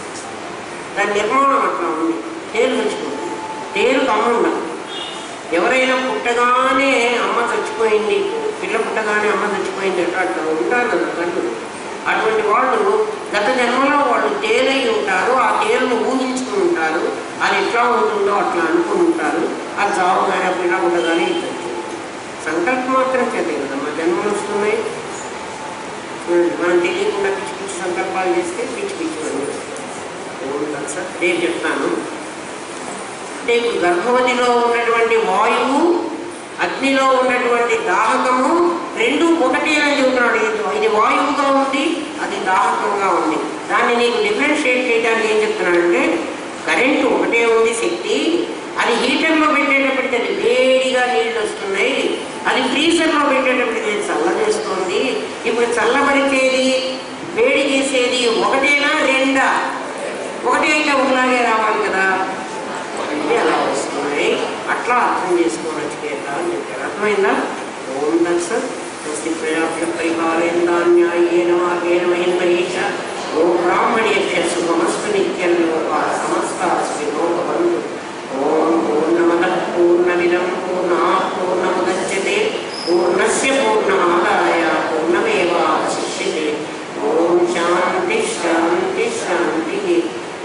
దాని నిర్మాణం అట్లా ఉంది. తేలు చచ్చిపోతుంది, తేలుకు అమ్మ ఉండదు. ఎవరైనా పుట్టగానే అమ్మ చచ్చిపోయింది, పిల్ల పుట్టగానే అమ్మ చచ్చిపోయింది అంటే అట్లా ఉంటారు కదా తండ్రులు. అటువంటి వాళ్ళు గత జన్మలో వాళ్ళు తేలై ఉంటారు. ఆ తేలును ఊహించుకుని ఉంటారు. అది ఎట్లా ఉంటుందో అట్లా అనుకుని ఉంటారు. అది చావుగానే పిల్ల పుట్టగానే ఇద్దరు సంకల్పం మాత్రం చేతే కదమ్మా జన్మలు వస్తున్నాయి. మనం తెలియకుండా పిచ్చి పిచ్చి సంకల్పాలు చేస్తే పిచ్చి పిచ్చి సార్ నేను చెప్తాను. అంటే ఇప్పుడు గర్భవతిలో ఉన్నటువంటి వాయువు, అగ్నిలో ఉన్నటువంటి దాహకము రెండు ఒకటి అని చెబుతున్నాడు. ఇది వాయువుగా ఉంది, అది దాహకంగా ఉంది. దాన్ని నీకు డిఫరెన్షియేట్ చేయడానికి ఏం చెప్తున్నాడంటే కరెంటు ఒకటే ఉంది శక్తి, అది హీటర్లో పెట్టేటప్పటికి అది వేడిగా నీళ్ళు వస్తున్నాయి, అది ఫ్రీజర్లో పెట్టేటప్పటికి చల్లజేస్తుంది. ఇప్పుడు చల్లబరిచేది వేడి చేసేది ఒకటేనా రెండా? ఒకటి అయితే ఒకలాగే రావాలి కదా, ఒకటి అలా వస్తున్నాయి. అట్లా అర్థం చేసుకోవచ్చు కేతా అని చెప్పారు. అర్థమైందా? ఓం దత్సత్ స్వస్తి ప్రజాభ్య పరిపాలయందాన్యాయేన మార్గేణ మహిన్ మహేష ఓ బ్రాహ్మణేభ్య శుభమస్తు నిత్యం లోకా సమస్తాస్మి లోకబంధు. ఓం పూర్ణమదః పూర్ణమిదం పూర్ణాత్ పూర్ణముదచ్యతే పూర్ణస్య పూర్ణమాదాయ పూర్ణమేవావశిష్యతే. ఓం శాంతి శాంతి శాంతి.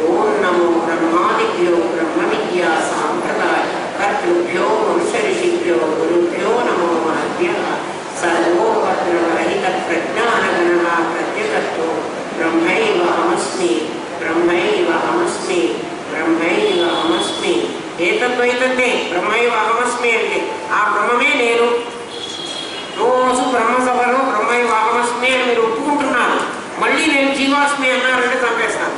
ఓం నమో బ్రహ్మాదిభ్యో బ్రహ్మ విద్యా సాంప్రదాయ కర్తృభ్యో వంశఋషిభ్యో గురుభ్యో నమో మహద్భ్యః. సర్వోపద్రవరహిత ప్రజ్ఞానగణః ప్రత్యగతో బ్రహ్మైవ అహమస్మి బ్రహ్మైవ అహమస్మి బ్రహ్మైవ అహమస్మి. ఏతద్వై బ్రహ్మాస్మి అన్నారంటే చంపేస్తారు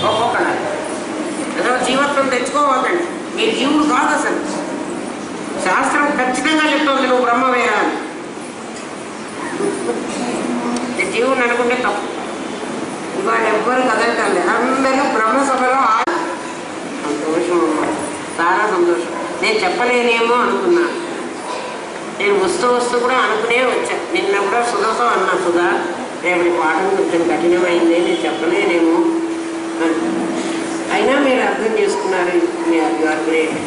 ఒక్కొక్కడా. ఏదో జీవత్వం తెచ్చుకోవద్దండి, మీరు జీవుడు కాదు అసలు. శాస్త్రం ఖచ్చితంగా చెప్తోంది నువ్వు బ్రహ్మవేరా అని. జీవుని అనుకుంటే తప్పు. ఇవాళ ఎవ్వరు కదలటండి, అందరూ బ్రహ్మసభలో సంతోషం, చాలా సంతోషం. నేను చెప్పలేనేమో అనుకున్నాను, నేను వస్తూ కూడా అనుకునే వచ్చాను. నిన్న కూడా సుధతో అన్నా, సుధా రేపటి పాఠం కొంచెం కఠినమైంది, నేను చెప్పలేనేమో అని. అయినా మీరు అర్థం చేసుకున్నారు, యు ఆర్ గ్రేట్.